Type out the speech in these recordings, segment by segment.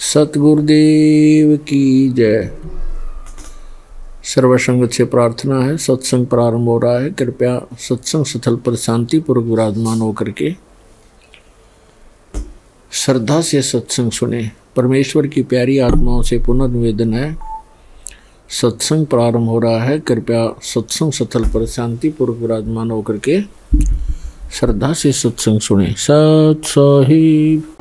सतगुरुदेव की जय। सर्वसंगत से प्रार्थना है। सत्संग प्रारंभ हो रहा है। कृपया सत्संग स्थल पर शांतिपूर्वक विराजमान होकर के श्रद्धा से सत्संग सुने। परमेश्वर की प्यारी आत्माओं से पुनर्निवेदन है, सत्संग प्रारंभ हो रहा है। कृपया सत्संग स्थल पर शांतिपूर्वक विराजमान होकर के श्रद्धा से सत्संग सुने। सत साहिब।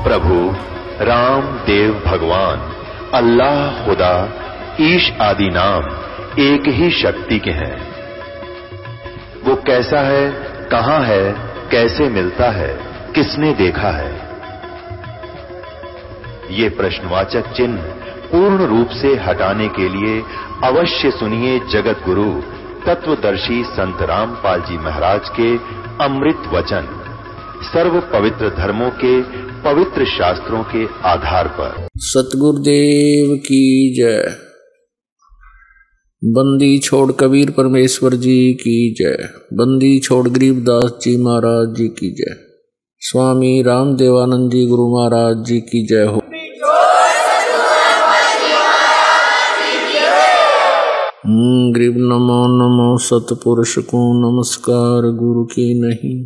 प्रभु राम देव भगवान अल्लाह खुदा ईश आदि नाम एक ही शक्ति के हैं। वो कैसा है, कहां है, कैसे मिलता है, किसने देखा है? ये प्रश्नवाचक चिन्ह पूर्ण रूप से हटाने के लिए अवश्य सुनिए जगत गुरु तत्वदर्शी संत रामपाल जी महाराज के अमृत वचन, सर्व पवित्र धर्मों के पवित्र शास्त्रों के आधार पर। सतगुरुदेव की जय। बंदी छोड़ कबीर परमेश्वर जी की जय। बंदी छोड़ गरीबदास जी महाराज जी की जय। स्वामी रामदेवानंद जी गुरु महाराज जी की जय हो। गरीब नमो नमो सतपुरुष को नमस्कार, गुरु की नहीं।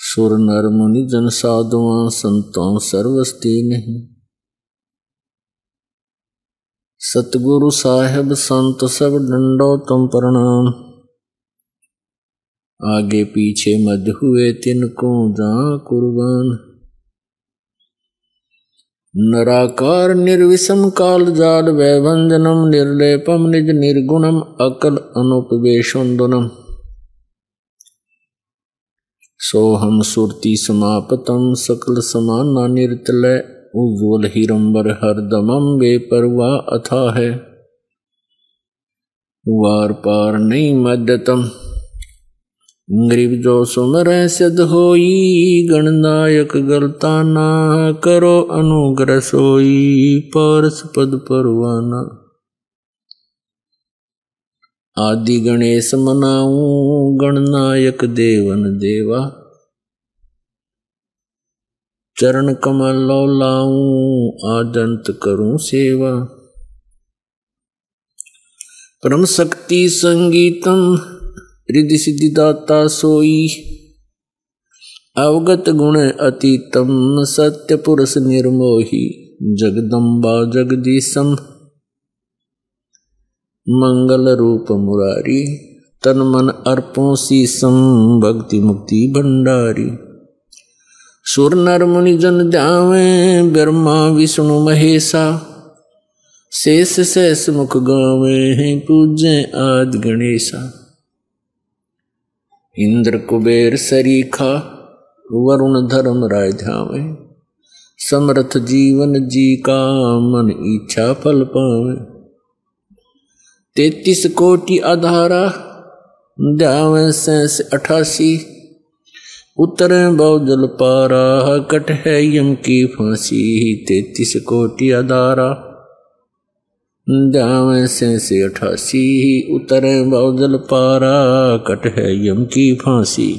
सुर नर मुनि जन साधुआं संतों सर्वस्ती नहीं। सतगुरु साहेब संत सब डंडो तुम प्रणाम। आगे पीछे मध्य हुए तिनको जा कुर्बान। नराकार निर्विषम काल जाल वैभंजनम निर्लेपम निज निर्गुणम अकल अनुपवेशोन्दनम। सोहम सुरति समापतम सकल समाना निर्तलय उज्ज्वल हिरंबर हरदमम बेपरवाह अथा है। वार पार नहीं मध्यतम गरीब जो सुमर सिद्ध होई। गणनायक गलता ना करो अनुग्रह सोई। पारस पद परवाना आदि गणेश मनाऊं। गणनायक देवन देवा चरण कमल लाऊं। आदंत करूं सेवा। परम शक्ति संगीतम रिद्धि सिद्धि दाता सोई। अवगत गुण अतीतम सत्य पुरुष निर्मोही। जगदम्बा जगदीशम मंगल रूप मुरारी। तन मन अर्पों शीसम भक्ति मुक्ति भंडारी। सुर नर मुनि जन ध्यावे ब्रह्मा विष्णु महेशा। शेष शेष मुख गावे पूज्य आदि गणेशा। इंद्र कुबेर सरीखा वरुण धर्म राय ध्यावे। समर्थ जीवन जी का मन इच्छा फल पावे। 33 कोटि आधारा ध्यावे 88। उतरे बहुजल पारा कट है यम की फांसी। 33 कोटि आधारा ध्यावे 88। उतरे बहुजल पारा कट है यम की फांसी।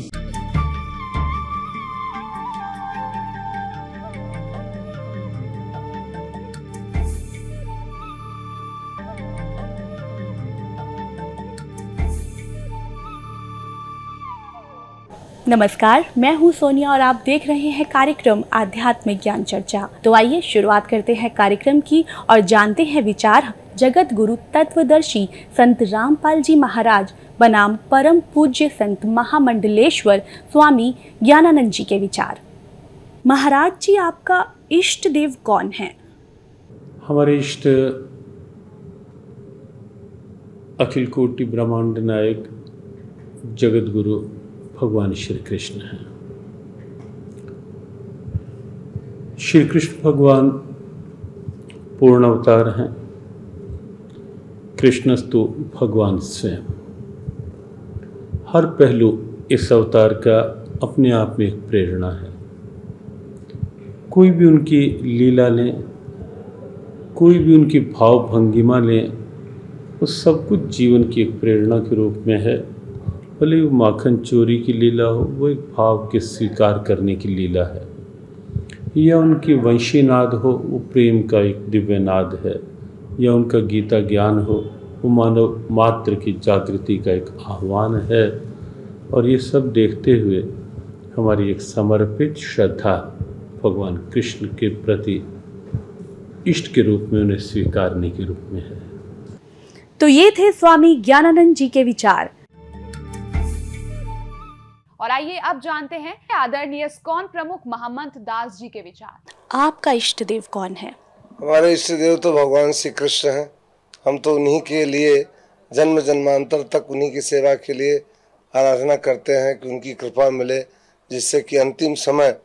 नमस्कार, मैं हूं सोनिया और आप देख रहे हैं कार्यक्रम आध्यात्मिक ज्ञान चर्चा। तो आइए शुरुआत करते हैं कार्यक्रम की और जानते हैं विचार जगत गुरु तत्वदर्शी संत रामपाल जी महाराज बनाम परम पूज्य संत महामंडलेश्वर स्वामी ज्ञानानंद जी के विचार। महाराज जी, आपका इष्ट देव कौन है? हमारे इष्ट अखिल कोटि ब्रह्मांड नायक जगत गुरु भगवान श्री कृष्ण हैं। श्री कृष्ण भगवान पूर्ण अवतार हैं। कृष्णस्तु भगवान स्वयं। हर पहलू इस अवतार का अपने आप में एक प्रेरणा है। कोई भी उनकी लीला लें, कोई भी उनकी भाव भंगिमा लें, वो सब कुछ जीवन की एक प्रेरणा के रूप में है। भले वो माखन चोरी की लीला हो, वो एक भाव के स्वीकार करने की लीला है, या उनकी वंशी नाद हो, वो प्रेम का एक दिव्य नाद है, या उनका गीता ज्ञान हो, वो मानव मात्र की जागृति का एक आह्वान है। और ये सब देखते हुए हमारी एक समर्पित श्रद्धा भगवान कृष्ण के प्रति इष्ट के रूप में उन्हें स्वीकारने के रूप में है। तो ये थे स्वामी ज्ञानानंद जी के विचार। और आइए अब जानते हैं आदरणीय इस्कॉन प्रमुख महम्मद दास जी के विचार। आपका इष्ट देव कौन है? हमारे इष्ट देव तो भगवान श्री कृष्ण हैं। हम तो उन्हीं के लिए जन्म जन्मांतर तक उन्हीं की सेवा के लिए आराधना करते हैं कि उनकी कृपा मिले, जिससे कि अंतिम समय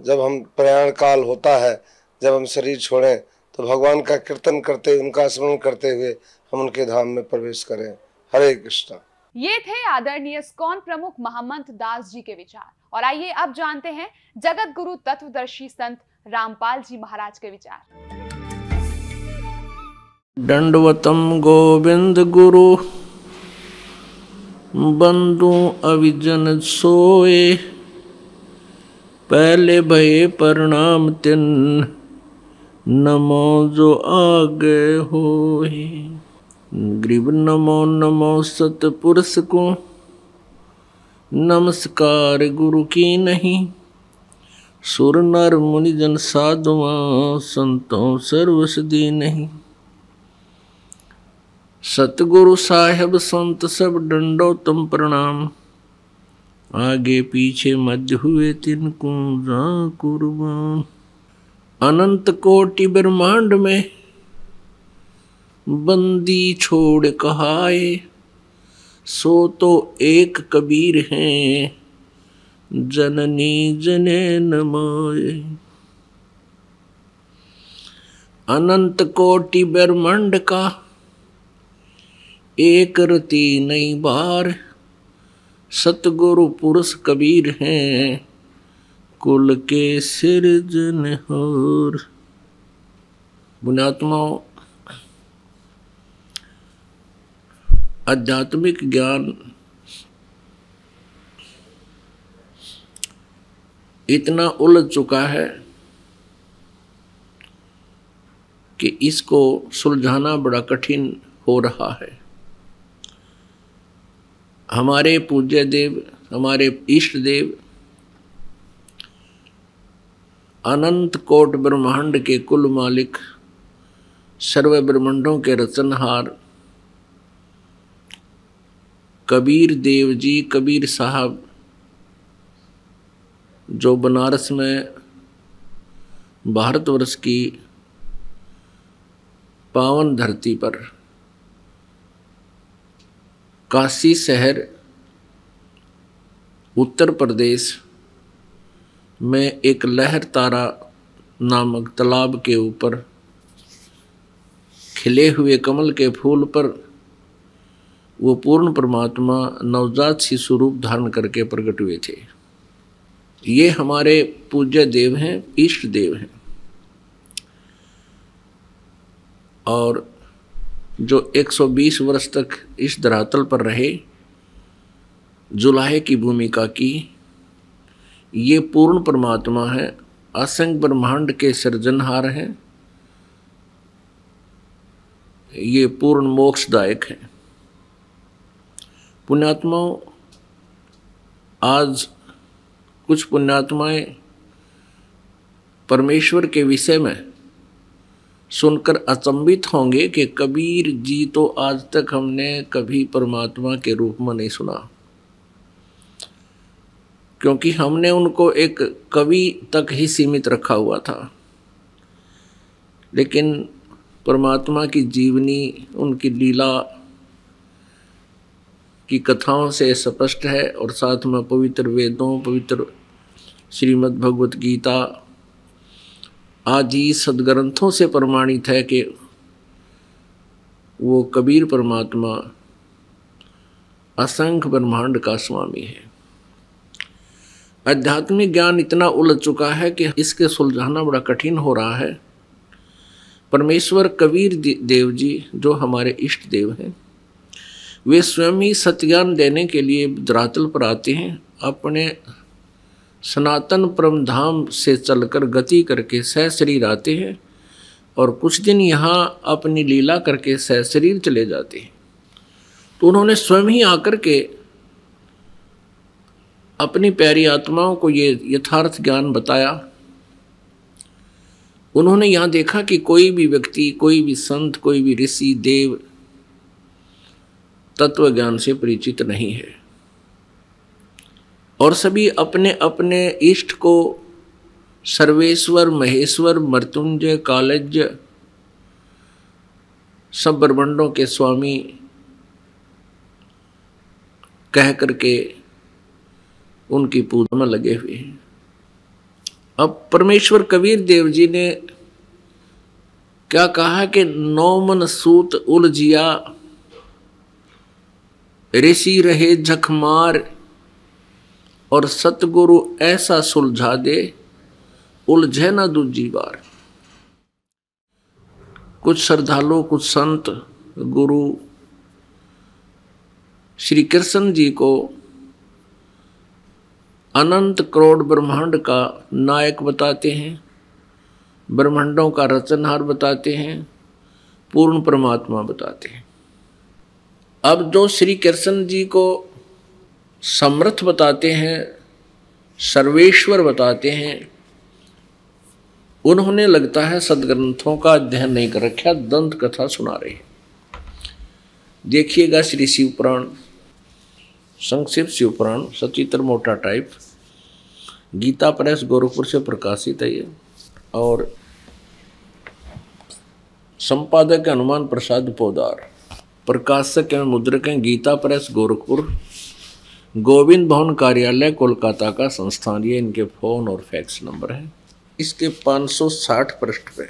जब हम प्रयाण काल होता है, जब हम शरीर छोड़ें, तो भगवान का कीर्तन करते, उनका स्मरण करते हुए हम उनके धाम में प्रवेश करें। हरे कृष्णा। ये थे आदरणीय इस्कॉन प्रमुख महम्मद दास जी के विचार। और आइए अब जानते हैं जगत गुरु तत्वदर्शी संत रामपाल जी महाराज के विचार। दंडवतम गोविंद गुरु बंधु अविजन सोए, पहले भये प्रणाम तिन नमो जो आगे होए। ग्रीव नमो नमो सतपुरुष को, नमस्कार गुरु की नहीं। सुर नर मुनि जन साधुआं, संतों सर्वसदी नहीं। सतगुरु साहेब संत सब दंडोतम प्रणाम, आगे पीछे मध्य हुए तिनको जा कुर्बान। अनंत कोटि ब्रह्मांड में बंदी छोड़ कहाए, सो तो एक कबीर हैं जननी जने नमाए। अनंत कोटि ब्रह्मांड का एक रति नई बार, सतगुरु पुरुष कबीर हैं कुल के सिरजनहार। पुण्यात्माओं, आध्यात्मिक ज्ञान इतना उलझ चुका है कि इसको सुलझाना बड़ा कठिन हो रहा है। हमारे पूज्य देव, हमारे इष्ट देव अनंत कोट ब्रह्मांड के कुल मालिक, सर्व ब्रह्मांडों के रचनहार कबीर देव जी, कबीर साहब, जो बनारस में भारतवर्ष की पावन धरती पर काशी शहर उत्तर प्रदेश में एक लहर तारा नामक तालाब के ऊपर खिले हुए कमल के फूल पर वो पूर्ण परमात्मा नवजात शिशु रूप धारण करके प्रकट हुए थे। ये हमारे पूज्य देव हैं, इष्ट देव हैं। और जो 120 वर्ष तक इस धरातल पर रहे, जुलाहे की भूमिका की, ये पूर्ण परमात्मा है, असंख्य ब्रह्मांड के सृजनहार हैं, ये पूर्ण मोक्षदायक है। पुण्यात्माओं, आज कुछ पुण्यात्माएं परमेश्वर के विषय में सुनकर अचंभित होंगे कि कबीर जी तो आज तक हमने कभी परमात्मा के रूप में नहीं सुना, क्योंकि हमने उनको एक कवि तक ही सीमित रखा हुआ था। लेकिन परमात्मा की जीवनी, उनकी लीला की कथाओं से स्पष्ट है, और साथ में पवित्र वेदों, पवित्र श्रीमद् भगवत गीता आदि सदग्रंथों से प्रमाणित है कि वो कबीर परमात्मा असंख्य ब्रह्मांड का स्वामी है। आध्यात्मिक ज्ञान इतना उलझ चुका है कि इसके सुलझाना बड़ा कठिन हो रहा है। परमेश्वर कबीर देव जी जो हमारे इष्ट देव हैं, वे स्वयं ही सत्यान देने के लिए धरातल पर आते हैं। अपने सनातन परम धाम से चलकर गति करके सहशरीर आते हैं और कुछ दिन यहाँ अपनी लीला करके सहशरीर चले जाते हैं। तो उन्होंने स्वयं ही आकर के अपनी प्यारी आत्माओं को ये यथार्थ ज्ञान बताया। उन्होंने यहाँ देखा कि कोई भी व्यक्ति, कोई भी संत, कोई भी ऋषि देव तत्व ज्ञान से परिचित नहीं है और सभी अपने अपने इष्ट को सर्वेश्वर, महेश्वर, मृत्युंजय, कालज्य, सब ब्रह्मांडों के स्वामी कह करके उनकी पूजा में लगे हुए हैं। अब परमेश्वर कबीर देव जी ने क्या कहा कि नौमन सूत उलझिया, ऋषि रहे झकमार, और सतगुरु ऐसा सुलझा दे, उलझे ना दूजी बार। कुछ श्रद्धालु, कुछ संत गुरु श्री कृष्ण जी को अनंत करोड़ ब्रह्मांड का नायक बताते हैं, ब्रह्मांडों का रचनहार बताते हैं, पूर्ण परमात्मा बताते हैं। अब जो श्री कृष्ण जी को समर्थ बताते हैं, सर्वेश्वर बताते हैं, उन्होंने लगता है सदग्रंथों का अध्ययन नहीं कर रखा, दंत कथा सुना रहे हैं। देखिएगा श्री शिव पुराण, संक्षिप्त शिव पुराण, सचित्र मोटा टाइप, गीता प्रेस गोरखपुर से प्रकाशित है ये, और संपादक हनुमान प्रसाद पोदार, प्रकाशक एवं मुद्रक हैं गीता प्रेस गोरखपुर, गोविंद भवन कार्यालय कोलकाता का संस्थान। ये इनके फोन और फैक्स नंबर है। इसके 560 पृष्ठ पे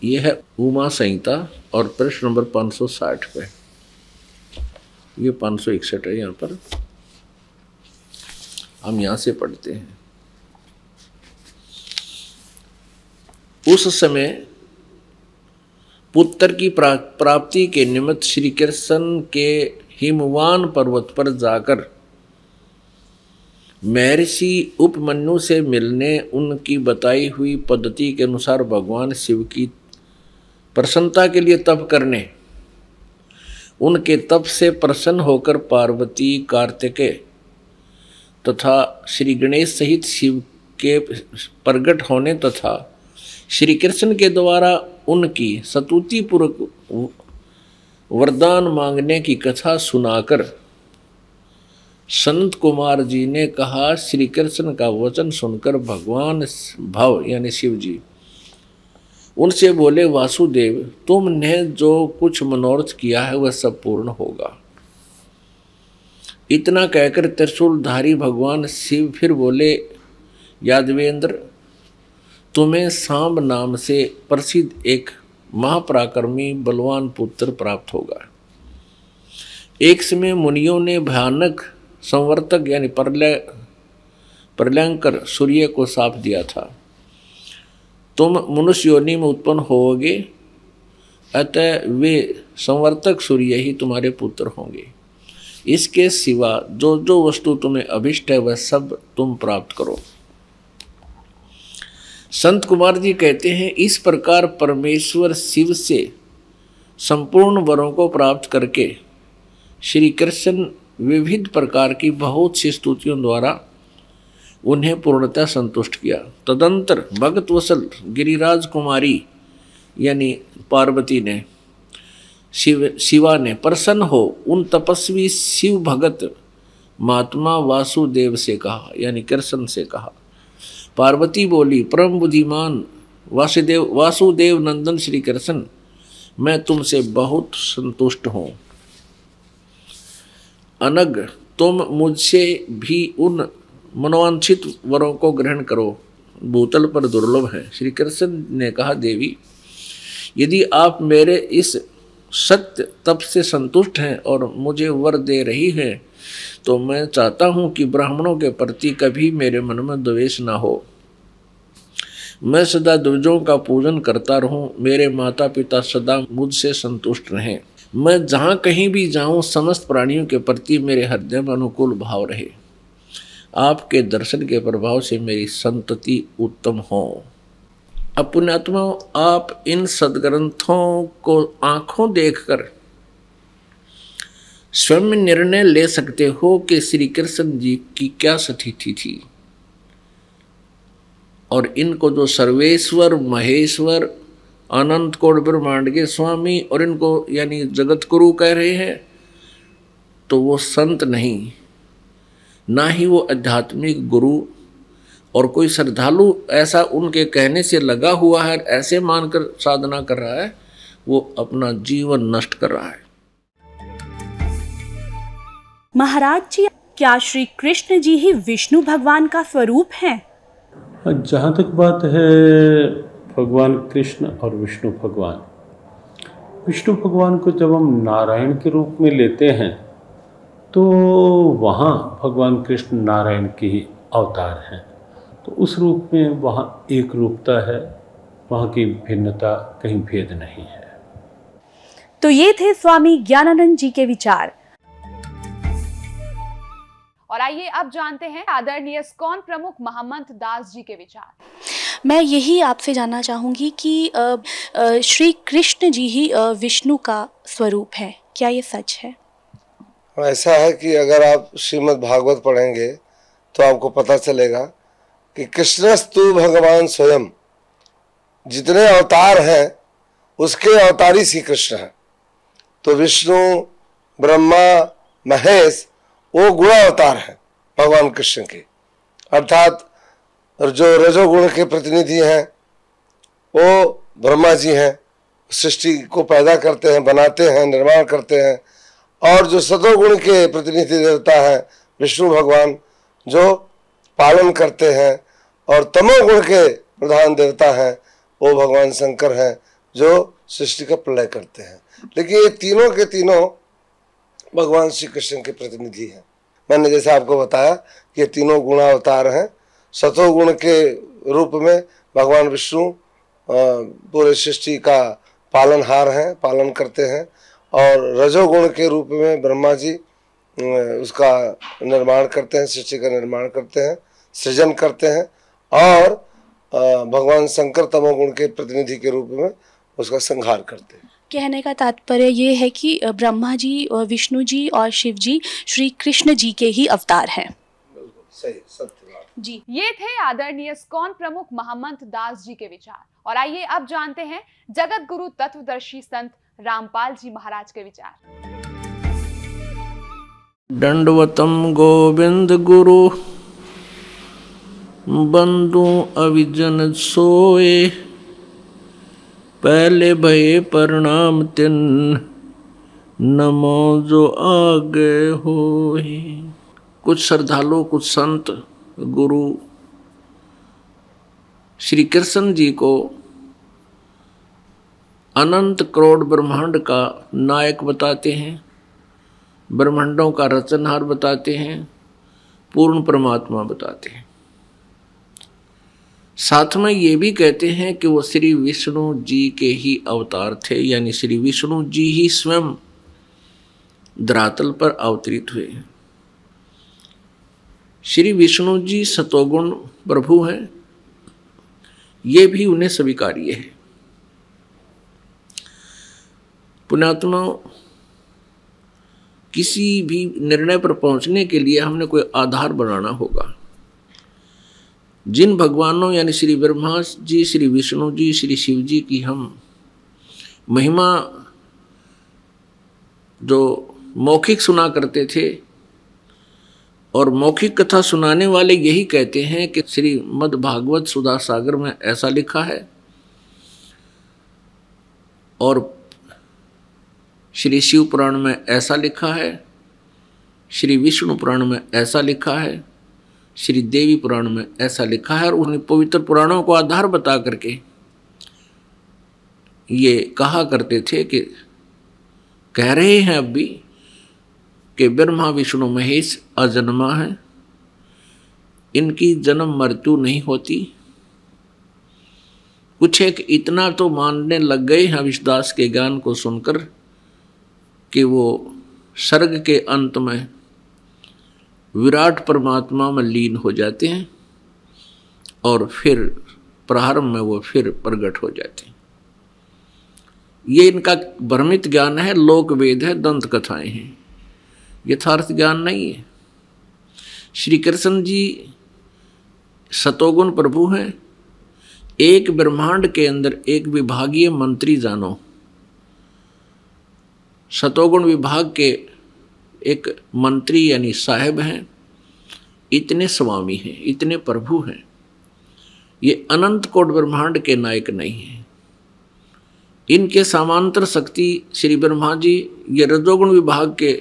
ये है उमा संहिता और पृष्ठ नंबर 560 पे, ये 561 है। यहाँ पर हम यहाँ से पढ़ते हैं। उस समय पुत्र की प्राप्ति के निमित्त श्री कृष्ण के हिमवान पर्वत पर जाकर महर्षि उपमन्यु से मिलने, उनकी बताई हुई पद्धति के अनुसार भगवान शिव की प्रसन्नता के लिए तप करने, उनके तप से प्रसन्न होकर पार्वती, कार्तिकेय तथा श्री गणेश सहित शिव के प्रकट होने तथा श्री कृष्ण के द्वारा उनकी स्तुति पूर्वक वरदान मांगने की कथा सुनाकर संत कुमार जी ने कहा, श्री कृष्ण का वचन सुनकर भगवान भव यानी शिव जी उनसे बोले, वासुदेव तुमने जो कुछ मनोरथ किया है वह सब पूर्ण होगा। इतना कहकर त्रिशूलधारी भगवान शिव फिर बोले, यादवेंद्र तुम्हें सांब नाम से प्रसिद्ध एक महापराक्रमी बलवान पुत्र प्राप्त होगा। एक समय मुनियों ने भयानक संवर्तक यानी प्रलयंकर सूर्य को शाप दिया था, तुम मनुष्य योनि में उत्पन्न होगे, अतः वे संवर्तक सूर्य ही तुम्हारे पुत्र होंगे। इसके सिवा जो जो वस्तु तुम्हें अभिष्ट है वह सब तुम प्राप्त करो। संत कुमार जी कहते हैं, इस प्रकार परमेश्वर शिव से संपूर्ण वरों को प्राप्त करके श्री कृष्ण विविध प्रकार की बहुत सी स्तुतियों द्वारा उन्हें पूर्णतः संतुष्ट किया। तदंतर भगत वसल गिरिराज कुमारी यानी पार्वती ने शिवा ने प्रसन्न हो उन तपस्वी शिव भगत महात्मा वासुदेव से कहा, यानी कृष्ण से कहा। पार्वती बोली, परम बुद्धिमान वासुदेव नंदन श्री कृष्ण, मैं तुमसे बहुत संतुष्ट हूँ। अनग तुम मुझसे भी उन मनोवांछित वरों को ग्रहण करो, भूतल पर दुर्लभ है। श्री कृष्ण ने कहा, देवी यदि आप मेरे इस सत्य तप से संतुष्ट हैं और मुझे वर दे रही है, तो मैं चाहता हूँ कि ब्राह्मणों के प्रति कभी मेरे मन में द्वेष ना हो। मैं सदा द्विजों का पूजन करता रहूं, मेरे माता पिता सदा मुझसे संतुष्ट रहें। मैं जहाँ कहीं भी जाऊं, समस्त प्राणियों के प्रति मेरे हृदय में अनुकूल भाव रहे। आपके दर्शन के प्रभाव से मेरी संतति उत्तम हो। अब पुण्यात्मा, आप इन सदग्रंथों को आंखों देखकर स्वयं निर्णय ले सकते हो कि श्री कृष्ण जी की क्या स्थिति थी, और इनको जो सर्वेश्वर, महेश्वर, अनंत कोटि ब्रह्मांड के स्वामी और इनको यानी जगत गुरु कह रहे हैं, तो वो संत नहीं, ना ही वो आध्यात्मिक गुरु, और कोई श्रद्धालु ऐसा उनके कहने से लगा हुआ है, ऐसे मानकर साधना कर रहा है, वो अपना जीवन नष्ट कर रहा है। महाराज जी, क्या श्री कृष्ण जी ही विष्णु भगवान का स्वरूप हैं? जहाँ तक बात है भगवान कृष्ण और विष्णु भगवान, विष्णु भगवान को जब हम नारायण के रूप में लेते हैं तो वहाँ भगवान कृष्ण नारायण के ही अवतार हैं, तो उस रूप में वहाँ एक रूपता है, वहाँ की भिन्नता, कहीं भेद नहीं है। तो ये थे स्वामी ज्ञानानंद जी के विचार। और आइए अब जानते हैं आदरणीय इस्कॉन प्रमुख महमंत दास जी के विचार। मैं यही आपसे जानना चाहूँगी कि श्री कृष्ण जी ही विष्णु का स्वरूप है, क्या ये सच है? ऐसा है कि अगर आप श्रीमद् भागवत पढ़ेंगे तो आपको पता चलेगा कि कृष्णस्तु भगवान स्वयं, जितने अवतार हैं उसके अवतारी श्री कृष्ण हैं। तो विष्णु, ब्रह्मा, महेश वो गुणावतार हैं भगवान कृष्ण के, अर्थात जो रजोगुण के प्रतिनिधि हैं वो ब्रह्मा जी हैं, सृष्टि को पैदा करते हैं, बनाते हैं, निर्माण करते हैं। और जो सतोगुण के प्रतिनिधि देवता हैं विष्णु भगवान, जो पालन करते हैं। और तमोगुण के प्रधान देवता हैं वो भगवान शंकर हैं, जो सृष्टि का प्रलय करते हैं। लेकिन ये तीनों के तीनों भगवान श्री कृष्ण के प्रतिनिधि हैं। मैंने जैसे आपको बताया कि ये तीनों गुणावतार हैं। सतोगुण के रूप में भगवान विष्णु पूरे सृष्टि का पालनहार हैं, पालन करते हैं। और रजोगुण के रूप में ब्रह्मा जी उसका निर्माण करते हैं, सृष्टि का निर्माण करते हैं, सृजन करते हैं। और भगवान शंकर तमोगुण के प्रतिनिधि के रूप में उसका संहार करते हैं। कहने का तात्पर्य ये है कि ब्रह्मा जी, विष्णु जी और शिव जी श्री कृष्ण जी के ही अवतार हैं। सही, सत्य बात जी। ये थे आदरणीय इस्कॉन प्रमुख महमंत दास जी के विचार। और आइए अब जानते हैं जगत गुरु तत्वदर्शी संत रामपाल जी महाराज के विचार। दंडवतम गोविंद गुरु बंधु अविजन सोए, पहले भये प्रणाम तिन नमो जो आगे होए। कुछ श्रद्धालु, कुछ संत गुरु श्री कृष्ण जी को अनंत करोड़ ब्रह्मांड का नायक बताते हैं, ब्रह्मांडों का रचनहार बताते हैं, पूर्ण परमात्मा बताते हैं। साथ में ये भी कहते हैं कि वो श्री विष्णु जी के ही अवतार थे, यानी श्री विष्णु जी ही स्वयं धरातल पर अवतरित हुए। श्री विष्णु जी सतोगुण प्रभु हैं, ये भी उन्हें स्वीकार्य है। पुण्यात्मा, किसी भी निर्णय पर पहुंचने के लिए हमने कोई आधार बनाना होगा। जिन भगवानों यानी श्री ब्रह्मा जी, श्री विष्णु जी, श्री शिव जी की हम महिमा जो मौखिक सुना करते थे, और मौखिक कथा सुनाने वाले यही कहते हैं कि श्रीमद् भागवत सुधा सागर में ऐसा लिखा है, और श्री शिव पुराण में ऐसा लिखा है, श्री विष्णु पुराण में ऐसा लिखा है, श्री देवी पुराण में ऐसा लिखा है। और उन्हें पवित्र पुराणों को आधार बता करके ये कहा करते थे कि कह रहे हैं अब भी कि ब्रह्मा विष्णु महेश अजन्मा है, इनकी जन्म मृत्यु नहीं होती। कुछ एक इतना तो मानने लग गए हैं विश्वास के ज्ञान को सुनकर कि वो सर्ग के अंत में विराट परमात्मा में लीन हो जाते हैं और फिर प्रारंभ में वो फिर प्रकट हो जाते हैं। ये इनका भ्रमित ज्ञान है, लोक वेद है, दंत कथाएं हैं, यथार्थ ज्ञान नहीं है। श्री कृष्ण जी सतोगुण प्रभु हैं। एक ब्रह्मांड के अंदर एक विभागीय मंत्री जानो, सतोगुण विभाग के एक मंत्री यानी साहेब हैं, इतने स्वामी हैं, इतने प्रभु हैं। ये अनंत कोट ब्रह्मांड के नायक नहीं हैं। इनके समांतर शक्ति श्री ब्रह्मा जी ये रजोगुण विभाग के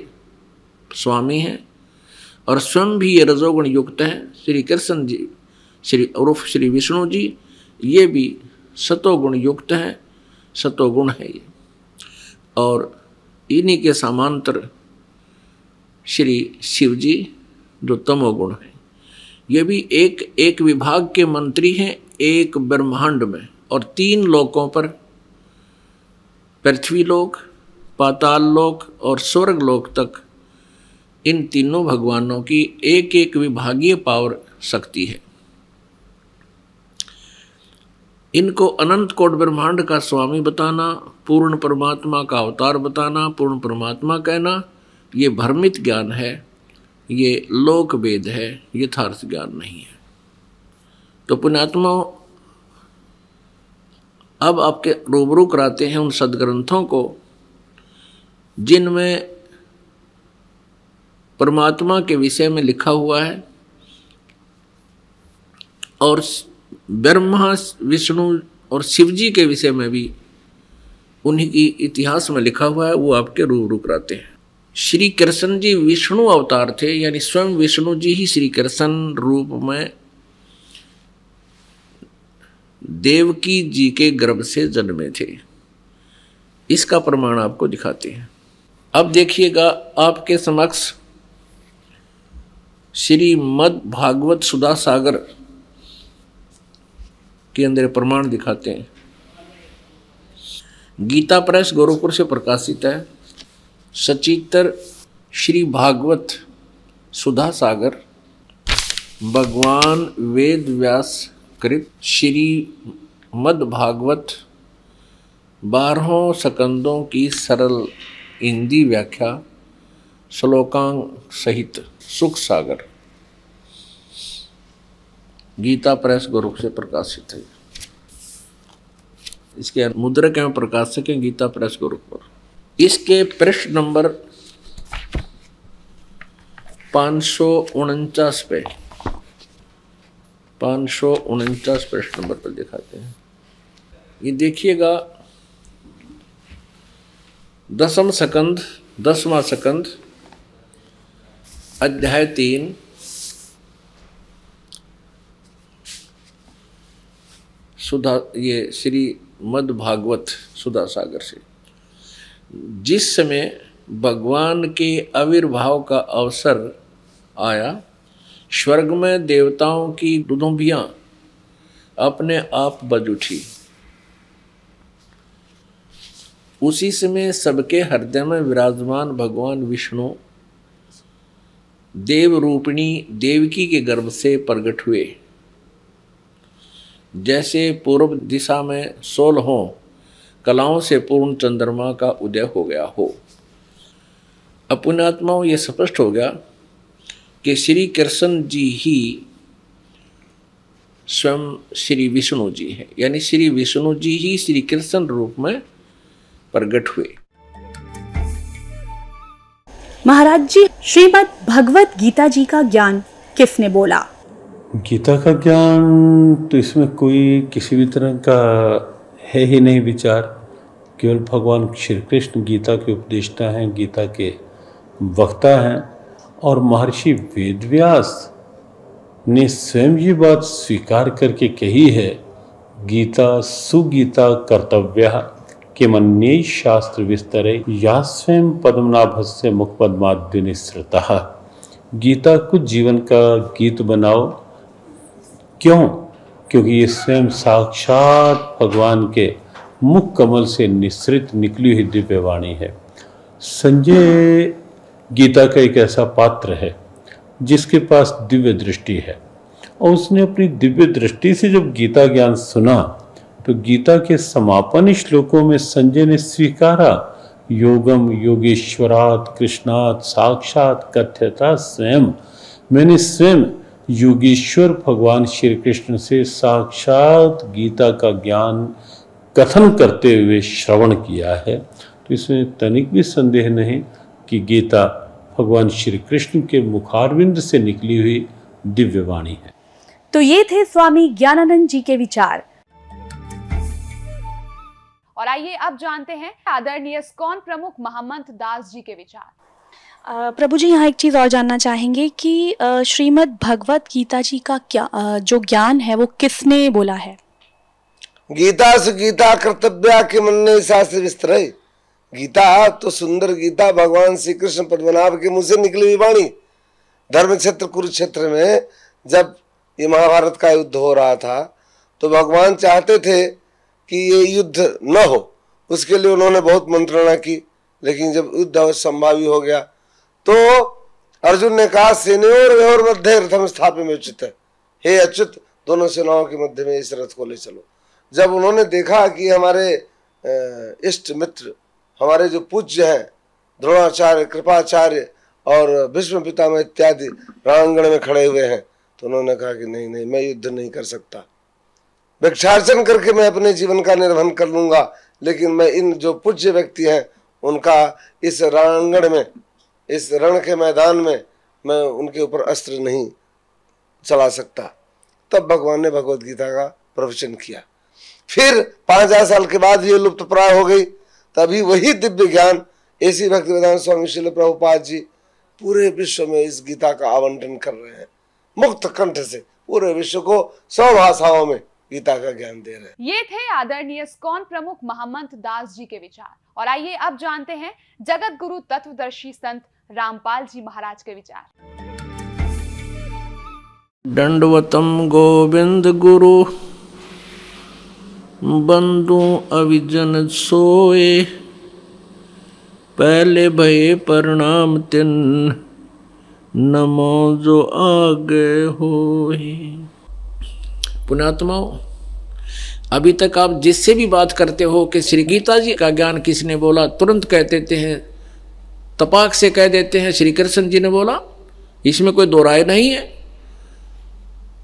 स्वामी हैं और स्वयं भी ये रजोगुण युक्त हैं। श्री कृष्ण जी श्री विष्णु जी ये भी सतोगुण युक्त हैं, सतोगुण है ये। और इन्हीं के समांतर श्री शिव जी जो तमोगुण है, ये भी एक विभाग के मंत्री हैं एक ब्रह्मांड में। और 3 लोकों पर, पृथ्वी लोक, पाताल लोक और स्वर्ग लोक तक इन तीनों भगवानों की एक विभागीय पावर शक्ति है। इनको अनंत कोट ब्रह्मांड का स्वामी बताना, पूर्ण परमात्मा का अवतार बताना, पूर्ण परमात्मा कहना, ये भ्रमित ज्ञान है, ये लोक वेद है, यथार्थ ज्ञान नहीं है। तो पुण्यात्मा अब आपके रूबरू कराते हैं उन सदग्रंथों को जिनमें परमात्मा के विषय में लिखा हुआ है और ब्रह्मा विष्णु और शिव जी के विषय में भी उन्हीं की इतिहास में लिखा हुआ है, वो आपके रूबरू कराते हैं। श्री कृष्ण जी विष्णु अवतार थे, यानी स्वयं विष्णु जी ही श्री कृष्ण रूप में देवकी जी के गर्भ से जन्मे थे। इसका प्रमाण आपको दिखाते हैं। अब देखिएगा आपके समक्ष श्रीमद् भागवत सुधा सागर के अंदर प्रमाण दिखाते हैं। गीता प्रेस गोरखपुर से प्रकाशित है। सचित्र श्री भागवत सुधा सागर भगवान वेद व्यास कृत श्रीमद् भागवत 12 स्कंदों की सरल हिंदी व्याख्या श्लोकांक सहित सुख सागर, गीता प्रेस गोरखपुर से प्रकाशित है। इसके मुद्रक एवं प्रकाशक हैं गीता प्रेस गोरखपुर। इसके पृष्ठ नंबर 549 पे 549 पृष्ठ नंबर पर दिखाते हैं। ये देखिएगा 10वां स्कंद अध्याय 3 सुधा, ये श्रीमद् भागवत सुधा सागर से। जिस समय भगवान के आविर्भाव का अवसर आया, स्वर्ग में देवताओं की दुदुम्बियां अपने आप बज उठी। उसी समय सबके हृदय में विराजमान भगवान विष्णु देव रूपिणी देवकी के गर्भ से प्रकट हुए। जैसे पूर्व दिशा में 16 कलाओं से पूर्ण चंद्रमा का उदय हो गया हो। पुण्यात्माओं ये स्पष्ट हो गया कि श्री कृष्ण जी ही स्वयं श्री विष्णु जी है, यानी श्री विष्णु जी ही श्री कृष्ण रूप में प्रकट हुए। महाराज जी, श्रीमद् भगवत गीता जी का ज्ञान किसने बोला? गीता का ज्ञान तो इसमें कोई किसी भी तरह का है ही नहीं विचार। केवल भगवान श्री कृष्ण गीता के उपदेष्टा हैं, गीता के वक्ता हैं। और महर्षि वेदव्यास ने स्वयं ये बात स्वीकार करके कही है, गीता सुगीता कर्तव्य किमन्यै शास्त्र विस्तरे या स्वयं पद्मनाभस्य मुखपद्माद्य निसृतः। गीता को जीवन का गीत बनाओ। क्यों? क्योंकि ये स्वयं साक्षात भगवान के मुख कमल से निसृत निकली हुई दिव्य वाणी है। संजय गीता का एक ऐसा पात्र है जिसके पास दिव्य दृष्टि है, और उसने अपनी दिव्य दृष्टि से जब गीता ज्ञान सुना तो गीता के समापन श्लोकों में संजय ने स्वीकारा, योगम योगेश्वरात् कृष्णात् साक्षात कथ्यता स्वयं। मैंने स्वयं योगेश्वर भगवान श्री कृष्ण से साक्षात गीता का ज्ञान कथन करते हुए श्रवण किया है। तो इसमें तनिक भी संदेह नहीं कि गीता भगवान श्री कृष्ण के मुखारविंद से निकली हुई दिव्य वाणी है। तो ये थे स्वामी ज्ञानानंद जी के विचार। और आइए अब जानते हैं आदरणीय इस्कॉन प्रमुख महंत दास जी के विचार। प्रभु जी, यहाँ एक चीज और जानना चाहेंगे कि श्रीमद् भगवत गीता जी का क्या जो ज्ञान है वो किसने बोला है? गीता से गीता कर्तव्या के मन शास्त्र विस्तरे। गीता तो सुंदर गीता भगवान श्री कृष्ण पद्मनाभ के मुंह से निकली हुई वाणी। धर्म क्षेत्र कुरुक्षेत्र में जब ये महाभारत का युद्ध हो रहा था तो भगवान चाहते थे कि ये युद्ध न हो, उसके लिए उन्होंने बहुत मंत्रणा की, लेकिन जब युद्ध संभावी हो गया तो अर्जुन ने कहा सेनयोर मध्य रथम स्थापय उचित है, हे अच्युत दोनों सेनाओं के मध्य में इस रथ को ले चलो। जब उन्होंने देखा कि हमारे इष्ट मित्र, हमारे जो पूज्य हैं द्रोणाचार्य, कृपाचार्य और भीष्म पितामह इत्यादि रणांगण में खड़े हुए हैं, तो उन्होंने कहा कि नहीं नहीं, मैं युद्ध नहीं कर सकता, भिक्षार्चन करके मैं अपने जीवन का निर्वहन कर लूंगा, लेकिन मैं इन जो पूज्य व्यक्ति हैं उनका इस रणांगण में, इस रण के मैदान में मैं उनके ऊपर अस्त्र नहीं चला सकता। तब भगवान ने भगवत गीता का प्रवचन किया। फिर 5000 साल के बाद ये लुप्त प्राय हो गई। तभी वही दिव्य ज्ञान ऐसी भक्तिवेदांत स्वामी श्रील प्रभुपाद जी पूरे विश्व में इस गीता का आवंटन कर रहे हैं। मुक्त कंठ से पूरे विश्व को 100 भाषाओं में गीता का ज्ञान दे रहे हैं। ये थे आदरणीय इस्कॉन प्रमुख महंत दास जी के विचार। और आइए अब जानते हैं जगत गुरु तत्वदर्शी संत रामपाल जी महाराज के विचार। दंडवतम गोविंद गुरु बंधु अविजन सोए, पहले भये प्रणाम तिन नमो जो आगे होए। पुण्यात्माओं, अभी तक आप जिससे भी बात करते हो कि श्री गीता जी का ज्ञान किसने बोला, तुरंत कह देते हैं, तपाक से कह देते हैं श्री कृष्ण जी ने बोला। इसमें कोई दो राय नहीं है।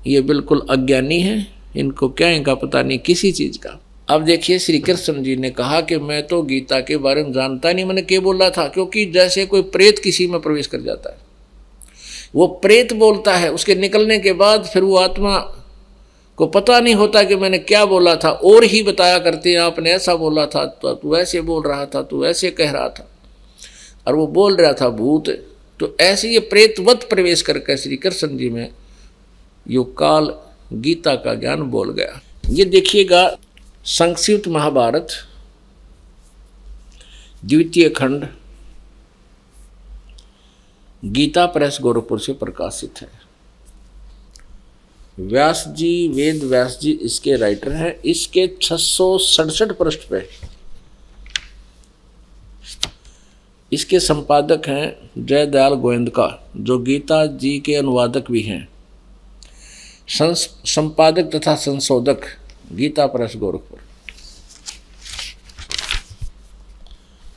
ये बिल्कुल अज्ञानी है, इनको क्या इनका पता नहीं किसी चीज का। अब देखिए, श्री कृष्ण जी ने कहा कि मैं तो गीता के बारे में जानता नहीं, मैंने क्या बोला था, क्योंकि जैसे कोई प्रेत किसी में प्रवेश कर जाता है, वो प्रेत बोलता है, उसके निकलने के बाद फिर वो आत्मा को पता नहीं होता कि मैंने क्या बोला था, और ही बताया करते हैं आपने ऐसा बोला था, तो तू ऐसे बोल रहा था, तू ऐसे कह रहा था, और वो बोल रहा था भूत। तो ऐसे ये प्रेतवत प्रवेश करके श्री कृष्ण जी में यो काल गीता का ज्ञान बोल गया। ये देखिएगा, संक्षिप्त महाभारत द्वितीय खंड गीता प्रेस गोरखपुर से प्रकाशित है। व्यास जी, वेद व्यास जी इसके राइटर हैं। इसके 667 पृष्ठ पे इसके संपादक हैं जयदयाल गोविंदका, जो गीता जी के अनुवादक भी हैं, संपादक तथा संशोधक गीता प्रेस गोरखपुर,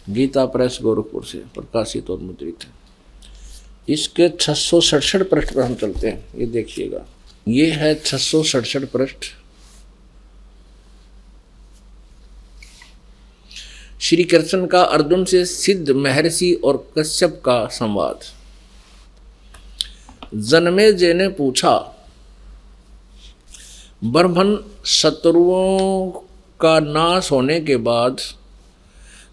गीता प्रेस गोरखपुर से प्रकाशित और मुद्रित है। इसके 667 पृष्ठ पर हम चलते हैं। ये देखिएगा, ये है 667 पृष्ठ। श्री कृष्ण का अर्जुन से सिद्ध महर्षि और कश्यप का संवाद। जन्मेजय ने पूछा, ब्रह्मन शत्रुओं का नाश होने के बाद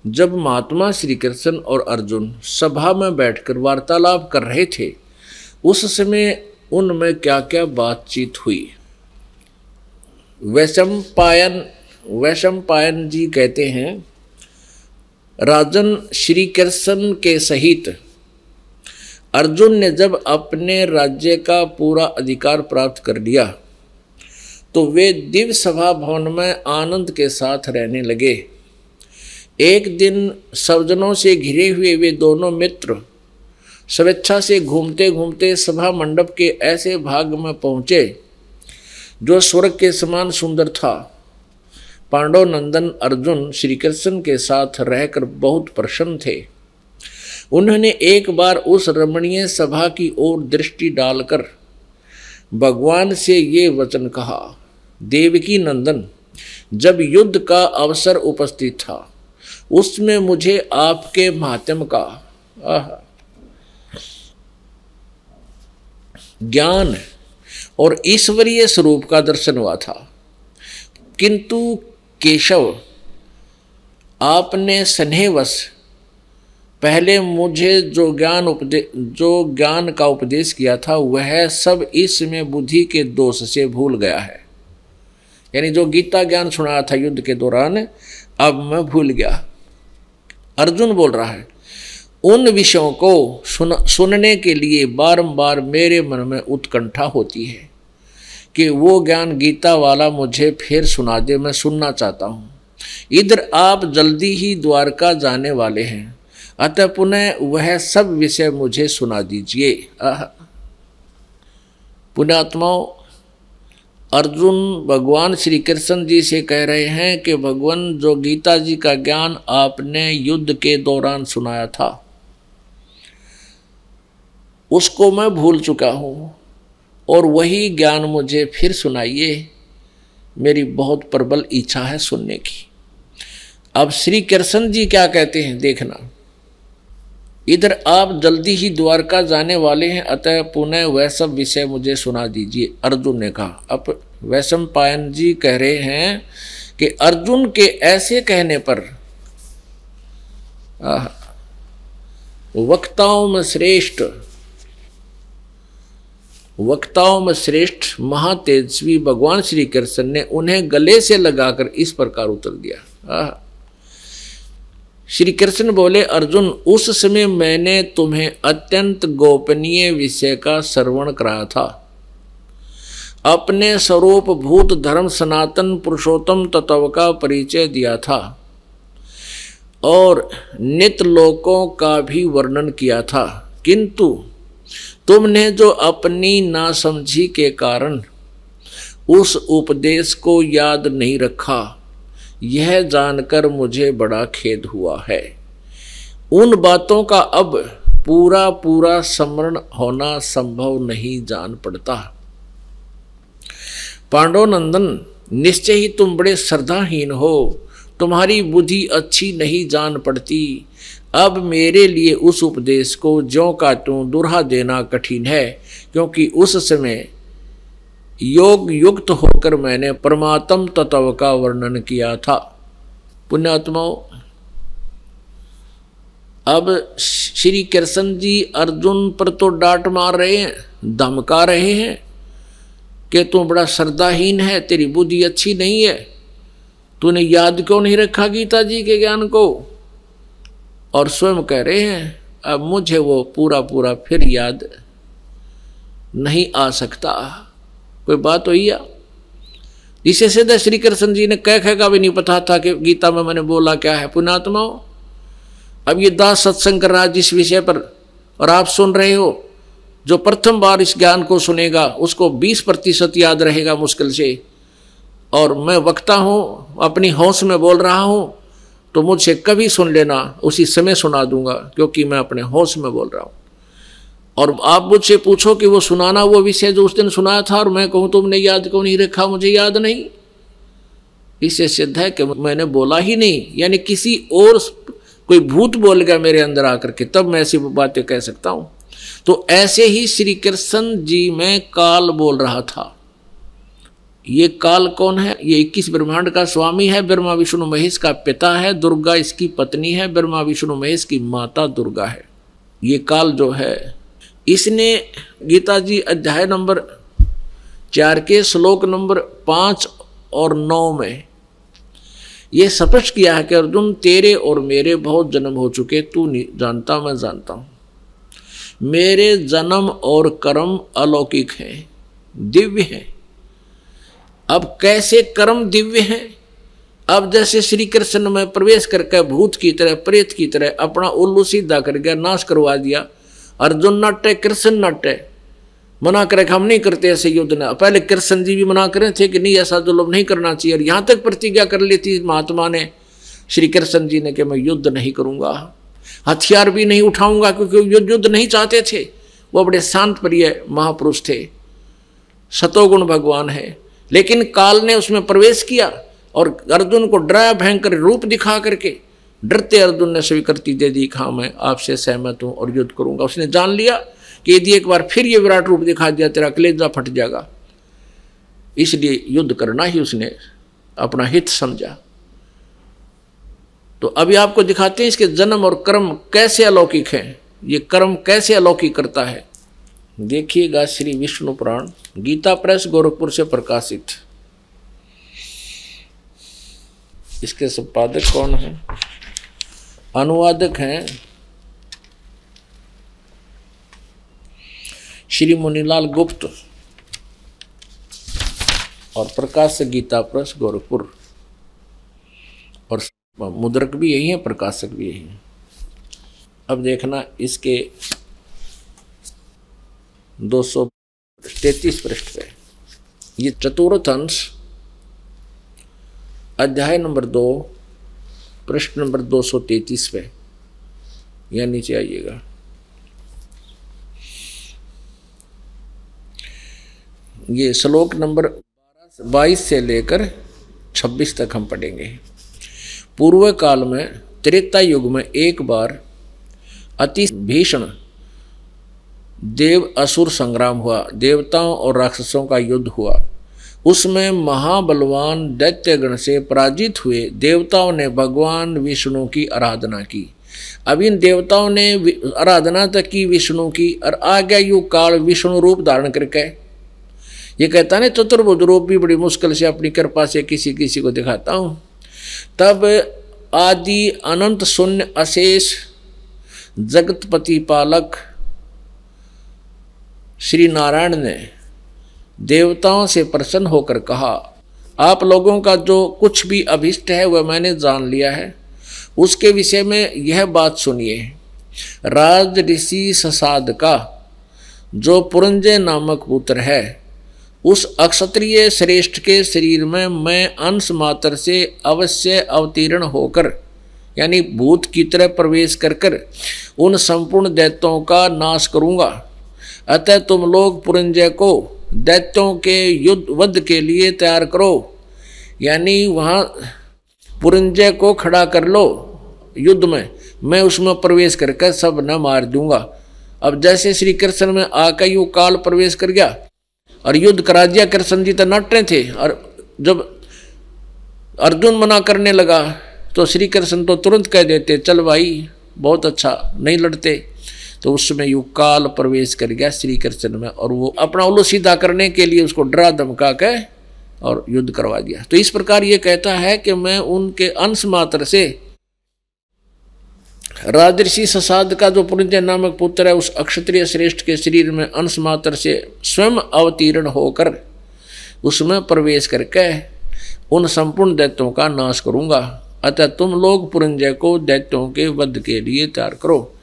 जब महात्मा श्री कृष्ण और अर्जुन सभा में बैठकर वार्तालाप कर रहे थे, उस समय उनमें क्या क्या बातचीत हुई। वैशंपायन जी कहते हैं राजन श्री कृष्ण के सहित अर्जुन ने जब अपने राज्य का पूरा अधिकार प्राप्त कर लिया तो वे दिव्य सभा भवन में आनंद के साथ रहने लगे। एक दिन सज्जनों से घिरे हुए वे दोनों मित्र स्वेच्छा से घूमते घूमते सभा मंडप के ऐसे भाग में पहुँचे जो स्वर्ग के समान सुंदर था। पांडव नंदन अर्जुन श्री कृष्ण के साथ रहकर बहुत प्रसन्न थे। उन्होंने एक बार उस रमणीय सभा की ओर दृष्टि डालकर भगवान से ये वचन कहा, देवकी नंदन, जब युद्ध का अवसर उपस्थित था उसमें मुझे आपके माध्यम का ज्ञान और ईश्वरीय स्वरूप का दर्शन हुआ था, किंतु केशव आपने स्नेहवश पहले मुझे जो ज्ञान का उपदेश किया था वह सब इसमें बुद्धि के दोष से भूल गया है। यानी जो गीता ज्ञान सुनाया था युद्ध के दौरान अब मैं भूल गया। अर्जुन बोल रहा है, उन विषयों को सुनने के लिए बारंबार मेरे मन में उत्कंठा होती है कि वो ज्ञान गीता वाला मुझे फिर सुना दे, मैं सुनना चाहता हूँ। इधर आप जल्दी ही द्वारका जाने वाले हैं, अतः पुनः वह सब विषय मुझे सुना दीजिए। पुण्यात्माओं, अर्जुन भगवान श्री कृष्ण जी से कह रहे हैं कि भगवान, जो गीता जी का ज्ञान आपने युद्ध के दौरान सुनाया था उसको मैं भूल चुका हूँ और वही ज्ञान मुझे फिर सुनाइए, मेरी बहुत प्रबल इच्छा है सुनने की। अब श्री कृष्ण जी क्या कहते हैं देखना, इधर आप जल्दी ही द्वारका जाने वाले हैं, अतः पुनः वह सब विषय मुझे सुना दीजिए, अर्जुन ने कहा। अब वैशंपायन जी कह रहे हैं कि अर्जुन के ऐसे कहने पर वक्ताओं में श्रेष्ठ महातेजस्वी भगवान श्री कृष्ण ने उन्हें गले से लगाकर इस प्रकार उत्तर दिया। श्री कृष्ण बोले, अर्जुन, उस समय मैंने तुम्हें अत्यंत गोपनीय विषय का श्रवण कराया था, अपने स्वरूप भूत धर्म सनातन पुरुषोत्तम तत्व का परिचय दिया था और नित्य लोकों का भी वर्णन किया था, किंतु तुमने जो अपनी नासमझी के कारण उस उपदेश को याद नहीं रखा, यह जानकर मुझे बड़ा खेद हुआ है। उन बातों का अब पूरा पूरा स्मरण होना संभव नहीं जान पड़ता। पांडव नंदन, निश्चय ही तुम बड़े श्रद्धाहीन हो, तुम्हारी बुद्धि अच्छी नहीं जान पड़ती। अब मेरे लिए उस उपदेश को ज्यों का त्यों दुहरा देना कठिन है, क्योंकि उस समय योग युक्त होकर मैंने परमात्म तत्व का वर्णन किया था। पुण्यात्माओं, अब श्री कृष्ण जी अर्जुन पर तो डांट मार रहे हैं, धमका रहे हैं कि तू बड़ा श्रद्धाहीन है, तेरी बुद्धि अच्छी नहीं है, तूने याद क्यों नहीं रखा गीता जी के ज्ञान को। और स्वयं कह रहे हैं अब मुझे वो पूरा पूरा फिर याद नहीं आ सकता। कोई बात हुई या इसे सीधे श्री कृष्ण जी ने कह का भी नहीं पता था कि गीता में मैंने बोला क्या है। पुण्यात्माओं, अब ये दास सत्संग कर रहा है जिस विषय पर, और आप सुन रहे हो, जो प्रथम बार इस ज्ञान को सुनेगा उसको 20% याद रहेगा मुश्किल से। और मैं वक्ता हूँ, अपनी होश में बोल रहा हूँ, तो मुझसे कभी सुन लेना, उसी समय सुना दूंगा, क्योंकि मैं अपने होश में बोल रहा हूँ। और आप मुझसे पूछो कि वो सुनाना वो विषय जो उस दिन सुनाया था, और मैं कहूँ तुमने याद क्यों नहीं रखा, मुझे याद नहीं, इससे सिद्ध है कि मैंने बोला ही नहीं। यानी किसी और कोई भूत बोल गया मेरे अंदर आकर के, तब मैं ऐसी बातें कह सकता हूँ। तो ऐसे ही श्री कृष्ण जी में काल बोल रहा था। ये काल कौन है? ये 21 ब्रह्मांड का स्वामी है, ब्रह्मा विष्णु महेश का पिता है, दुर्गा इसकी पत्नी है, ब्रह्मा विष्णु महेश की माता दुर्गा है। ये काल जो है, इसने गीता जी अध्याय नंबर 4 के श्लोक नंबर 5 और 9 में ये स्पष्ट किया है कि अर्जुन तेरे और मेरे बहुत जन्म हो चुके, तू नहीं जानता, मैं जानता हूं। मेरे जन्म और कर्म अलौकिक हैं, दिव्य हैं। अब कैसे कर्म दिव्य हैं? अब जैसे श्री कृष्ण में प्रवेश करके भूत की तरह, प्रेत की तरह अपना उल्लू सीधा कर गया, नाश करवा दिया। अर्जुन नाट्य, कृष्ण नाट्य, मना करे हम नहीं करते ऐसे युद्ध ना। पहले कृष्ण जी भी मना करे थे कि नहीं ऐसा दुर्लभ नहीं करना चाहिए, और यहां तक प्रतिज्ञा कर ली थी महात्मा ने, श्री कृष्ण जी ने, कि मैं युद्ध नहीं करूंगा, हथियार भी नहीं उठाऊंगा, क्योंकि युद्ध नहीं चाहते थे। वो बड़े शांत प्रिय महापुरुष थे, सतोगुण भगवान है। लेकिन काल ने उसमें प्रवेश किया और अर्जुन को डराया, भयंकर रूप दिखा करके। डरते अर्जुन ने स्वीकृति दे दी, हाँ मैं आपसे सहमत हूं और युद्ध करूंगा। उसने जान लिया कि यदि एक बार फिर ये विराट रूप दिखा दिया तेरा कलेजा फट जाएगा, इसलिए युद्ध करना ही उसने अपना हित समझा। तो अभी आपको दिखाते हैं इसके जन्म और कर्म कैसे अलौकिक हैं, ये कर्म कैसे अलौकिक करता है। देखिएगा श्री विष्णु पुराण, गीता प्रेस गोरखपुर से प्रकाशित। इसके संपादक कौन है? अनुवादक हैं श्री मुनीलाल गुप्त और प्रकाशक गीता प्रेस गोरखपुर, और मुद्रक भी यही है, प्रकाशक भी यही है। अब देखना इसके 233 पृष्ठ पे, ये चतुर्थ अंश अध्याय नंबर 2 पृष्ठ नंबर 233 पे, या नीचे आइएगा। ये श्लोक नंबर 22 से लेकर 26 तक हम पढ़ेंगे। पूर्व काल में त्रेता युग में एक बार अति भीषण देव असुर संग्राम हुआ, देवताओं और राक्षसों का युद्ध हुआ। उसमें महाबलवान दैत्यगण से पराजित हुए देवताओं ने भगवान विष्णु की आराधना की। अब इन देवताओं ने आराधना तक की विष्णु की, और आ गया युग काल विष्णु रूप धारण करके। ये कहता है चतुर्भुज रूप भी बड़ी मुश्किल से अपनी कृपा से किसी किसी को दिखाता हूं। तब आदि अनंत शून्य अशेष जगतपति पालक श्री नारायण ने देवताओं से प्रसन्न होकर कहा, आप लोगों का जो कुछ भी अभिष्ट है वह मैंने जान लिया है। उसके विषय में यह बात सुनिए। राज ऋषि ससाद का जो पुरंजय नामक पुत्र है, उस अक्षत्रिय श्रेष्ठ के शरीर में मैं अंश मात्र से अवश्य अवतीर्ण होकर, यानी भूत की तरह प्रवेश कर उन संपूर्ण दैत्यों का नाश करूंगा। अतः तुम लोग पुरंजय को दैत्यों के युद्ध वध के लिए तैयार करो, यानी वहाँ पुरंजय को खड़ा कर लो युद्ध में, मैं उसमें प्रवेश करके सब न मार दूंगा। अब जैसे श्री कृष्ण में आकर यू काल प्रवेश कर गया और युद्ध करा दिया। कृष्ण जी तो नटे थे, और जब अर्जुन मना करने लगा तो श्री कृष्ण तो तुरंत कह देते, चल भाई बहुत अच्छा, नहीं लड़ते। तो उसमें यू काल प्रवेश कर गया श्री कृष्ण में, और वो अपना उल्लू सीधा करने के लिए उसको डरा धमका के और युद्ध करवा दिया। तो इस प्रकार ये कहता है कि मैं उनके अंश मात्र से, राजर्षि ससाद का जो पुरंजय नामक पुत्र है, उस अक्षत्रिय श्रेष्ठ के शरीर में अंश मात्र से स्वयं अवतीर्ण होकर उसमें प्रवेश करके उन संपूर्ण दैत्यों का नाश करूंगा। अतः तुम लोग पुरंजय को दैत्यों के वध के लिए तैयार करो।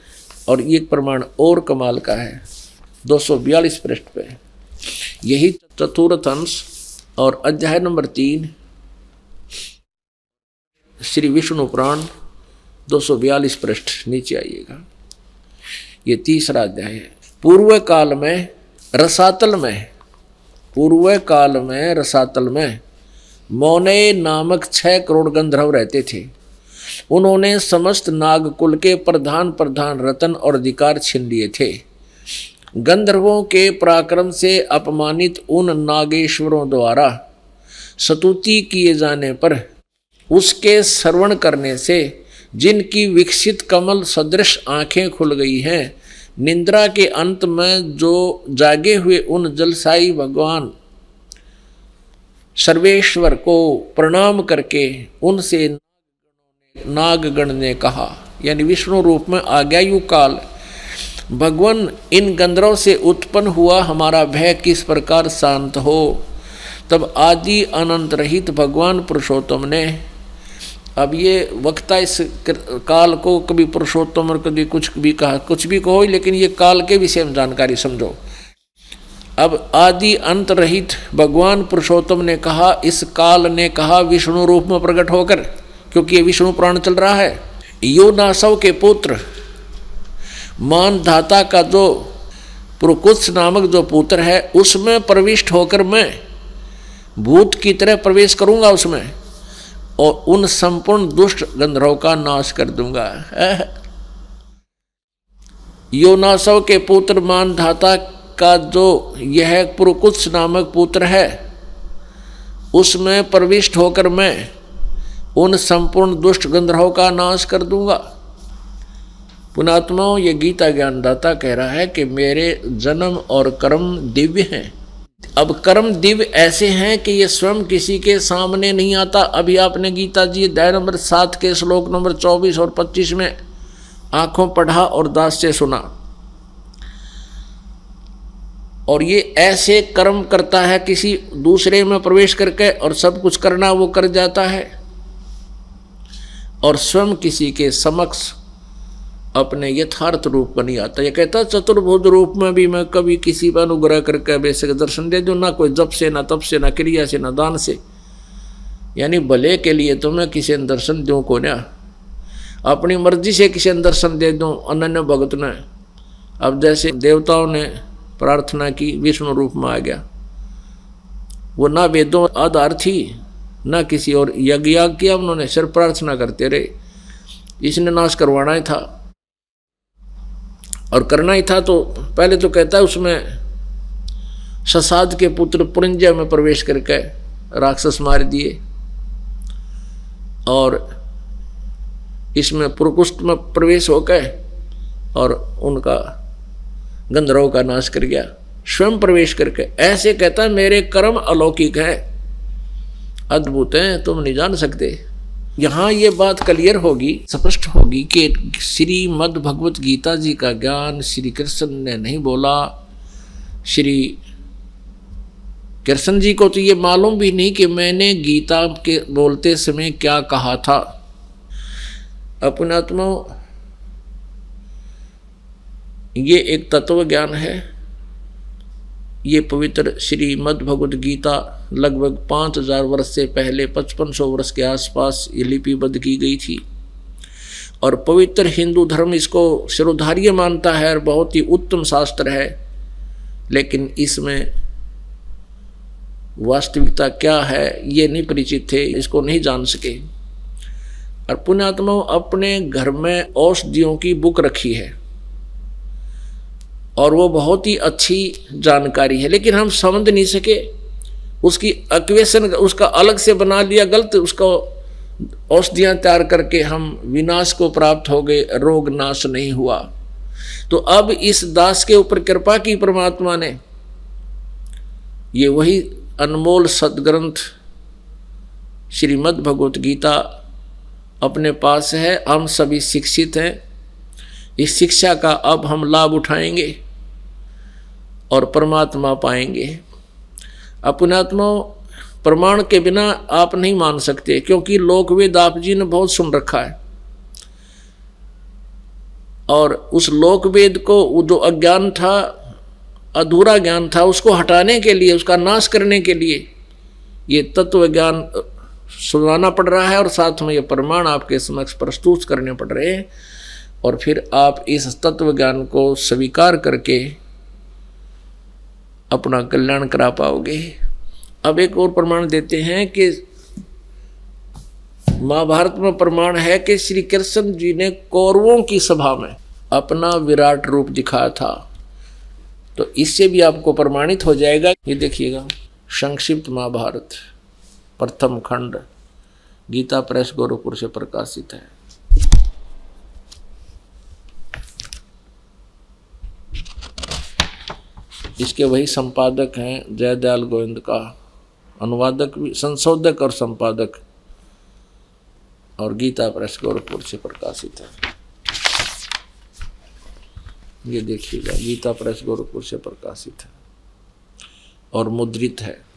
और ये प्रमाण और कमाल का है 242 पृष्ठ पे, यही चतुर्थ अंश और अध्याय नंबर 3 श्री विष्णु पुराण 242 पृष्ठ, नीचे आइएगा। ये तीसरा अध्याय है। पूर्व काल में रसातल में मौने नामक 6 करोड़ गंधर्व रहते थे। उन्होंने समस्त नागकुल के प्रधान रतन और अधिकार छीन लिए थे। गंधर्वों के पराक्रम से अपमानित उन नागेश्वरों द्वारा स्तुति किए जाने पर उसके श्रवण करने से जिनकी विकसित कमल सदृश आंखें खुल गई हैं, निंद्रा के अंत में जो जागे हुए उन जलसाई भगवान सर्वेश्वर को प्रणाम करके उनसे नागगण ने कहा, यानी विष्णु रूप में आ गया यू काल, भगवान इन गंधर्वों से उत्पन्न हुआ हमारा भय किस प्रकार शांत हो। तब आदि अनंत रहित भगवान पुरुषोत्तम ने, अब ये वक्ता इस काल को कभी पुरुषोत्तम और कभी कुछ भी कहा, कुछ भी कहो, लेकिन ये काल के विषय में जानकारी समझो। अब आदि अंत रहित भगवान पुरुषोत्तम ने कहा, इस काल ने कहा विष्णु रूप में प्रकट होकर, क्योंकि ये विष्णु पुराण चल रहा है। योनासव के पुत्र मानधाता का जो पुरुकुत्स नामक जो पुत्र है, उसमें प्रविष्ट होकर मैं भूत की तरह प्रवेश करूंगा उसमें, और उन संपूर्ण दुष्ट गंधर्वों का नाश कर दूंगा। योनासव के पुत्र मानधाता का जो यह पुरुकुत्स नामक पुत्र है, उसमें प्रविष्ट होकर मैं उन संपूर्ण दुष्ट गंधर्वों का नाश कर दूंगा। पुणात्माओं, ये गीता ज्ञानदाता कह रहा है कि मेरे जन्म और कर्म दिव्य हैं। अब कर्म दिव्य ऐसे हैं कि ये स्वयं किसी के सामने नहीं आता। अभी आपने गीता जी अध्याय नंबर 7 के श्लोक नंबर 24 और 25 में आंखों पढ़ा और दास से सुना, और ये ऐसे कर्म करता है किसी दूसरे में प्रवेश करके, और सब कुछ करना वो कर जाता है, और स्वयं किसी के समक्ष अपने यथार्थ रूप में नहीं आता। ये कहता चतुर्भुज रूप में भी मैं कभी किसी पर अनुग्रह करके बेशक दर्शन दे दूं, ना कोई जप से, ना तप से, ना क्रिया से, ना दान से, यानी भले के लिए तो मैं किसी ने दर्शन दूं को ना, अपनी मर्जी से किसी ने दर्शन दे दूं अनन्य भगत ने। अब जैसे देवताओं ने प्रार्थना की, विष्णु रूप में आ गया, वो ना वेदों आधार थी ना किसी और यज्ञ किया उन्होंने, सिर्फ प्रार्थना करते रहे। इसने नाश करवाना ही था और करना ही था। तो पहले तो कहता है उसमें ससाद के पुत्र पुरंजय में प्रवेश करके राक्षस मार दिए, और इसमें पुरकुष्ट में प्रवेश होकर और उनका गंधर्वों का नाश कर गया स्वयं प्रवेश करके। ऐसे कहता है मेरे कर्म अलौकिक हैं, अद्भुत हैं, तुम नहीं जान सकते। यहाँ ये बात क्लियर होगी, स्पष्ट होगी कि श्रीमद् भगवत गीता जी का ज्ञान श्री कृष्ण ने नहीं बोला। श्री कृष्ण जी को तो ये मालूम भी नहीं कि मैंने गीता के बोलते समय क्या कहा था। अपनात्मा, ये एक तत्व ज्ञान है। ये पवित्र श्रीमद् भगवत गीता लगभग 5000 वर्ष से पहले 5500 वर्ष के आसपास ये लिपिबद्ध की गई थी, और पवित्र हिंदू धर्म इसको शिरोधार्य मानता है और बहुत ही उत्तम शास्त्र है। लेकिन इसमें वास्तविकता क्या है ये नहीं परिचित थे, इसको नहीं जान सके। और पुण्यात्माओं, अपने घर में औषधियों की बुक रखी है और वो बहुत ही अच्छी जानकारी है, लेकिन हम समझ नहीं सके। उसकी एक्वेशन उसका अलग से बना लिया गलत, उसको औषधियाँ तैयार करके हम विनाश को प्राप्त हो गए, रोग नाश नहीं हुआ। तो अब इस दास के ऊपर कृपा की परमात्मा ने, ये वही अनमोल सदग्रंथ श्रीमद् भगवत गीता अपने पास है। हम सभी शिक्षित हैं, इस शिक्षा का अब हम लाभ उठाएंगे और परमात्मा पाएंगे। अपनात्मा, प्रमाण के बिना आप नहीं मान सकते, क्योंकि लोक वेद आप जी ने बहुत सुन रखा है, और उस लोक वेद को जो अज्ञान था, अधूरा ज्ञान था, उसको हटाने के लिए, उसका नाश करने के लिए ये तत्व ज्ञान सुनाना पड़ रहा है, और साथ में ये प्रमाण आपके समक्ष प्रस्तुत करने पड़ रहे हैं, और फिर आप इस तत्व ज्ञान को स्वीकार करके अपना कल्याण करा पाओगे। अब एक और प्रमाण देते हैं कि महाभारत में प्रमाण है कि श्री कृष्ण जी ने कौरवों की सभा में अपना विराट रूप दिखाया था। तो इससे भी आपको प्रमाणित हो जाएगा। ये देखिएगा, संक्षिप्त महाभारत प्रथम खंड, गीता प्रेस गोरखपुर से प्रकाशित है। इसके वही संपादक हैं जयदयाल गोविंद का अनुवादक भी, संशोधक और संपादक, और गीता प्रेस गोरखपुर से प्रकाशित है। ये देखिएगा, गीता प्रेस गोरखपुर से प्रकाशित है और मुद्रित है।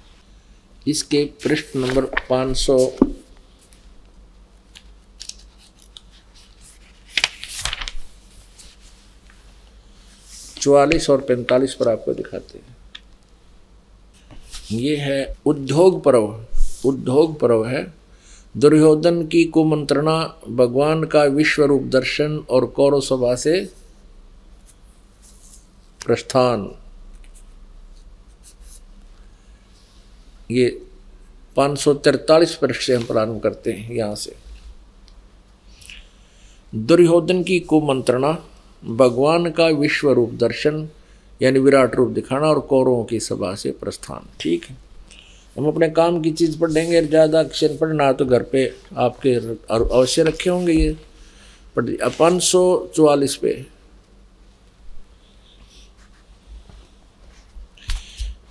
इसके पृष्ठ नंबर 544 और 45 पर आपको दिखाते हैं। ये है उद्योग पर्व। उद्योग पर्व है दुर्योधन की कुमंत्रणा, भगवान का विश्व रूप दर्शन और कौरव सभा से प्रस्थान। ये 543 पृष्ठ से हम प्रारंभ करते हैं। यहां से दुर्योधन की कुमंत्रणा, भगवान का विश्व रूप दर्शन यानी विराट रूप दिखाना और कौरवों की सभा से प्रस्थान। ठीक है, हम अपने काम की चीज़ पढ़ेंगे, ज़्यादा अक्षर पढ़ना तो घर पे आपके अवश्य रखे होंगे। ये पढ़ 544 पे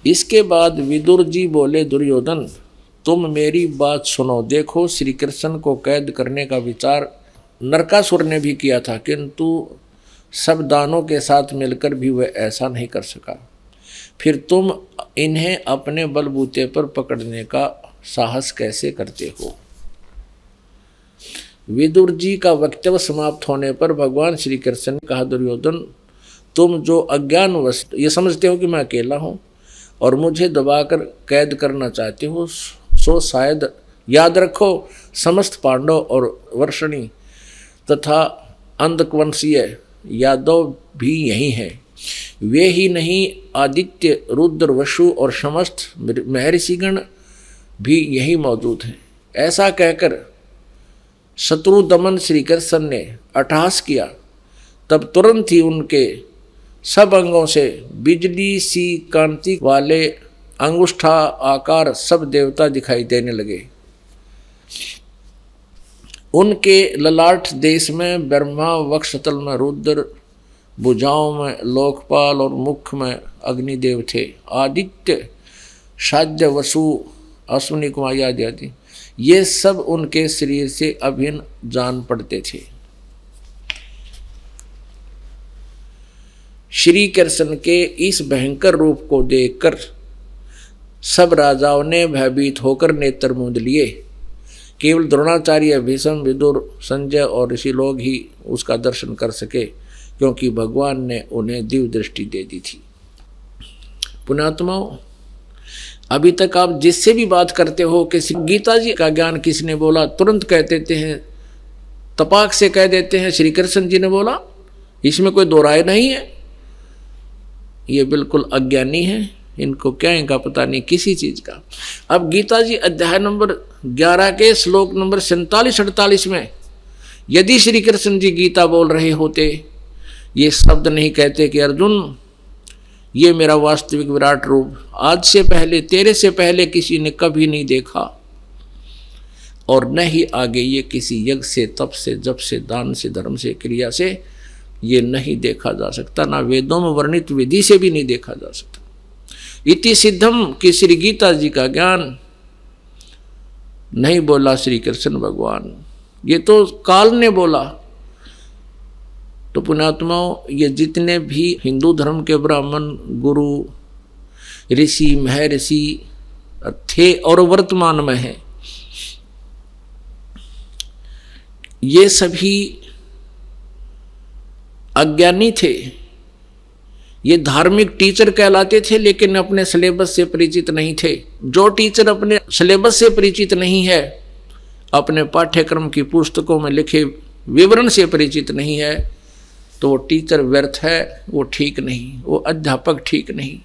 इसके बाद विदुर जी बोले, दुर्योधन तुम मेरी बात सुनो। देखो, श्री कृष्ण को कैद करने का विचार नरकासुर ने भी किया था, किंतु सब दानों के साथ मिलकर भी वह ऐसा नहीं कर सका। फिर तुम इन्हें अपने बलबूते पर पकड़ने का साहस कैसे करते हो? विदुर जी का वक्तव्य समाप्त होने पर भगवान श्री कृष्ण ने कहा, दुर्योधन तुम जो अज्ञानवश ये समझते हो कि मैं अकेला हूँ और मुझे दबाकर कैद करना चाहते हो, सो शायद याद रखो समस्त पांडव और वर्षणी तथा अंधकवंशीय यादव भी यही हैं। वे ही नहीं, आदित्य, रुद्र, वसु और समस्त महर्षिगण भी यही मौजूद हैं। ऐसा कहकर शत्रु दमन श्री कृष्ण ने अट्टहास किया। तब तुरंत ही उनके सब अंगों से बिजली सी कांति वाले अंगुष्ठा आकार सब देवता दिखाई देने लगे। उनके ललाट देश में ब्रह्मा, वक्षस्थल में रुद्र, भुजाओं में लोकपाल और मुख में अग्निदेव थे। आदित्य, शाज्य, वसु, अश्विनी कुमार आदि ये सब उनके शरीर से अभिन्न जान पड़ते थे। श्री कृष्ण के इस भयंकर रूप को देखकर सब राजाओं ने भयभीत होकर नेत्र मूंद लिए। केवल द्रोणाचार्य, भीष्म, विदुर, संजय और ऋषि लोग ही उसका दर्शन कर सके, क्योंकि भगवान ने उन्हें दिव्य दृष्टि दे दी थी। पुण्यात्माओं, अभी तक आप जिससे भी बात करते हो कि गीता जी का ज्ञान किसने बोला, तुरंत कह देते हैं, तपाक से कह देते हैं श्री कृष्ण जी ने बोला। इसमें कोई दो राय नहीं है। ये बिल्कुल अज्ञानी है, इनको क्या इनका पता नहीं किसी चीज का। अब गीता जी अध्याय नंबर 11 के श्लोक नंबर 47-48 में यदि श्री कृष्ण जी गीता बोल रहे होते, ये शब्द नहीं कहते कि अर्जुन ये मेरा वास्तविक विराट रूप आज से पहले, तेरे से पहले किसी ने कभी नहीं देखा, और न ही आगे ये किसी यज्ञ से, तप से, जप से, दान से, धर्म से, क्रिया से ये नहीं देखा जा सकता, ना वेदों में वर्णित विधि से भी नहीं देखा जा सकता। इति सिद्धम कि श्री गीता जी का ज्ञान नहीं बोला श्री कृष्ण भगवान, ये तो काल ने बोला। तो पुण्यात्माओं, ये जितने भी हिंदू धर्म के ब्राह्मण, गुरु, ऋषि, महर्षि थे और वर्तमान में हैं, ये सभी अज्ञानी थे। ये धार्मिक टीचर कहलाते थे, लेकिन अपने सिलेबस से परिचित नहीं थे। जो टीचर अपने सिलेबस से परिचित नहीं है, अपने पाठ्यक्रम की पुस्तकों में लिखे विवरण से परिचित नहीं है, तो वो टीचर व्यर्थ है, वो ठीक नहीं, वो अध्यापक ठीक नहीं,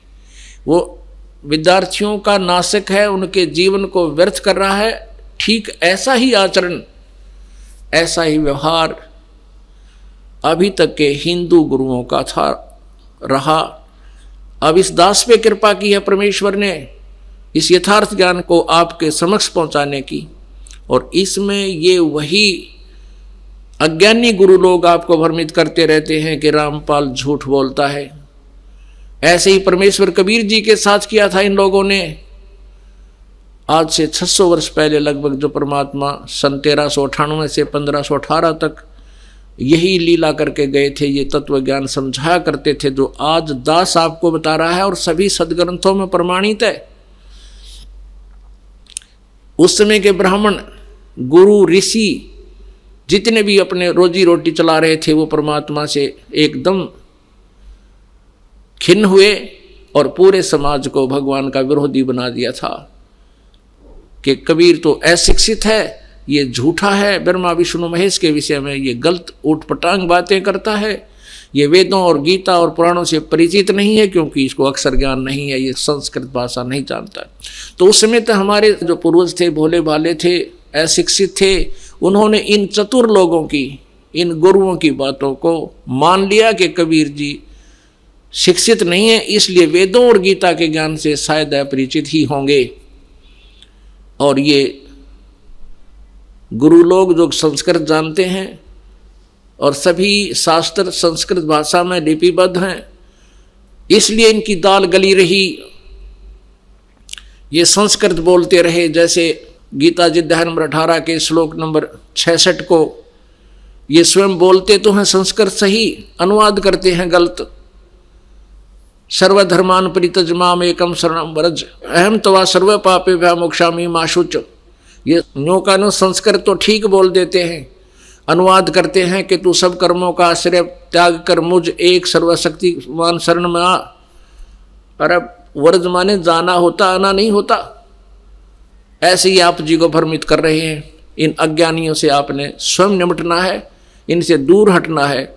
वो विद्यार्थियों का नाशक है, उनके जीवन को व्यर्थ कर रहा है। ठीक ऐसा ही आचरण, ऐसा ही व्यवहार अभी तक के हिंदू गुरुओं का था, रहा। अब इस दास पे कृपा की है परमेश्वर ने, इस यथार्थ ज्ञान को आपके समक्ष पहुंचाने की, और इसमें ये वही अज्ञानी गुरु लोग आपको भ्रमित करते रहते हैं कि रामपाल झूठ बोलता है। ऐसे ही परमेश्वर कबीर जी के साथ किया था इन लोगों ने। आज से 600 वर्ष पहले लगभग जो परमात्मा सन 1398 से 1518 तक यही लीला करके गए थे, ये तत्व ज्ञान समझाया करते थे, जो आज दास आपको बता रहा है और सभी सदग्रंथों में प्रमाणित है। उस समय के ब्राह्मण, गुरु, ऋषि जितने भी अपने रोजी रोटी चला रहे थे, वो परमात्मा से एकदम खिन्न हुए और पूरे समाज को भगवान का विरोधी बना दिया था कि कबीर तो अशिक्षित है, ये झूठा है, ब्रह्मा विष्णु महेश के विषय में ये गलत ऊटपटांग बातें करता है, ये वेदों और गीता और पुराणों से परिचित नहीं है क्योंकि इसको अक्षर ज्ञान नहीं है, ये संस्कृत भाषा नहीं जानता। तो उस समय तो हमारे जो पूर्वज थे, भोले भाले थे, अशिक्षित थे, उन्होंने इन चतुर लोगों की, इन गुरुओं की बातों को मान लिया कि कबीर जी शिक्षित नहीं है, इसलिए वेदों और गीता के ज्ञान से शायद अपरिचित ही होंगे। और ये गुरु लोग जो संस्कृत जानते हैं और सभी शास्त्र संस्कृत भाषा में लिपिबद्ध हैं, इसलिए इनकी दाल गली रही। ये संस्कृत बोलते रहे, जैसे गीता जी अध्याय नंबर 18 के श्लोक नंबर 66 को ये स्वयं बोलते तो हैं संस्कृत सही, अनुवाद करते हैं गलत। सर्वधर्मान परित्यज माम एकम शरणम व्रज अहम तवा सर्व पापेभ्यः मोक्षामि मा शुच। ये नो का नो संस्कृत तो ठीक बोल देते हैं, अनुवाद करते हैं कि तू सब कर्मों का आश्रय त्याग कर मुझ एक सर्वशक्तिमान शरण में आ। अरे व्रज माने जाना होता, आना नहीं होता। ऐसे ही आप जी को भ्रमित कर रहे हैं। इन अज्ञानियों से आपने स्वयं निपटना है, इनसे दूर हटना है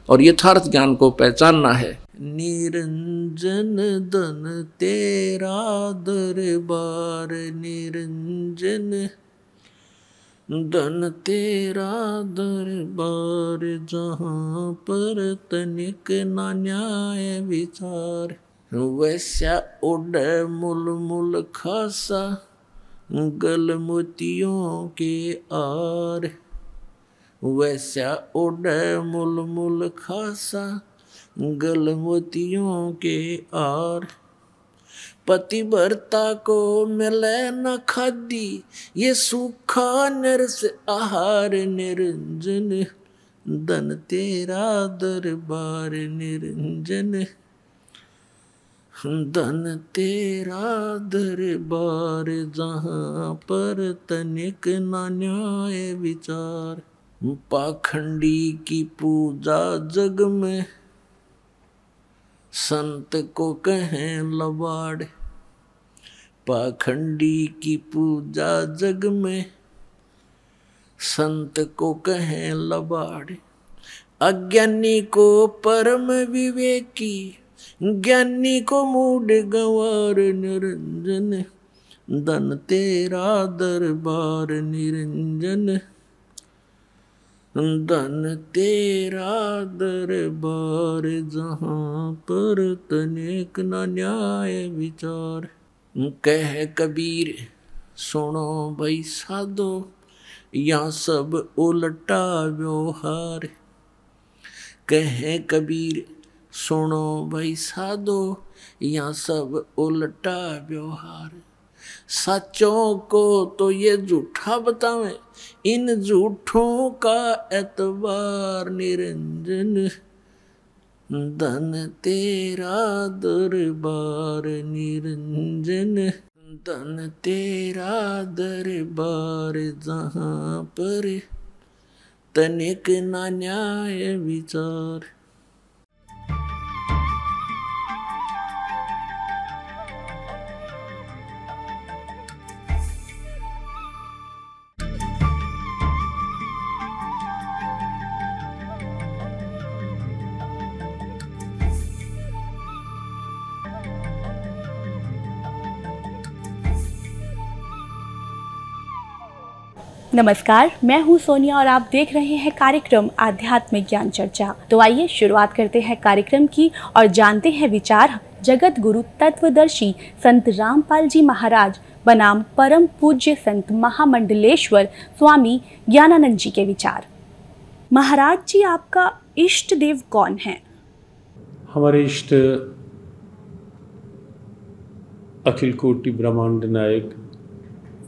और यथार्थ ज्ञान को पहचानना है। निरंजन धन तेरा दरबार, निरंजन धन तेरा दरबार, जहाँ पर तनिक ना न्याय विचार। वैसा उड़ मुल मुल खासा गल मोतियों के आर, वैसा उड़ मुल मुल खासा गल मोतियों के आर। पतिव्रता को मिले न खादी, ये सूखा नरस आहार, निरंजन धन तेरा दरबार, निरंजन धन तेरा दरबार, जहाँ पर तनिक ना न्याय विचार। पाखंडी की पूजा जग में संत को कहें लबाड़, पाखंडी की पूजा जग में संत को कहें लबाड़। अज्ञानी को परम विवेकी, ज्ञानी को मूढ़ गंवार, निरंजन धन तेरा दरबार, निरंजन धन तेरा दरबार, जहाँ पर तनिक न न्याय विचार। कह कबीर सुनो भाई साधो, यहाँ सब उल्टा व्यवहार। कह कबीर सुनो भाई साधो, यहाँ सब उल्टा व्यवहार। सच्चों को तो ये झूठा बतावें, इन झूठों का एतबार, निरंजन धन तेरा दरबार, निरंजन धन तेरा दरबार, जहाँ पर तनिक ना न्याय विचार। नमस्कार, मैं हूं सोनिया और आप देख रहे हैं कार्यक्रम आध्यात्मिक ज्ञान चर्चा। तो आइए शुरुआत करते हैं कार्यक्रम की और जानते हैं विचार जगत गुरु तत्वदर्शी संत रामपाल जी महाराज बनाम परम पूज्य संत महामंडलेश्वर स्वामी ज्ञानानंद जी के विचार। महाराज जी, आपका इष्ट देव कौन है? हमारे इष्ट अखिल कोटि ब्रह्मांड नायक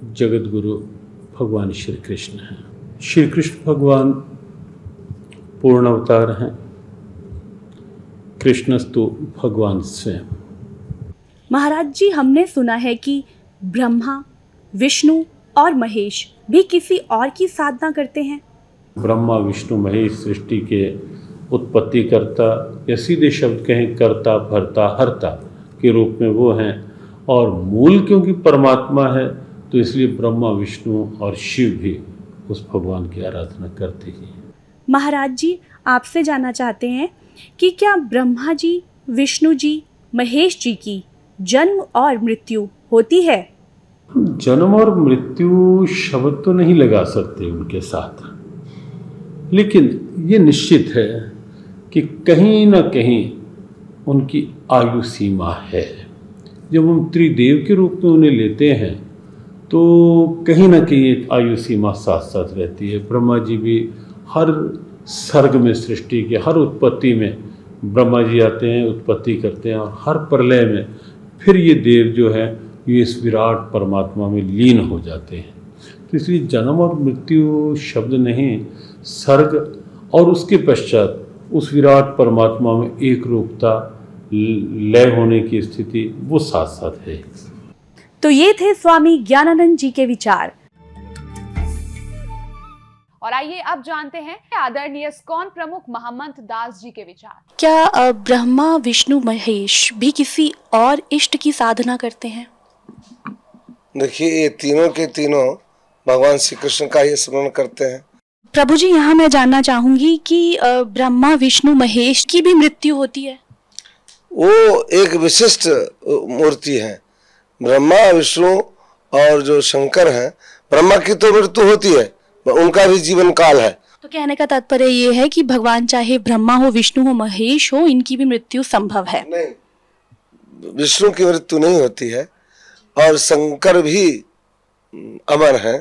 जगत गुरु भगवान श्री कृष्ण हैं। श्री कृष्ण भगवान पूर्ण अवतार हैं। कृष्णस्तु भगवान स्वयं। महाराज जी, हमने सुना है कि ब्रह्मा, विष्णु और महेश भी किसी और की साधना करते हैं। ब्रह्मा, विष्णु, महेश सृष्टि के उत्पत्ति करता या सीधे शब्द कहें कर्ता, भर्ता, हर्ता के रूप में वो हैं। और मूल क्योंकि परमात्मा है तो इसलिए ब्रह्मा, विष्णु और शिव भी उस भगवान की आराधना करते ही हैं। महाराज जी, आपसे जानना चाहते हैं कि क्या ब्रह्मा जी, विष्णु जी, महेश जी की जन्म और मृत्यु होती है? जन्म और मृत्यु शब्द तो नहीं लगा सकते उनके साथ, लेकिन ये निश्चित है कि कहीं ना कहीं उनकी आयु सीमा है। जब हम त्रिदेव के रूप में उन्हें लेते हैं तो कहीं ना कहीं एक आयु सीमा साथ साथ रहती है। ब्रह्मा जी भी हर सर्ग में, सृष्टि के हर उत्पत्ति में ब्रह्मा जी आते हैं, उत्पत्ति करते हैं, और हर प्रलय में फिर ये देव जो है ये इस विराट परमात्मा में लीन हो जाते हैं। तो इसलिए जन्म और मृत्यु शब्द नहीं, सर्ग और उसके पश्चात उस विराट परमात्मा में एक रूपता, लय होने की स्थिति वो साथ साथ है। तो ये थे स्वामी ज्ञानानंद जी के विचार। और आइए अब जानते हैं आदरणीय इस्कॉन प्रमुख महंत दास जी के विचार। क्या ब्रह्मा, विष्णु, महेश भी किसी और इष्ट की साधना करते हैं? देखिए, ये तीनों के तीनों भगवान श्री कृष्ण का ही स्मरण करते हैं। प्रभु जी, यहाँ मैं जानना चाहूंगी कि ब्रह्मा, विष्णु, महेश की भी मृत्यु होती है? वो एक विशिष्ट मूर्ति है। ब्रह्मा, विष्णु और जो शंकर हैं, ब्रह्मा की तो मृत्यु होती है, उनका भी जीवन काल है। तो कहने का तात्पर्य ये है कि भगवान चाहे ब्रह्मा हो, विष्णु हो, महेश हो, इनकी भी मृत्यु संभव है? नहीं, विष्णु की मृत्यु नहीं होती है और शंकर भी अमर है।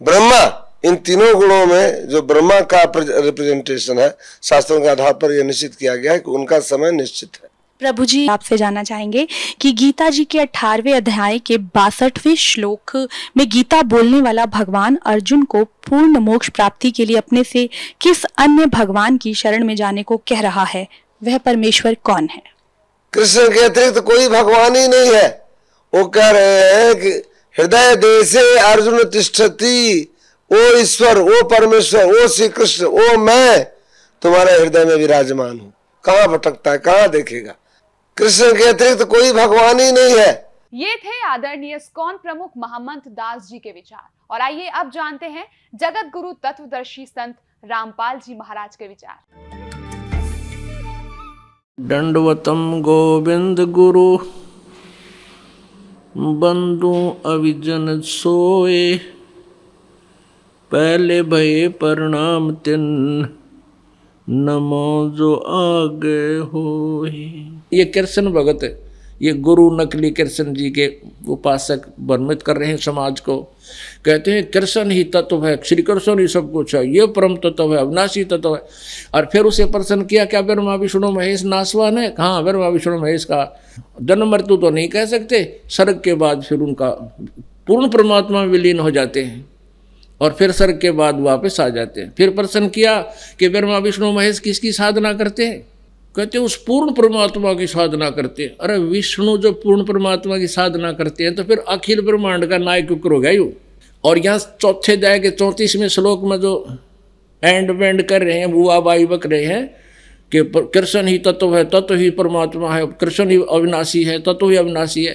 ब्रह्मा, इन तीनों गुणों में जो ब्रह्मा का रिप्रेजेंटेशन है, शास्त्रों के आधार पर यह निश्चित किया गया है कि उनका समय निश्चित है। प्रभु जी, आपसे जानना चाहेंगे कि गीता जी के 18वें अध्याय के 62वें श्लोक में गीता बोलने वाला भगवान अर्जुन को पूर्ण मोक्ष प्राप्ति के लिए अपने से किस अन्य भगवान की शरण में जाने को कह रहा है? वह परमेश्वर कौन है? कृष्ण के अतिरिक्त कोई भगवान ही नहीं है। वो कह रहे हैं कि हृदय देशे अर्जुन तिष्ठति, ओ ईश्वर, ओ परमेश्वर, ओ श्री कृष्ण, ओ मैं तुम्हारे हृदय में विराजमान हूँ। कहाँ भटकता है, कहाँ देखेगा? कृष्ण के अतिरिक्त कोई भगवान ही नहीं है। ये थे आदरणीय इस्कॉन प्रमुख महंत दास जी के विचार। और आइए अब जानते हैं जगत गुरु तत्वदर्शी संत रामपाल जी महाराज के विचार। दंडवतम गोविंद गुरु बंधु अविजन सोए, पहले भये प्रणाम तिन नमो जो आगे होए। ये कृष्ण भगत, ये गुरु नकली कृष्ण जी के उपासक भ्रमित कर रहे हैं समाज को। कहते हैं कृष्ण ही तत्व है, श्री कृष्ण ही सब कुछ है, ये परम तत्व है, अविनाशी तत्व है। और फिर उसे प्रश्न किया, क्या ब्रह्मा विष्णु महेश नासवान है? हाँ, ब्रह्मा विष्णु महेश का जन्म मृत्यु तो नहीं कह सकते, स्वर्ग के बाद फिर उनका पूर्ण परमात्मा में विलीन हो जाते हैं और फिर स्वर्ग के बाद वापस आ जाते हैं। फिर प्रश्न किया कि ब्रह्मा विष्णु महेश किसकी साधना करते हैं? कहते हैं उस पूर्ण परमात्मा की साधना करते हैं। अरे विष्णु जो पूर्ण परमात्मा की साधना करते हैं तो फिर अखिल ब्रह्मांड का नायक हो गया यूँ। और यहाँ चौथे अध्याय के 34वें श्लोक में जो एंड वेंड कर रहे हैं, वो आबाई बक रहे हैं कि कृष्ण ही तत्व है, तत्व ही परमात्मा है, कृष्ण ही अविनाशी है, तत्व ही अविनाशी है।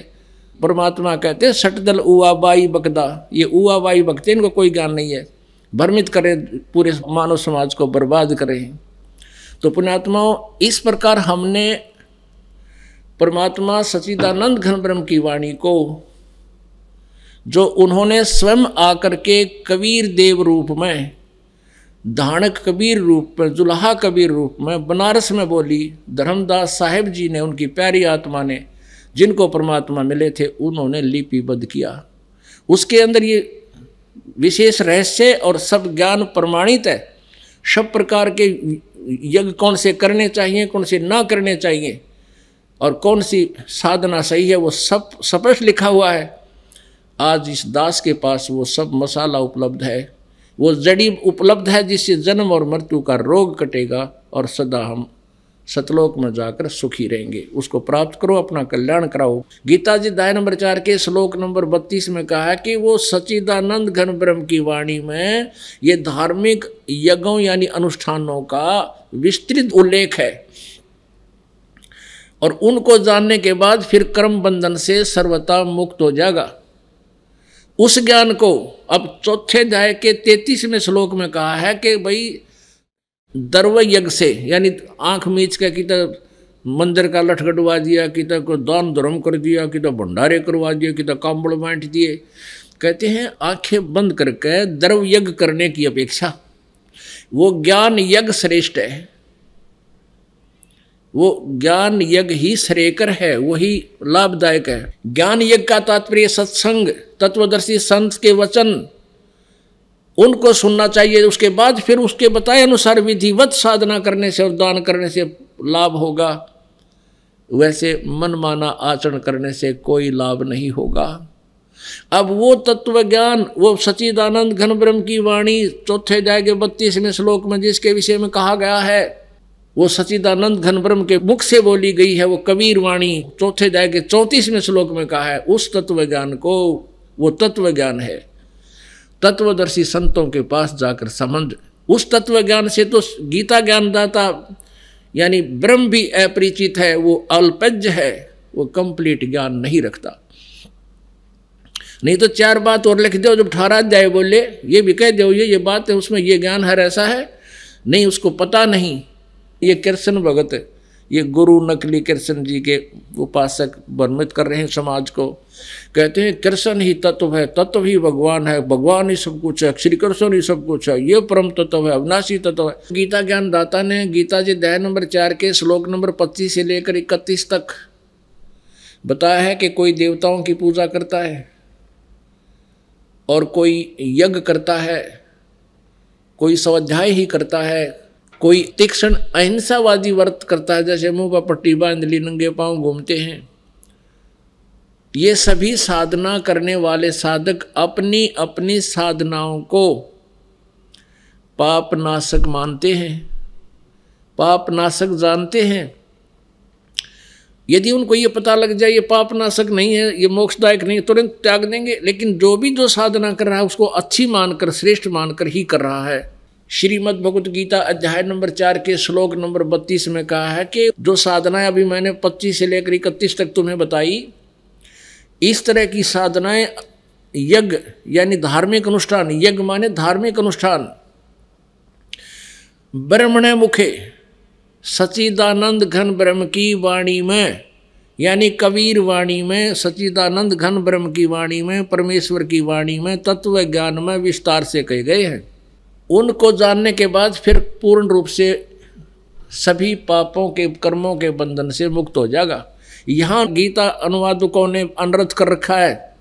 परमात्मा कहते हैं सटदल उआबाई बकदा, ये उआबाई बकते, इनको कोई ज्ञान नहीं है, भ्रमित करें, पूरे मानव समाज को बर्बाद करें। तो पुण्यात्माओं, इस प्रकार हमने परमात्मा सच्चिदानंद घन ब्रह्म की वाणी को, जो उन्होंने स्वयं आकर के कबीर देव रूप में, धानक कबीर रूप में, जुल्हा कबीर रूप में बनारस में बोली, धर्मदास साहेब जी ने, उनकी प्यारी आत्मा ने, जिनको परमात्मा मिले थे, उन्होंने लिपिबद्ध किया। उसके अंदर ये विशेष रहस्य और सब ज्ञान प्रमाणित है। सब प्रकार के यज्ञ कौन से करने चाहिए, कौन से ना करने चाहिए, और कौन सी साधना सही है, वो सब स्पष्ट लिखा हुआ है। आज इस दास के पास वो सब मसाला उपलब्ध है, वो जड़ी उपलब्ध है जिससे जन्म और मृत्यु का रोग कटेगा और सदा हम सतलोक में जाकर सुखी रहेंगे। उसको प्राप्त करो, अपना कल्याण कराओ। गीता जी अध्याय नंबर 4 के श्लोक नंबर 32 में कहा है कि वो सच्चिदानंद घन ब्रह्म की वाणी में ये धार्मिक यज्ञों यानी अनुष्ठानों का विस्तृत उल्लेख है, और उनको जानने के बाद फिर कर्म बंधन से सर्वथा मुक्त हो जाएगा। उस ज्ञान को अब चौथे अध्याय के 33वें श्लोक में कहा है कि भाई दर्व यज्ञ से, यानी आंख मीच के कि मंदिर का लठगटवा दिया, कि को दान धर्म कर दिया, कि भंडारे करवा दिए, कि कांबड़ बांट दिए। कहते हैं आंखें बंद करके द्रव्य यज्ञ करने की अपेक्षा वो ज्ञान यज्ञ श्रेष्ठ है। वो ज्ञान यज्ञ ही श्रेयकर है, वही लाभदायक है। ज्ञान यज्ञ का तात्पर्य सत्संग, तत्वदर्शी संत के वचन, उनको सुनना चाहिए। उसके बाद फिर उसके बताए अनुसार विधिवत साधना करने से और दान करने से लाभ होगा। वैसे मनमाना आचरण करने से कोई लाभ नहीं होगा। अब वो तत्व ज्ञान, वो सच्चिदानंद घन ब्रह्म की वाणी चौथे अध्याय के 32वें श्लोक में जिसके विषय में कहा गया है, वो सच्चिदानंद घन ब्रह्म के मुख से बोली गई है, वो कबीर वाणी चौथे अध्याय के 34वें श्लोक में कहा है। उस तत्व ज्ञान को, वो तत्व ज्ञान है, तत्वदर्शी संतों के पास जाकर संबंध। उस तत्व ज्ञान से तो गीता ज्ञानदाता यानी ब्रह्म भी अपरिचित है, वो अल्पज्ञ है, वो कंप्लीट ज्ञान नहीं रखता। नहीं तो 4 बात और लिख दो, जब 18 अध्याय बोले ये भी कह दो ये बात है, उसमें ये ज्ञान है, ऐसा है नहीं, उसको पता नहीं। ये कृष्ण भगत, ये गुरु नकली कृष्ण जी के उपासक भ्रमित कर रहे हैं समाज को। कहते हैं कृष्ण ही तत्व है, तत्व ही भगवान है, भगवान ही सब कुछ है, श्री कृष्ण ही सब कुछ है, ये परम तत्व है, अविनाशी तत्व है। गीता ज्ञानदाता ने गीता जी अध्याय नंबर 4 के श्लोक नंबर 25 से लेकर 31 तक बताया है कि कोई देवताओं की पूजा करता है और कोई यज्ञ करता है, कोई स्वाध्याय ही करता है, कोई तीक्ष्ण अहिंसावादी व्रत करता है, जैसे मुंह पर पट्टी बांध ली, नंगे पांव घूमते हैं। ये सभी साधना करने वाले साधक अपनी अपनी साधनाओं को पाप नाशक मानते हैं, पाप नाशक जानते हैं। यदि उनको ये पता लग जाए ये पाप नाशक नहीं है, ये मोक्षदायक नहीं है, तुरंत त्याग देंगे। लेकिन जो साधना कर रहा है उसको अच्छी मानकर, श्रेष्ठ मानकर ही कर रहा है। श्रीमद् भगवत गीता अध्याय नंबर 4 के श्लोक नंबर 32 में कहा है कि जो साधनाएं अभी मैंने 25 से लेकर 31 तक तुम्हें बताई, इस तरह की साधनाएं यज्ञ यानी धार्मिक अनुष्ठान, यज्ञ माने धार्मिक अनुष्ठान, ब्रह्मणे मुखे सच्चिदानंद घन ब्रह्म की वाणी में, यानी कबीर वाणी में, सच्चिदानंद घन ब्रह्म की वाणी में, परमेश्वर की वाणी में, तत्व ज्ञान में विस्तार से कहे गए हैं। उनको जानने के बाद फिर पूर्ण रूप से सभी पापों के कर्मों के बंधन से मुक्त हो जाएगा। यहाँ गीता अनुवादकों ने अनर्थ कर रखा है,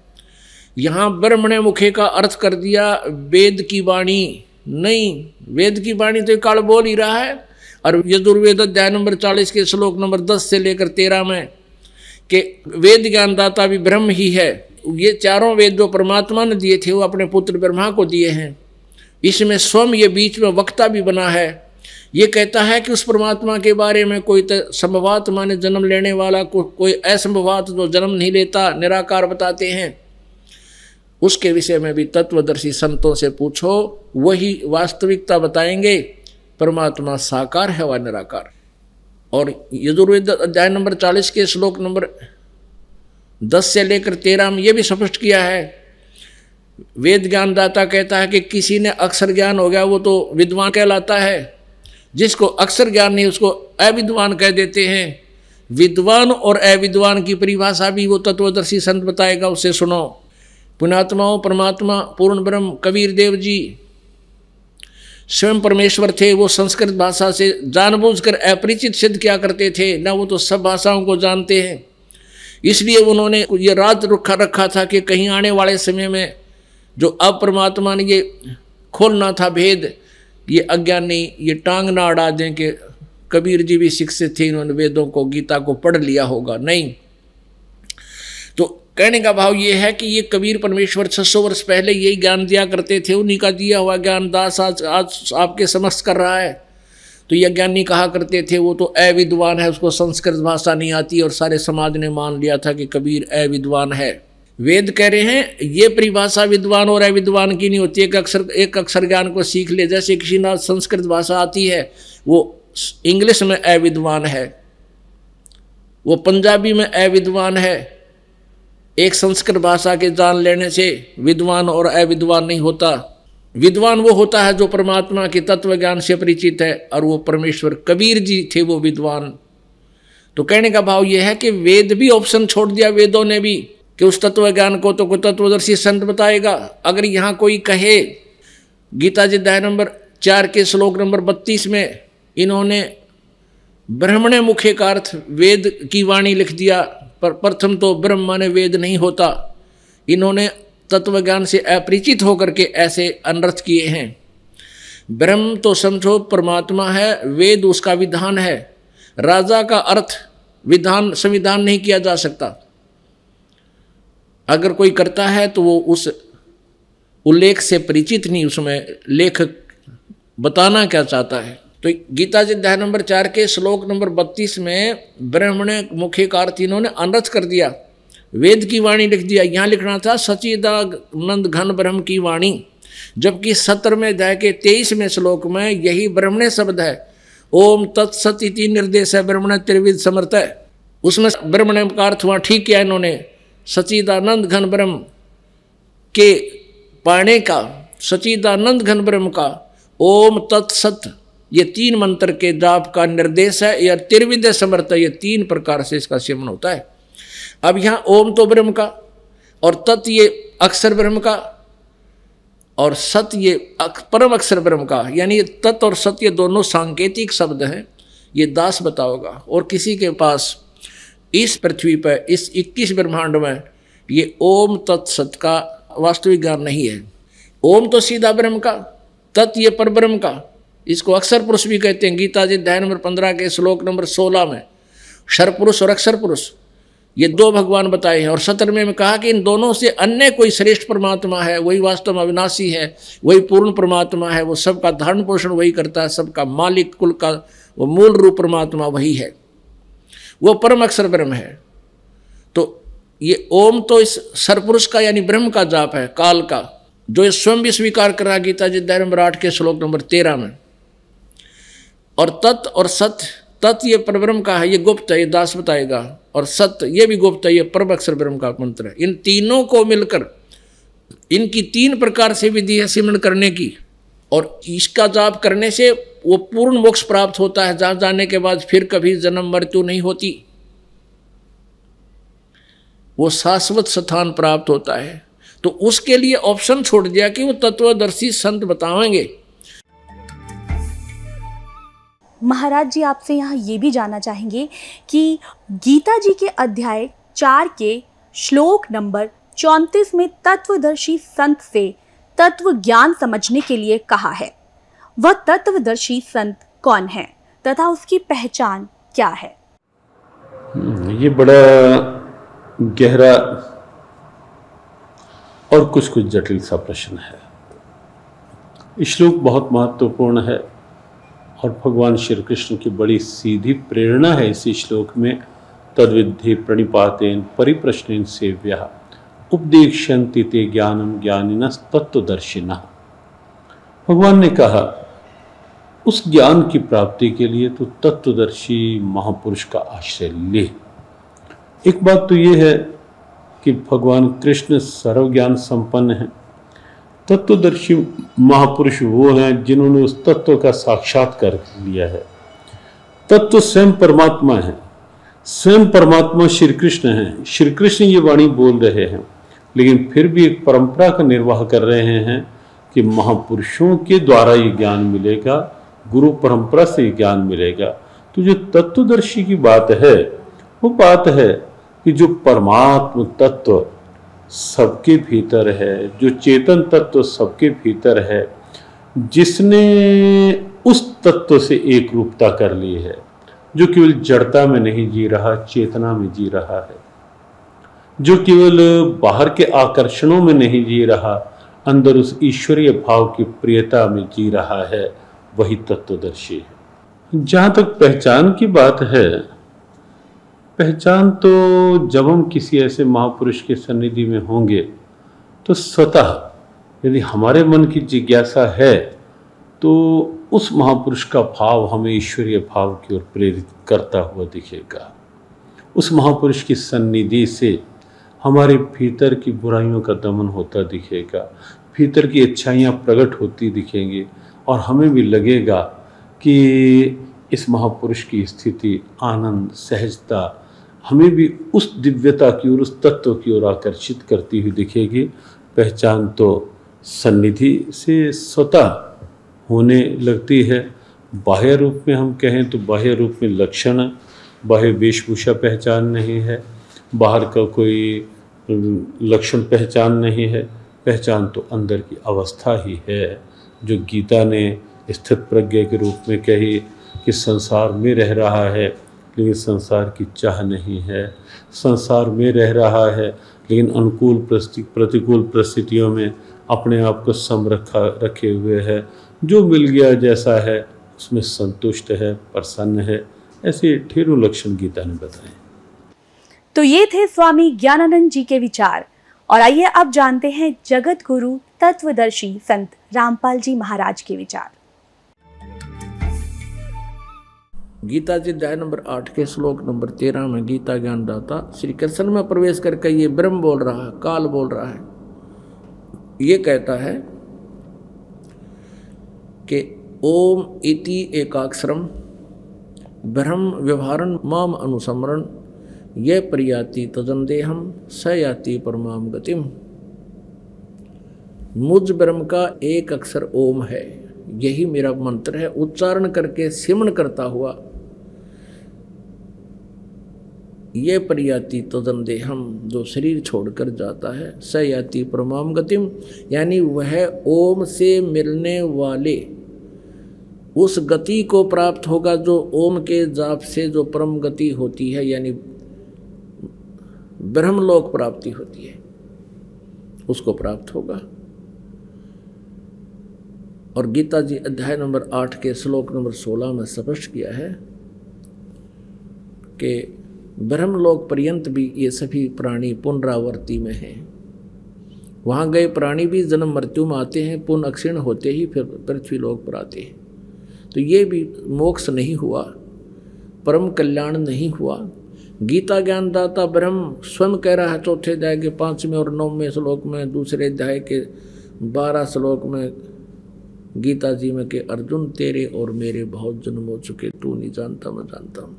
यहाँ ब्रह्मणे मुखे का अर्थ कर दिया वेद की वाणी। नहीं, वेद की वाणी तो काल बोल ही रहा है। और यजुर्वेद अध्याय नंबर 40 के श्लोक नंबर 10 से लेकर 13 में कि वेद ज्ञानदाता भी ब्रह्म ही है। ये चारों वेद जो परमात्मा ने दिए थे वो अपने पुत्र ब्रह्मा को दिए हैं। इसमें स्वयं ये बीच में वक्ता भी बना है। ये कहता है कि उस परमात्मा के बारे में कोई संभवात माने जन्म लेने वाला, कोई असंभवात जो जन्म नहीं लेता, निराकार बताते हैं। उसके विषय में भी तत्वदर्शी संतों से पूछो, वही वास्तविकता बताएंगे। परमात्मा साकार है व निराकार। और यजुर्वेद अध्याय नंबर 40 के श्लोक नंबर 10 से लेकर 13 में ये भी स्पष्ट किया है। वेद ज्ञानदाता कहता है कि किसी ने अक्षर ज्ञान हो गया वो तो विद्वान कहलाता है, जिसको अक्षर ज्ञान नहीं उसको अविद्वान कह देते हैं। विद्वान और अविद्वान की परिभाषा भी वो तत्वदर्शी संत बताएगा, उससे सुनो। पुण्यात्माओं, परमात्मा पूर्ण ब्रह्म कबीर देव जी स्वयं परमेश्वर थे। वो संस्कृत भाषा से जानबूझकर अपरिचित सिद्ध क्या करते थे ना, वो तो सब भाषाओं को जानते हैं। इसलिए उन्होंने ये राज रखा था कि कहीं आने वाले समय में जो अब परमात्मा ने ये खोलना था भेद, ये अज्ञानी ये टांग ना अड़ा दें कि कबीर जी भी शिक्षित थे, इन्होंने वेदों को, गीता को पढ़ लिया होगा। नहीं, तो कहने का भाव ये है कि ये कबीर परमेश्वर 600 वर्ष पहले यही ज्ञान दिया करते थे, उन्हीं का दिया हुआ ज्ञान दास आज आपके समक्ष कर रहा है। तो यह ज्ञानी कहा करते थे वो तो अविद्वान है, उसको संस्कृत भाषा नहीं आती, और सारे समाज ने मान लिया था कि कबीर अविद्वान है। वेद कह रहे हैं ये परिभाषा विद्वान और अविद्वान की नहीं होती। एक अक्षर ज्ञान को सीख ले, जैसे किसी ना संस्कृत भाषा आती है वो इंग्लिश में अविद्वान है, वो पंजाबी में अविद्वान है। एक संस्कृत भाषा के जान लेने से विद्वान और अविद्वान नहीं होता। विद्वान वो होता है जो परमात्मा के तत्व ज्ञान से परिचित है, और वो परमेश्वर कबीर जी थे वो विद्वान। तो कहने का भाव ये है कि वेद भी ऑप्शन छोड़ दिया वेदों ने भी कि उस तत्व ज्ञान को तो कोई तत्वदर्शी संत बताएगा। अगर यहाँ कोई कहे, गीता जी अध्याय नंबर 4 के श्लोक नंबर 32 में इन्होंने ब्रह्मणे मुखे का अर्थ वेद की वाणी लिख दिया, पर प्रथम तो ब्रह्म माने वेद नहीं होता। इन्होंने तत्व ज्ञान से अपरिचित होकर के ऐसे अनर्थ किए हैं। ब्रह्म तो समझो परमात्मा है, वेद उसका विधान है। राजा का अर्थ विधान संविधान नहीं किया जा सकता। अगर कोई करता है तो वो उस उल्लेख से परिचित नहीं, उसमें लेखक बताना क्या चाहता है। तो गीता जी अध्याय नंबर 4 के श्लोक नंबर 32 में ब्रह्मणे मुखे का अर्थ इन्होंने अनर्थ कर दिया, वेद की वाणी लिख दिया। यहाँ लिखना था सच्चिदानंद घन ब्रह्म की वाणी, जबकि 17वें अध्याय के 23वें श्लोक में यही ब्रह्मणे शब्द है। ओम तत्सत इति निर्देश है ब्रह्मणे त्रिविध समर्थ है, उसमें ब्रह्मणे का अर्थ वहाँ ठीक किया इन्होंने, सच्चिदानंद घन ब्रह्म के पाने का, सच्चिदानंद घन ब्रह्म का ओम तत्सत, ये 3 मंत्र के जाप का निर्देश है। या त्रिविध समर्थ, ये 3 प्रकार से इसका सेवन होता है। अब यहाँ ओम तो ब्रह्म का, और तत् ये अक्षर ब्रह्म का, और सत ये परम अक्षर ब्रह्म का। यानी ये तत् और सत ये दोनों सांकेतिक शब्द हैं। ये दास बताओगा, और किसी के पास इस पृथ्वी पर इस 21 ब्रह्मांड में ये ओम तत्सत का वास्तविक ज्ञान नहीं है। ओम तो सीधा ब्रह्म का, तत् ये पर ब्रह्म का, इसको अक्षर पुरुष भी कहते हैं। गीता जी अध्याय नंबर 15 के श्लोक नंबर 16 में क्षर पुरुष और अक्षर पुरुष ये 2 भगवान बताए हैं। और 17वें में कहा कि इन दोनों से अन्य कोई श्रेष्ठ परमात्मा है, वही वास्तव में अविनाशी है, वही पूर्ण परमात्मा है, वो सबका धारण पोषण वही करता है, सबका मालिक, कुल का वो मूल रूप परमात्मा वही है, वो परम अक्षर ब्रह्म है। तो ये ओम तो इस सरपुरुष का यानी ब्रह्म का जाप है, काल का, जो ये स्वयं भी स्वीकार कर रहा गीता जी अध्याय नंबर 8 के श्लोक नंबर 13 में। और तत् और सत, तत् ये परब्रह्म का है, ये गुप्त है, ये दास बताएगा, और सत ये भी गुप्त है, ये परम अक्षर ब्रह्म का मंत्र है। इन तीनों को मिलकर इनकी 3 प्रकार से विधि है सिमरण करने की, और इसका जाप करने से वो पूर्ण मोक्ष प्राप्त होता है, जहाँ जाने के बाद फिर कभी जन्म मृत्यु नहीं होती, वो शाश्वत स्थान प्राप्त होता है। तो उसके लिए ऑप्शन छोड़ दिया कि वो तत्वदर्शी संत बताएंगे। महाराज जी आपसे यहाँ ये भी जानना चाहेंगे कि गीता जी के अध्याय 4 के श्लोक नंबर 34 में तत्वदर्शी संत से तत्व ज्ञान समझने के लिए कहा है, वह तत्वदर्शी संत कौन है तथा उसकी पहचान क्या है? ये बड़ा गहरा और कुछ जटिल सा प्रश्न है। श्लोक बहुत महत्वपूर्ण है और भगवान श्री कृष्ण की बड़ी सीधी प्रेरणा है इसी श्लोक में। तद्विद्धि प्रणिपातेन परिप्रश्नेन सेव्यः उपदेक्ष्यन्ति ते ज्ञानम ज्ञानिनः तत्वदर्शिनः। भगवान ने कहा उस ज्ञान की प्राप्ति के लिए तो तत्वदर्शी महापुरुष का आश्रय ले। एक बात तो ये है कि भगवान कृष्ण सर्वज्ञान संपन्न हैं। तत्वदर्शी महापुरुष वो हैं जिन्होंने उस तत्व का साक्षात्कार लिया है। तत्व स्वयं परमात्मा है, स्वयं परमात्मा श्री कृष्ण हैं। श्री कृष्ण ये वाणी बोल रहे हैं, लेकिन फिर भी एक परंपरा का निर्वाह कर रहे हैं कि महापुरुषों के द्वारा ये ज्ञान मिलेगा, गुरु परंपरा से ये ज्ञान मिलेगा। तो जो तत्वदर्शी की बात है वो बात है कि जो परमात्म तत्व सबके भीतर है, जो चेतन तत्व सबके भीतर है, जिसने उस तत्व से एक रूपता कर ली है, जो केवल जड़ता में नहीं जी रहा, चेतना में जी रहा है, जो केवल बाहर के आकर्षणों में नहीं जी रहा, अंदर उस ईश्वरीय भाव की प्रियता में जी रहा है, वही तत्वदर्शी है। जहाँ तक पहचान की बात है, पहचान तो जब हम किसी ऐसे महापुरुष के सन्निधि में होंगे तो स्वतः यदि हमारे मन की जिज्ञासा है तो उस महापुरुष का भाव हमें ईश्वरीय भाव की ओर प्रेरित करता हुआ दिखेगा। उस महापुरुष की सन्निधि से हमारे भीतर की बुराइयों का दमन होता दिखेगा, भीतर की अच्छाइयाँ प्रकट होती दिखेंगी और हमें भी लगेगा कि इस महापुरुष की स्थिति, आनंद, सहजता हमें भी उस दिव्यता की ओर, उस तत्व की ओर आकर्षित करती हुई दिखेगी। पहचान तो सन्निधि से स्वतः होने लगती है। बाह्य रूप में हम कहें तो बाह्य रूप में लक्षण, बाह्य वेशभूषा पहचान नहीं है, बाहर का कोई लक्षण पहचान नहीं है। पहचान तो अंदर की अवस्था ही है, जो गीता ने स्थित प्रज्ञ के रूप में कही कि संसार में रह रहा है लेकिन संसार की चाह नहीं है, संसार में रह रहा है लेकिन अनुकूल प्रतिकूल परिस्थितियों में अपने आप को सम रखे हुए है, जो मिल गया जैसा है उसमें संतुष्ट है, प्रसन्न है। ऐसे ढेरों लक्षण गीता ने बताए। तो ये थे स्वामी ज्ञानानंद जी के विचार। और आइए अब जानते हैं जगत गुरु तत्वदर्शी संत रामपाल जी महाराज के विचार। गीता जी अध्याय नंबर 8 के श्लोक नंबर 13 में गीता ज्ञानदाता श्री कृष्ण में प्रवेश करके ये ब्रह्म बोल रहा है, काल बोल रहा है। ये कहता है कि ओम इति एकाक्षरम ब्रह्म व्यवहारन माम अनुसमरण ये प्रयाति तजंदेहम स याति परमाम गतिम। मुझ ब्रह्म का एक अक्षर ओम है, यही मेरा मंत्र है। उच्चारण करके सिमरण करता हुआ ये प्रयाति तजंदेहम, जो शरीर छोड़कर जाता है, स याति परमाम गतिम, यानी वह ओम से मिलने वाले उस गति को प्राप्त होगा जो ओम के जाप से जो परम गति होती है, यानी ब्रह्मलोक प्राप्ति होती है, उसको प्राप्त होगा। और गीता जी अध्याय नंबर 8 के श्लोक नंबर 16 में स्पष्ट किया है कि ब्रह्मलोक पर्यंत भी ये सभी प्राणी पुनरावर्ती में हैं। वहाँ गए प्राणी भी जन्म मृत्यु में आते हैं, पुनः अक्षीण होते ही फिर पृथ्वी लोक पर आते हैं। तो ये भी मोक्ष नहीं हुआ, परम कल्याण नहीं हुआ। गीता ज्ञानदाता ब्रह्म स्वयं कह रहा है चौथे अध्याय के 5वें और 9वें श्लोक में, दूसरे अध्याय के 12 श्लोक में गीता जी में कि अर्जुन तेरे और मेरे बहुत जन्म हो चुके, तू नहीं जानता मैं जानता हूँ।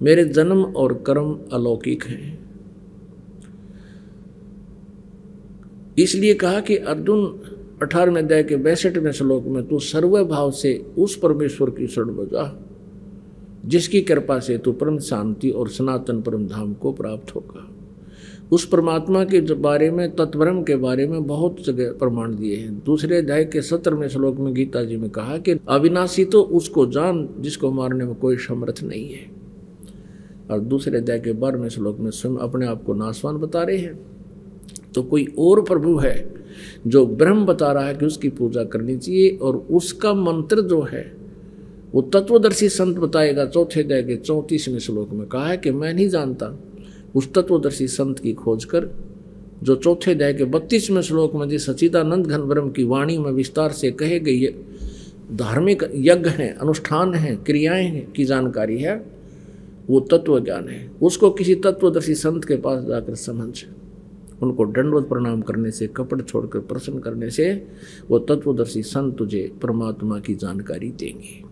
मेरे जन्म और कर्म अलौकिक हैं। इसलिए कहा कि अर्जुन 18वें अध्याय के 62वें श्लोक में तू सर्व भाव से उस परमेश्वर की शरण में जा जिसकी कृपा से तू परम शांति और सनातन परम धाम को प्राप्त होगा। उस परमात्मा के बारे में, तत्ब्रह्म के बारे में बहुत जगह प्रमाण दिए हैं। दूसरे अध्याय के 17वें श्लोक में गीता जी में कहा कि अविनाशी तो उसको जान जिसको मारने में कोई समर्थ नहीं है। और दूसरे अध्याय के 12वें श्लोक में स्वयं अपने आप को नाशवान बता रहे हैं। तो कोई और प्रभु है जो ब्रह्म बता रहा है कि उसकी पूजा करनी चाहिए, और उसका मंत्र जो है वो तत्वदर्शी संत बताएगा। चौथे अध्याय के 34वें श्लोक में कहा है कि मैं नहीं जानता। उस तत्वदर्शी संत की खोज कर, जो चौथे अध्याय के 32वें श्लोक में जिस सच्चिदानंद घन ब्रह्म की वाणी में विस्तार से कहे गई धार्मिक यज्ञ हैं, अनुष्ठान हैं, क्रियाएं हैं की जानकारी है, वो तत्व ज्ञान है। उसको किसी तत्वदर्शी संत के पास जाकर समझ, उनको दंडवत प्रणाम करने से, कपट छोड़कर प्रसन्न करने से वो तत्वदर्शी संत तुझे परमात्मा की जानकारी देंगे।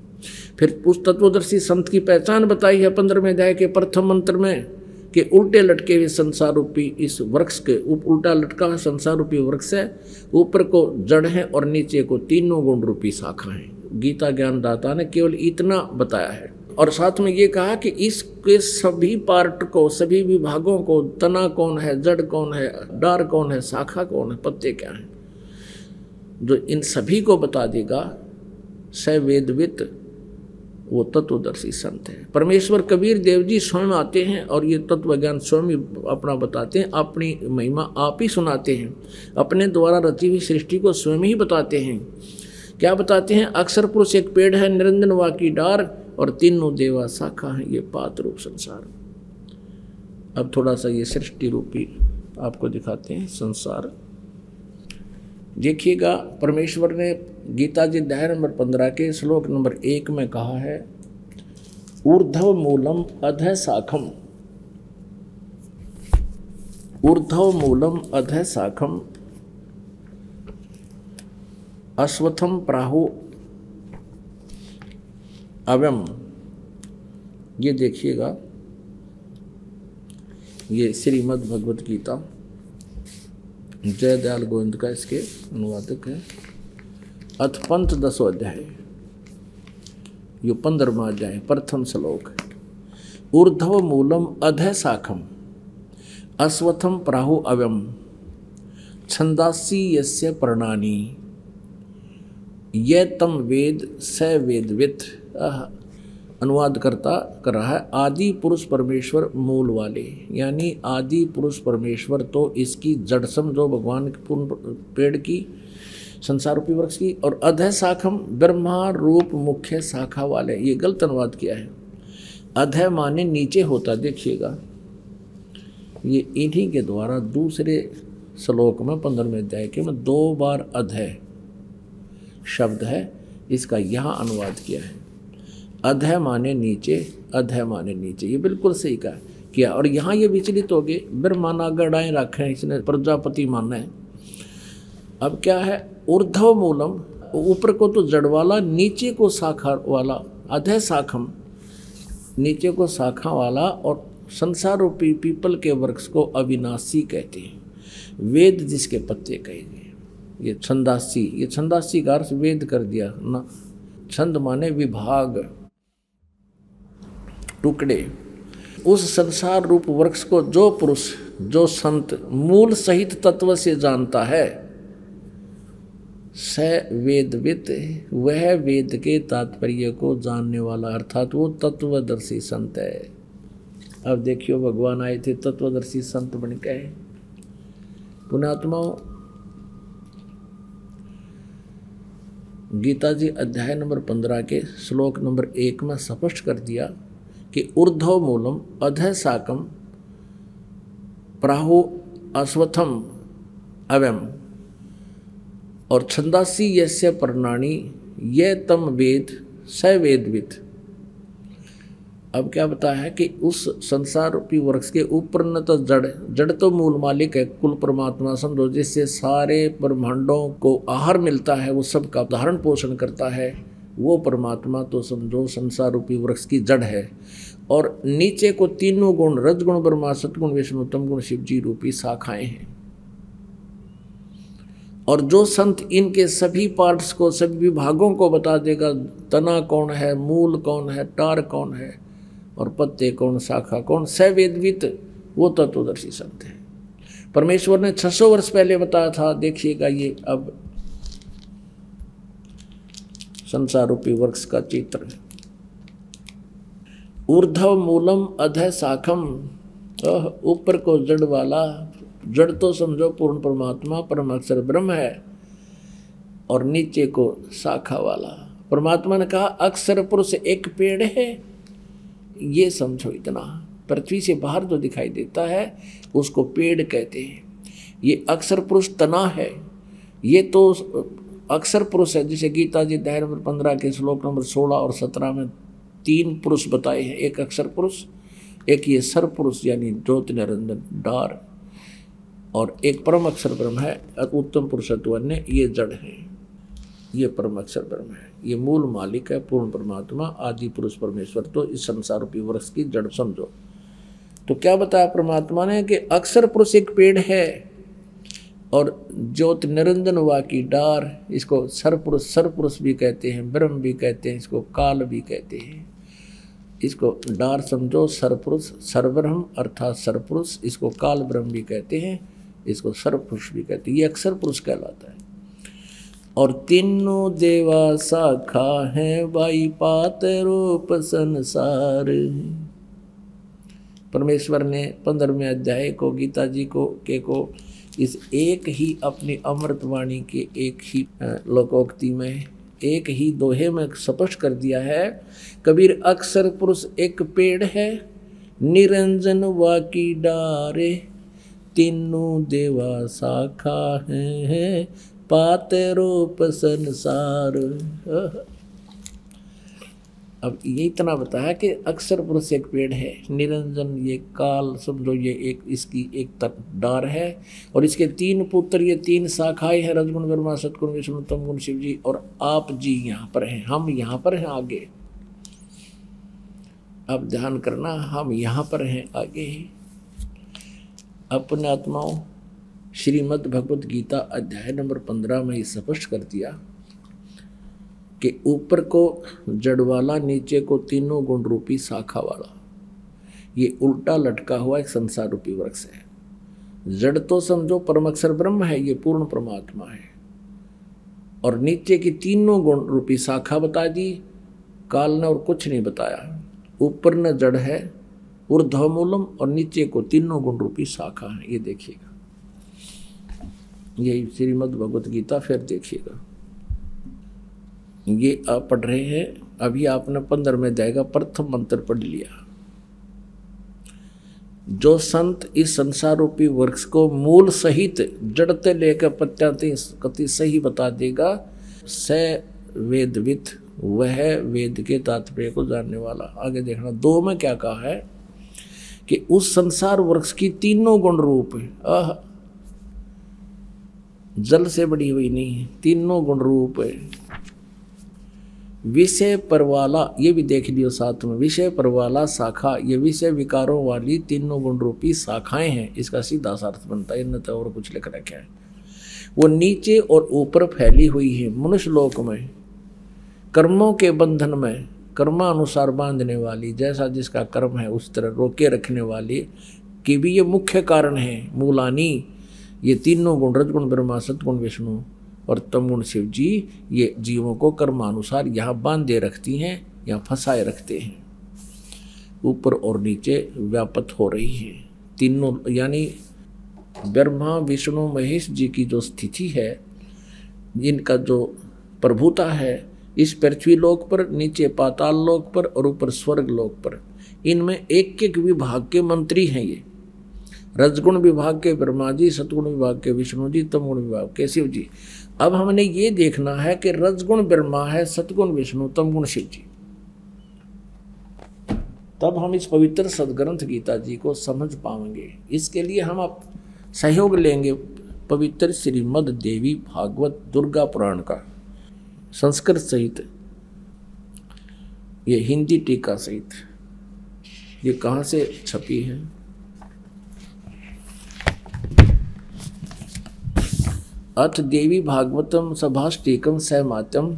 फिर उस तत्वदर्शी संत की पहचान बताई है 15वें अध्याय के प्रथम मंत्र में कि उल्टे लटके हुए संसार रूपी इस वृक्ष के उल्टा लटका हुआ संसार रूपी वृक्ष है, ऊपर को जड़ है और नीचे को तीनों गुण रूपी शाखा है। गीता ज्ञानदाता ने केवल इतना बताया है। और साथ में ये कहा कि इसके सभी पार्ट को, सभी विभागों को, तना कौन है, जड़ कौन है, डार कौन है, शाखा कौन है, पत्ते क्या हैं, जो इन सभी को बता देगा स वेदवित वो तत्वदर्शी संत है। परमेश्वर कबीर देव जी स्वयं आते हैं और ये तत्व ज्ञान स्वयं ही अपना बताते हैं, अपनी महिमा आप ही सुनाते हैं, अपने द्वारा रची हुई सृष्टि को स्वयं ही बताते हैं। क्या बताते हैं? अक्षर पुरुष एक पेड़ है, निरंजन वा की डार, और तीनों देवा शाखा है, ये पात रूप संसार। अब थोड़ा सा ये सृष्टि रूपी आपको दिखाते हैं संसार। देखिएगा, परमेश्वर ने गीता जी अध्याय नंबर 15 के श्लोक नंबर 1 में कहा है, ऊर्ध्व मूलम अधः शाखम, ऊर्ध्व मूलम अधः शाखम अश्वत्थम प्राहु अव्यम। ये देखिएगा, ये श्रीमद् भगवत गीता जय दयाल गोविंद का इसके अनुवादक है। अथ पंथ 10वां अध्याय, यो 15वां अध्याय, प्रथम श्लोक। ऊर्ध्व मूलम अधः शाखम अश्वत्थम प्राहु अव्यम छंदासी यस्य पर्णानि ये तम वेद स वेदवित्। अनुवाद करता कर रहा है, आदि पुरुष परमेश्वर मूल वाले, यानी आदि पुरुष परमेश्वर तो इसकी जड़ समझो भगवान के पूर्ण पेड़ की, संसार रूपी वृक्ष की, और अधः शाखम ब्रह्मा रूप मुख्य शाखा वाले। ये गलत अनुवाद किया है। अधः माने नीचे होता, देखिएगा ये इन्हीं के द्वारा दूसरे श्लोक में 15वें अध्याय के में 2 बार अधः शब्द है, इसका यहाँ अनुवाद किया है। अधः माने नीचे, अधः माने नीचे, ये बिल्कुल सही का किया। और यहाँ ये विचलित हो गए, ब्रह्माना गढ़ाएँ रखे, इसने प्रजापति माना है। अब क्या है? ऊर्ध्व मूलम, ऊपर को तो जड़ वाला, नीचे को शाखा वाला, अधः शाखम नीचे को शाखा वाला, और संसार रूपी पीपल के वृक्ष को अविनाशी कहते हैं, वेद जिसके पत्ते कहे गए। ये छंदासी, ये छंदासी का अर्थ वेद कर दिया ना। छंद माने विभाग, टुकड़े। उस संसार रूप वृक्ष को जो पुरुष, जो संत मूल सहित तत्व से जानता है, स वेदवित्, वह वेद के तात्पर्य को जानने वाला, अर्थात वो तत्वदर्शी संत है। अब देखियो, भगवान आए थे तत्वदर्शी संत बन के। पुण्यात्माओं, गीता जी अध्याय नंबर 15 के श्लोक नंबर 1 में स्पष्ट कर दिया कि ऊर्ध्व मूलम अधः शाखम प्राहु अश्वत्थम अव्यम और छंदासी यस्य पर्णानि ये तम वेद स वेदवित्। अब क्या बताया है कि उस संसार रूपी वृक्ष के ऊपर न तो जड़ तो मूल मालिक है, कुल परमात्मा समझो, जिससे सारे ब्रह्मांडों को आहार मिलता है, वो सब का धारण पोषण करता है, वो परमात्मा तो समझो संसार रूपी वृक्ष की जड़ है। और नीचे को तीनों गुण, रजगुण ब्रह्मा, सतगुण विष्णु, तमगुण शिव जी रूपी शाखाएं हैं। और जो संत इनके सभी पार्ट्स को, सभी विभागों को बता देगा, तना कौन है, मूल कौन है, टार कौन है, और पत्ते कौन, शाखा कौन, सवेदवित, वो तत्वदर्शी संत है। परमेश्वर ने 600 वर्ष पहले बताया था। देखिएगा, ये अब संसार रूपी वृक्ष का चित्र। ऊर्ध्व मूलम अधः शाखम, ऊपर को जड़ वाला, जड़ तो समझो पूर्ण परमात्मा परम अक्षर ब्रह्म है, और नीचे को शाखा वाला। परमात्मा ने कहा अक्षर पुरुष एक पेड़ है, ये समझो इतना। पृथ्वी से बाहर जो दिखाई देता है उसको पेड़ कहते हैं। ये अक्षर पुरुष तना है, ये तो अक्षर पुरुष है। जिसे गीता जी अध्याय नंबर 15 के श्लोक नंबर 16 और 17 में 3 पुरुष बताए हैं। एक अक्षर पुरुष, एक ये सर पुरुष यानी ज्योत निरंजन डार, और एक परम अक्षर ब्रह्म है, उत्तम पुरुषत्व अन्य, ये जड़ है, ये परम अक्षर ब्रह्म है, ये मूल मालिक है, पूर्ण परमात्मा आदि पुरुष परमेश्वर तो इस संसार रूपी वृक्ष की जड़ समझो। तो क्या बताया परमात्मा ने कि अक्षर पुरुष एक पेड़ है, और ज्योत निरंजन वा की डार, इसको सर पुरुष भी कहते हैं, ब्रह्म भी कहते हैं, इसको काल भी कहते हैं। इसको डार समझो, सरपुरुष, सरब्रह्म अर्थात सरपुरुष, इसको काल ब्रह्म भी कहते हैं, इसको सर्वपुरुष भी कहते हैं। ये अक्षर पुरुष कहलाता है। और तीनों देवा शाखा है, बाई पात रूप संसार। परमेश्वर ने 15वें अध्याय को गीता जी को इस एक ही अपनी अमृतवाणी के एक ही लोकोक्ति में, एक ही दोहे में स्पष्ट कर दिया है। कबीर अक्षर पुरुष एक पेड़ है, निरंजन वाकी डारे, तीनों देवा शाखा है, पात रूप संसार। अब ये इतना बताया कि अक्षर पुरुष एक पेड़ है, निरंजन ये काल समझो, ये एक इसकी एक डार है, और इसके 3 पुत्र, ये 3 शाखाएं हैं, रजगुण ब्रह्मा, सतगुण विष्णु, तमगुण शिव जी, और आप जी यहाँ पर हैं, हम यहाँ पर हैं आगे। अब ध्यान करना, हम यहाँ पर हैं आगे। अपने आत्माओं, श्रीमद् भगवद गीता अध्याय नंबर 15 में स्पष्ट कर दिया कि ऊपर को जड़ वाला, नीचे को तीनों गुण रूपी शाखा वाला, ये उल्टा लटका हुआ एक संसार रूपी वृक्ष है। जड़ तो समझो परम अक्षर ब्रह्म है, ये पूर्ण परमात्मा है, और नीचे की तीनों गुण रूपी शाखा बता दी, काल ने और कुछ नहीं बताया। ऊपर न जड़ है ऊर्ध्वमूलम, और नीचे को तीनों गुण रूपी शाखा है। ये देखिएगा, यही श्रीमद् भगवत गीता, फिर देखिएगा। ये आप पढ़ रहे हैं, अभी आपने 15वें अध्याय का प्रथम मंत्र पढ़ लिया। जो संत इस संसार रूपी वृक्ष को मूल सहित जड़ते लेकर पत्याति सही बता देगा, स वेदवित, वह वेद के तात्पर्य को जानने वाला। आगे देखना 2 में क्या कहा है कि उस संसार वृक्ष की तीनों गुण रूप है, जल से बड़ी हुई नहीं है, तीनों गुण रूप है। विषय परवाला, ये भी देख लियो साथ में, विषय परवाला शाखा, ये विषय विकारों वाली तीनों गुण रूपी शाखाएं हैं। इसका सीधा अर्थ बनता है, तो और कुछ लिख रखा है। वो नीचे और ऊपर फैली हुई है, मनुष्य लोक में कर्मों के बंधन में कर्मानुसार बांधने वाली, जैसा जिसका कर्म है उस तरह रोके रखने वाली की भी ये मुख्य कारण है। मूलानी, ये तीनों गुण, रजगुण ब्रह्मा, सतगुण विष्णु और तमगुण शिव जी, ये जीवों को कर्मानुसार यहाँ बांधे रखती हैं, यहाँ फंसाए रखते हैं। ऊपर और नीचे व्यापत हो रही है तीनों, यानी ब्रह्मा विष्णु महेश जी की जो स्थिति है, इनका जो प्रभुता है इस पृथ्वी लोक पर, नीचे पाताल लोक पर और ऊपर स्वर्ग लोक पर, इनमें एक एक विभाग के मंत्री हैं। ये रजगुण विभाग के ब्रह्मा जी, सतगुण विभाग के विष्णु जी, तमगुण विभाग के शिव जी। अब हमने ये देखना है कि रजगुण ब्रह्मा है, सतगुण विष्णु, तमगुण शिव जी, तब हम इस पवित्र सदग्रंथ गीता जी को समझ पाएंगे। इसके लिए हम अब सहयोग लेंगे पवित्र श्रीमद् देवी भागवत दुर्गा पुराण का, संस्कृत सहित, ये हिंदी टीका सहित। ये कहाँ से छपी है? अथ देवी भागवतम सभाष्टीकम सहमात्यम,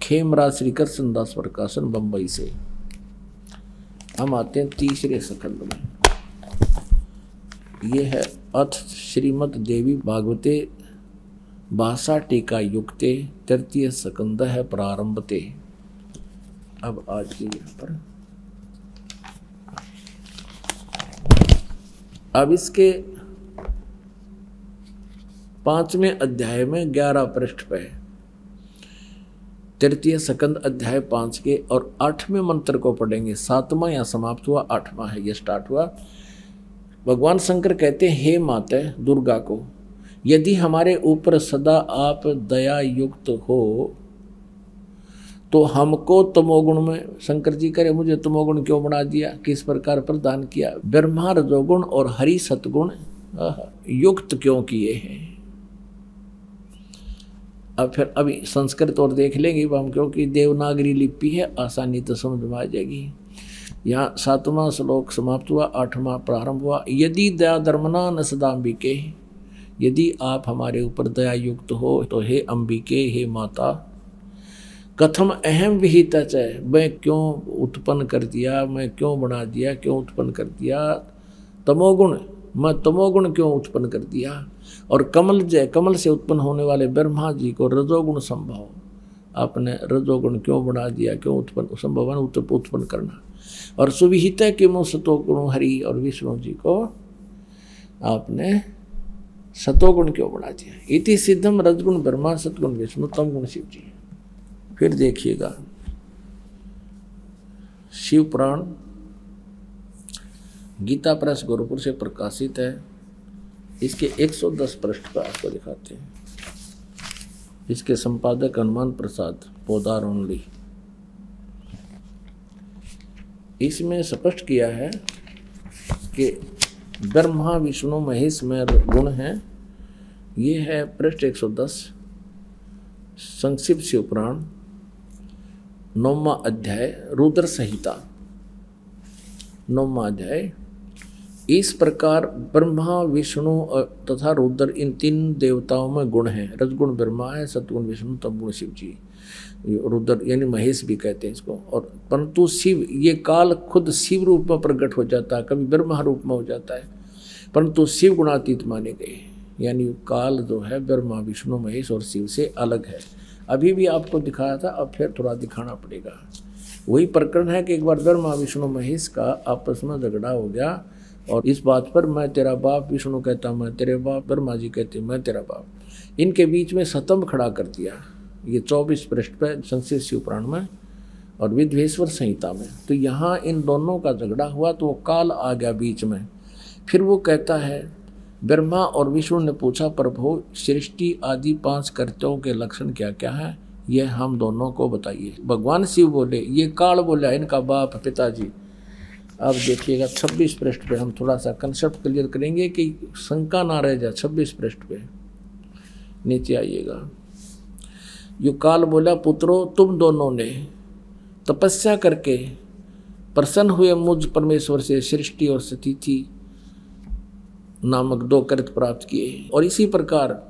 खेमराज श्रीकृष्ण दास प्रकाशन, बंबई से। हम आते हैं तीसरे स्कंद में। ये है अथ श्रीमद् देवी भागवते भाषा टीका युक्ते, तृतीय स्कंद है प्रारंभते। अब आज के यहाँ पर अब इसके 5वें अध्याय में 11 पृष्ठ पे तृतीय स्कंद अध्याय 5 के और 8वें मंत्र को पढ़ेंगे। 7वां यहाँ समाप्त हुआ, 8वां है ये स्टार्ट हुआ। भगवान शंकर कहते हैं, हे माते दुर्गा को, यदि हमारे ऊपर सदा आप दया युक्त हो तो हमको तमोगुण में, शंकर जी करे मुझे तमोगुण क्यों बना दिया, किस प्रकार प्रदान किया, ब्रह्मा रजोगुण और हरि सतगुण युक्त क्यों किए हैं। अब फिर अभी संस्कृत और देख लेंगे हम, क्योंकि देवनागरी लिपि है, आसानी तो समझ में आ जाएगी। यहाँ 7वां श्लोक समाप्त हुआ, 8वां प्रारंभ हुआ। यदि दया धर्मना न सदाम्बिके, यदि आप हमारे ऊपर दया युक्त हो तो हे अंबिके, हे माता, कथम अहम विहित है, मैं क्यों उत्पन्न कर दिया, मैं क्यों बना दिया, क्यों उत्पन्न कर दिया तमोगुण मैं तमोगुण क्यों उत्पन्न कर दिया, और कमल से उत्पन्न होने वाले ब्रह्मा जी को रजोगुण संभव आपने रजोगुण क्यों बना दिया, क्यों उत्पन्न संभव उत्पन्न करना, और सुविहित के मुँह सतोगुण हरि और विष्णु जी को आपने सतोगुण क्यों बना दिया। इति सिद्धम रजगुण ब्रह्मा सतगुण विष्णु तमगुण शिव जी। फिर देखिएगा शिव पुराण गीता प्रेस गोरखपुर से प्रकाशित है। इसके 110 पृष्ठ पर आपको दिखाते हैं। इसके संपादक हनुमान प्रसाद पोदार ओनली। इसमें स्पष्ट किया है कि ब्रह्मा विष्णु महेश में गुण हैं। ये है पृष्ठ 110 संक्षिप्त शिव पुराण 9वां अध्याय रुद्र संहिता 9वां अध्याय। इस प्रकार ब्रह्मा विष्णु तथा रुद्र इन 3 देवताओं में गुण हैं। रजगुण ब्रह्मा है, सतगुण विष्णु, तमगुण शिव जी। रुद्र यानी महेश भी कहते हैं इसको। और परंतु शिव ये काल खुद शिव रूप में प्रकट हो जाता है, कभी ब्रह्मा रूप में हो जाता है, परंतु शिव गुणातीत माने गए। यानी काल जो है ब्रह्मा विष्णु महेश और शिव से अलग है। अभी भी आपको दिखाया था, अब फिर थोड़ा दिखाना पड़ेगा। वही प्रकरण है कि एक बार ब्रह्मा विष्णु महेश का आपस में झगड़ा हो गया, और इस बात पर मैं तेरा बाप, विष्णु कहता मैं तेरे बाप, ब्रह्मा जी कहते मैं तेरा बाप। इनके बीच में स्तंभ खड़ा कर दिया। ये 24 पृष्ठ पर संक्षिप्त शिव पुराण में और विद्वेश्वर संहिता में। तो यहाँ इन दोनों का झगड़ा हुआ तो वो काल आ गया बीच में। फिर वो कहता है, ब्रह्मा और विष्णु ने पूछा, प्रभु सृष्टि आदि 5 कर्तव्यों के लक्षण क्या क्या हैं, ये हम दोनों को बताइए। भगवान शिव बोले, ये काल बोला इनका बाप पिताजी। अब देखिएगा 26 पृष्ठ पे हम थोड़ा सा कंसेप्ट क्लियर करेंगे कि शंका ना रह जाए। 26 पृष्ठ पे नीचे आइएगा। यो काल बोला, पुत्रों तुम दोनों ने तपस्या करके प्रसन्न हुए मुझ परमेश्वर से सृष्टि और स्थिति नामक 2 कृत प्राप्त किए, और इसी प्रकार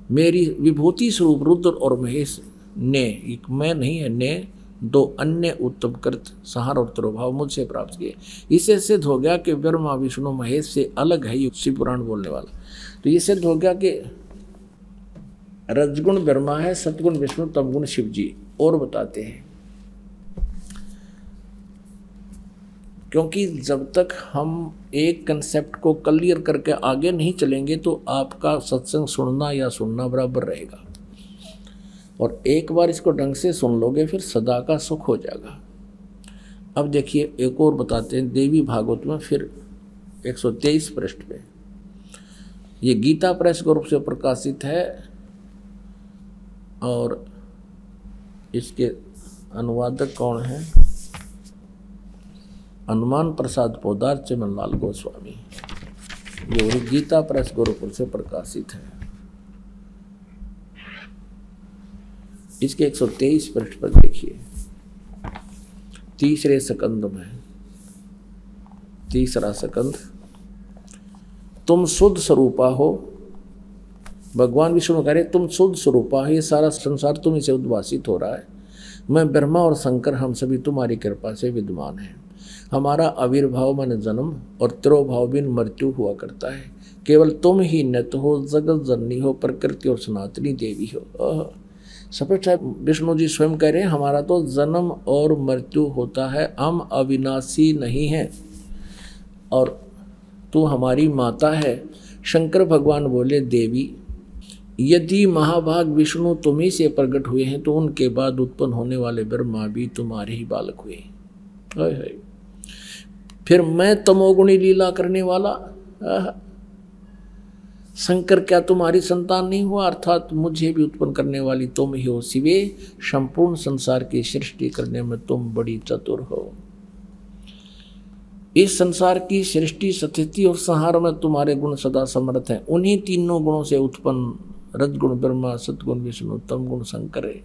मेरी विभूति स्वरूप रुद्र और महेश ने, एक मैं नहीं है, ने 2 अन्य उत्तम कृत संहार और तिरोभाव मुझसे प्राप्त किए। इससे सिद्ध हो गया कि ब्रह्मा विष्णु महेश से अलग है ये शिव पुराण बोलने वाला। तो ये सिद्ध हो गया कि रजगुण ब्रह्मा है, सतगुण विष्णु, तमगुण शिव जी। और बताते हैं, क्योंकि जब तक हम एक कंसेप्ट को क्लियर करके आगे नहीं चलेंगे तो आपका सत्संग सुनना या सुनना बराबर रहेगा। और एक बार इसको ढंग से सुन लोगे फिर सदा का सुख हो जाएगा। अब देखिए एक और बताते हैं देवी भागवत में, फिर 123 पृष्ठ पे। ये गीता प्रेस ग्रुप से प्रकाशित है और इसके अनुवादक कौन है? हनुमान प्रसाद पोदार चिमनलाल गोस्वामी। ये गीता प्रेस गुरुकुल से प्रकाशित है। इसके 123 पृष्ठ पर देखिए, 3रे स्कंद में, 3रा स्कंद, तुम शुद्ध स्वरूपा हो। भगवान विष्णु कह रहे तुम शुद्ध स्वरूपा हो, ये सारा संसार तुम्हीं से उद्भासित हो रहा है। मैं ब्रह्मा और शंकर हम सभी तुम्हारी कृपा से विद्यमान हैं। हमारा आविर्भाव मन जन्म और तिरोभाव बिन मृत्यु हुआ करता है। केवल तुम ही नित्य हो, जगत जननी हो, प्रकृति और सनातनी देवी हो। स्पष्ट है, विष्णु जी स्वयं कह रहे हैं हमारा तो जन्म और मृत्यु होता है, हम अविनाशी नहीं हैं और तू हमारी माता है। शंकर भगवान बोले देवी, यदि महाभाग विष्णु तुम्ही से प्रकट हुए हैं तो उनके बाद उत्पन्न होने वाले ब्रह्मा भी तुम्हारे ही बालक हुए। फिर मैं तमोगुणी लीला करने वाला शंकर क्या तुम्हारी संतान नहीं हुआ? अर्थात मुझे भी उत्पन्न करने वाली तुम ही हो शिवे। संपूर्ण संसार की सृष्टि करने में तुम बड़ी चतुर हो। इस संसार की सृष्टि, स्थिति और संहार में तुम्हारे गुण सदा समर्थ हैं। उन्हीं तीनों गुणों से उत्पन्न रजगुण ब्रह्मा, सतगुण विष्णु, तमगुण शंकर है।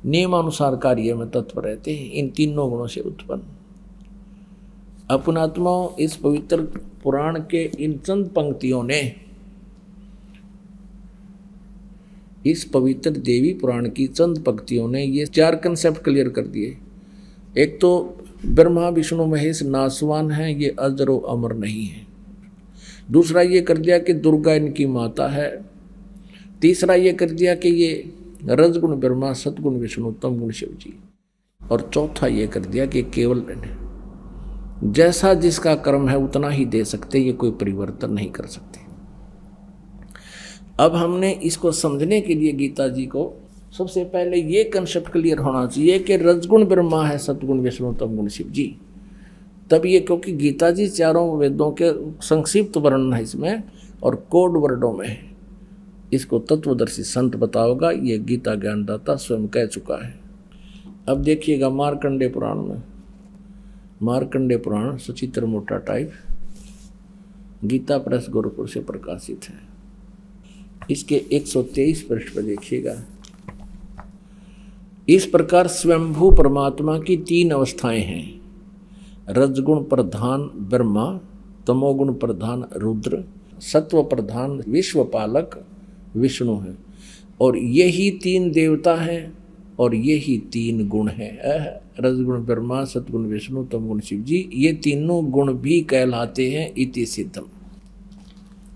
नियमानुसार कार्य में तत्पर रहते हैं। इन तीनों गुणों से उत्पन्न अपनात्मा इस पवित्र पुराण के इन चंद पंक्तियों ने, इस पवित्र देवी पुराण की चंद पंक्तियों ने ये 4 कंसेप्ट क्लियर कर दिए। एक तो ब्रह्मा विष्णु महेश नासवान हैं, ये अजर व अमर नहीं है। दूसरा ये कर दिया कि दुर्गा इनकी माता है, तीसरा ये कर दिया कि ये रजगुण ब्रह्मा, सतगुण विष्णु, तमगुण शिव जी, और चौथा ये कर दिया कि केवल जैसा जिसका कर्म है उतना ही दे सकते, ये कोई परिवर्तन नहीं कर सकते। अब हमने इसको समझने के लिए गीता जी को सबसे पहले ये कंसेप्ट क्लियर होना चाहिए कि रजगुण ब्रह्मा है, सतगुण विष्णु, तमगुण शिव जी। तब ये, क्योंकि गीता जी चारों वेदों के संक्षिप्त वर्णन है इसमें और कोड वर्डों में है, इसको तत्वदर्शी संत बताओगा, ये गीता ज्ञानदाता स्वयं कह चुका है। अब देखिएगा मार्कंडेय पुराण में, मार्कंडेय पुराण सचित्र मोटा टाइप, गीता प्रेस गोरखपुर से प्रकाशित है। इसके 123 पृष्ठ पर देखिएगा। इस प्रकार स्वयंभू परमात्मा की 3 अवस्थाएं हैं, रजगुण प्रधान ब्रह्मा, तमोगुण प्रधान रुद्र, सत्व प्रधान विश्वपालक विष्णु है, और यही 3 देवता हैं और यही 3 गुण हैं, रजगुण ब्रह्मा, सतगुण विष्णु, तमगुण शिव जी। ये तीनों गुण भी कहलाते हैं इति सिद्धम।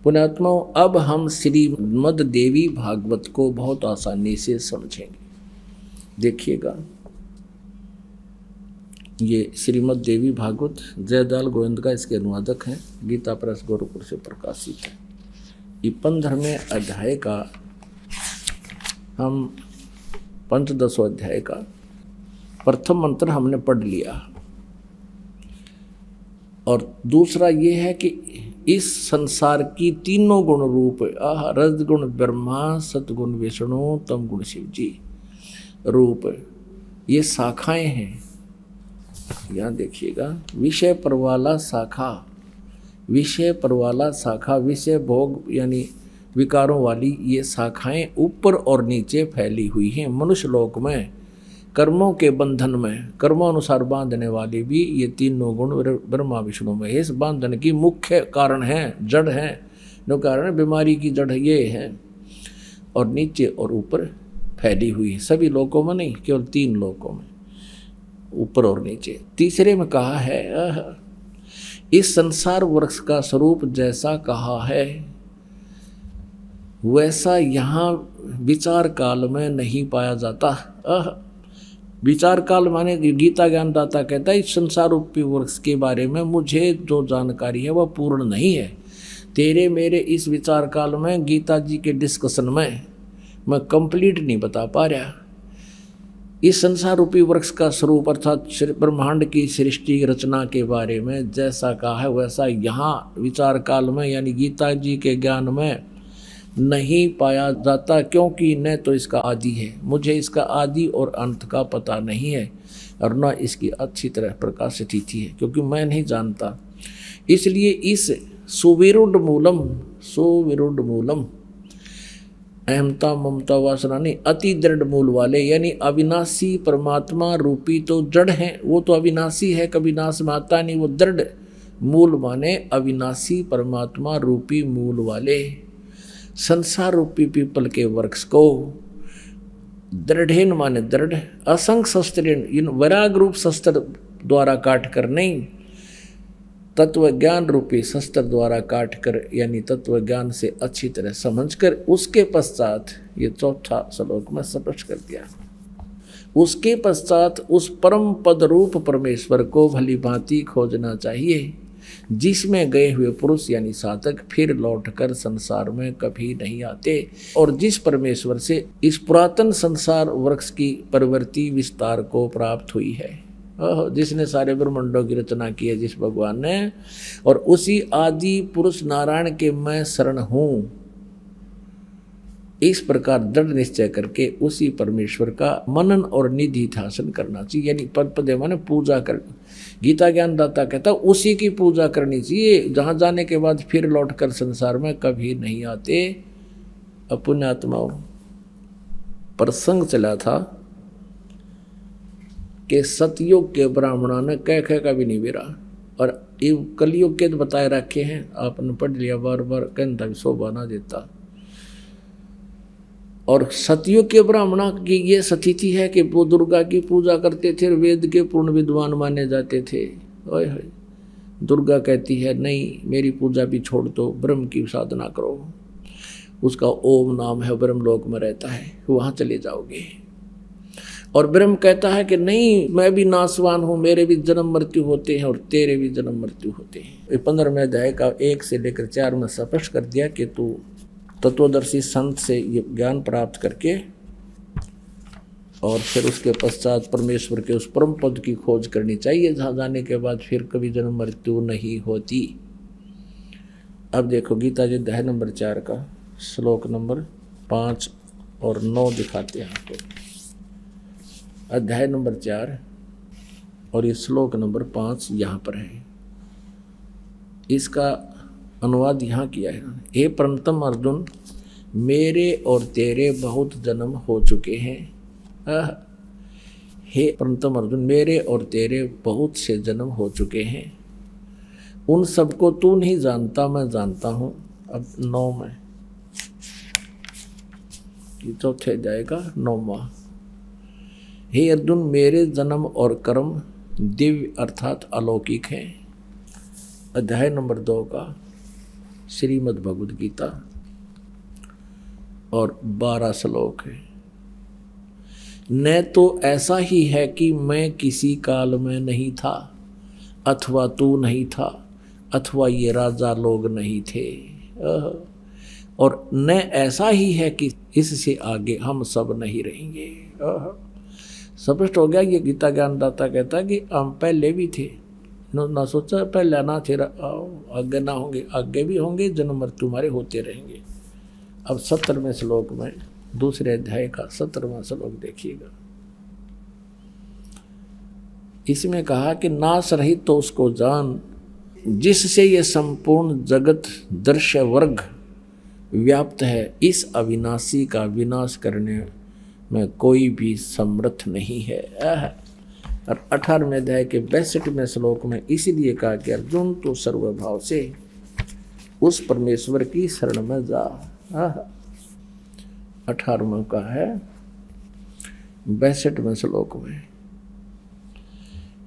पुण्यात्माओं, अब हम श्रीमद् देवी भागवत को बहुत आसानी से समझेंगे। देखिएगा, ये श्रीमद् देवी भागवत जयदाल गोविंद का इसके अनुवादक हैं, गीता प्रेस गोरखपुर से प्रकाशित है। ये 15वें अध्याय का, हम 15वें अध्याय का प्रथम मंत्र हमने पढ़ लिया, और दूसरा ये है कि इस संसार की तीनों गुण रूप रजगुण ब्रह्मा, सतगुण विष्णु, तमगुण शिव जी रूप, ये शाखाएं हैं। यहाँ देखिएगा, विषय परवाला शाखा, विषय परवाला शाखा, विषय भोग यानी विकारों वाली ये शाखाएं ऊपर और नीचे फैली हुई हैं। मनुष्य लोक में कर्मों के बंधन में कर्मानुसार बांधने वाले भी ये तीनों गुण ब्रह्मा विष्णु में, इस बांधन की मुख्य कारण है, जड़ है, जो कारण बीमारी की जड़ ये है, और नीचे और ऊपर फैली हुई है। सभी लोकों में नहीं, केवल 3 लोकों में, ऊपर और नीचे। तीसरे में कहा है, इस संसार वृक्ष का स्वरूप जैसा कहा है वैसा यहाँ विचार काल में नहीं पाया जाता। विचार काल माने गीता ज्ञानदाता कहता है इस संसार रूपी वृक्ष के बारे में मुझे जो जानकारी है वह पूर्ण नहीं है। तेरे मेरे इस विचार काल में गीता जी के डिस्कशन में मैं कंप्लीट नहीं बता पा रहा। इस संसार रूपी वृक्ष का स्वरूप अर्थात ब्रह्मांड की सृष्टि रचना के बारे में जैसा कहा है वैसा यहाँ विचार काल में यानी गीता जी के ज्ञान में नहीं पाया जाता, क्योंकि न तो इसका आदि है, मुझे इसका आदि और अंत का पता नहीं है, और न इसकी अच्छी तरह प्रकाश स्थिति है, क्योंकि मैं नहीं जानता। इसलिए इस सुविरुद्ध मूलम अहमता ममता वासना नहीं, अति दृढ़ मूल वाले यानी अविनाशी परमात्मा रूपी तो जड़ हैं, वो तो अविनाशी है, कभी नाश में आता नहीं। वो दृढ़ मूल माने अविनाशी परमात्मा रूपी मूल वाले संसार रूपी पीपल के वृक्ष को दृढ़ेन माने दृढ़, असंग शस्त्रेण इन वैराग रूप शस्त्र द्वारा काट कर नहीं, तत्व ज्ञान रूपी शस्त्र द्वारा काट कर यानी तत्व ज्ञान से अच्छी तरह समझकर उसके पश्चात ये चौथा श्लोक में स्पष्ट कर दिया। उसके पश्चात उस परम पद रूप परमेश्वर को भली भांति खोजना चाहिए, जिसमें गए हुए पुरुष यानी साधक फिर लौटकर संसार में कभी नहीं आते, और जिस परमेश्वर से इस पुरातन संसार वृक्ष की प्रवृत्ति विस्तार को प्राप्त हुई है, जिसने सारे ब्रह्मांडों की रचना की है जिस भगवान ने, और उसी आदि पुरुष नारायण के मैं शरण हूँ, इस प्रकार दृढ़ निश्चय करके उसी परमेश्वर का मनन और निधि ध्यान करना चाहिए। यानी पद माने पूजा कर, गीता ज्ञानदाता कहता उसी की पूजा करनी चाहिए, जहाँ जाने के बाद फिर लौटकर संसार में कभी नहीं आते। पुण्यात्माओं, प्रसंग चला था कि सतयुग के ब्राह्मणों ने कह का भी नहीं बेरा, और ये कलयुग के बताए रखे हैं, आपने पढ़ लिया, बार बार कहता भी शोभा ना देता। और सतयुग के ब्राह्मणों की ये स्थिति है कि वो दुर्गा की पूजा करते थे, वेद के पूर्ण विद्वान माने जाते थे। ओए दुर्गा कहती है नहीं, मेरी पूजा भी छोड़ दो, ब्रह्म की साधना करो, उसका ओम नाम है, ब्रह्मलोक में रहता है, वहाँ चले जाओगे। और ब्रह्म कहता है कि नहीं, मैं भी नासवान हूँ, मेरे भी जन्म मृत्यु होते हैं और तेरे भी जन्म मृत्यु होते हैं। 15वें अध्याय का 1 से लेकर 4 में स्पष्ट कर दिया कि तू तत्वदर्शी संत से ये ज्ञान प्राप्त करके और फिर उसके पश्चात परमेश्वर के उस परम पद की खोज करनी चाहिए, जहाँ जाने के बाद फिर कभी जन्म मृत्यु नहीं होती। अब देखो गीता जी अध्याय नंबर 4 का श्लोक नंबर 5 और 9 दिखाते हैं आपको। अध्याय नंबर 4 और ये श्लोक नंबर 5 यहाँ पर है। इसका अनुवाद यहाँ किया है। हे परंतम अर्जुन, मेरे और तेरे बहुत जन्म हो चुके हैं। हे परंतम अर्जुन, मेरे और तेरे बहुत से जन्म हो चुके हैं, उन सबको तू नहीं जानता, मैं जानता हूँ। अब 9 में ये चौथे जाएगा 9वां। हे अर्जुन, मेरे जन्म और कर्म दिव्य अर्थात अलौकिक हैं। अध्याय नंबर 2 का श्रीमद् भगवद गीता और 12 श्लोक है। न तो ऐसा ही है कि मैं किसी काल में नहीं था, अथवा तू नहीं था, अथवा ये राजा लोग नहीं थे, और न ऐसा ही है कि इससे आगे हम सब नहीं रहेंगे। स्पष्ट हो गया। ये गीता ज्ञानदाता कहता है कि हम पहले भी थे, ना सोचा पहले ना थे, आगे ना होंगे, आगे भी होंगे, जन्म मृत्यु हमारे होते रहेंगे। अब 17वें श्लोक में दूसरे अध्याय का 17वां श्लोक देखिएगा। इसमें कहा कि नाश रहित तो उसको जान, जिससे ये संपूर्ण जगत दृश्य वर्ग व्याप्त है, इस अविनाशी का विनाश करने में कोई भी समर्थ नहीं है। और 18वें अध्याय के 62वें श्लोक में इसीलिए कहा कि अर्जुन तो सर्वभाव से उस परमेश्वर की शरण में जा। 18वें का है 62वें श्लोक में,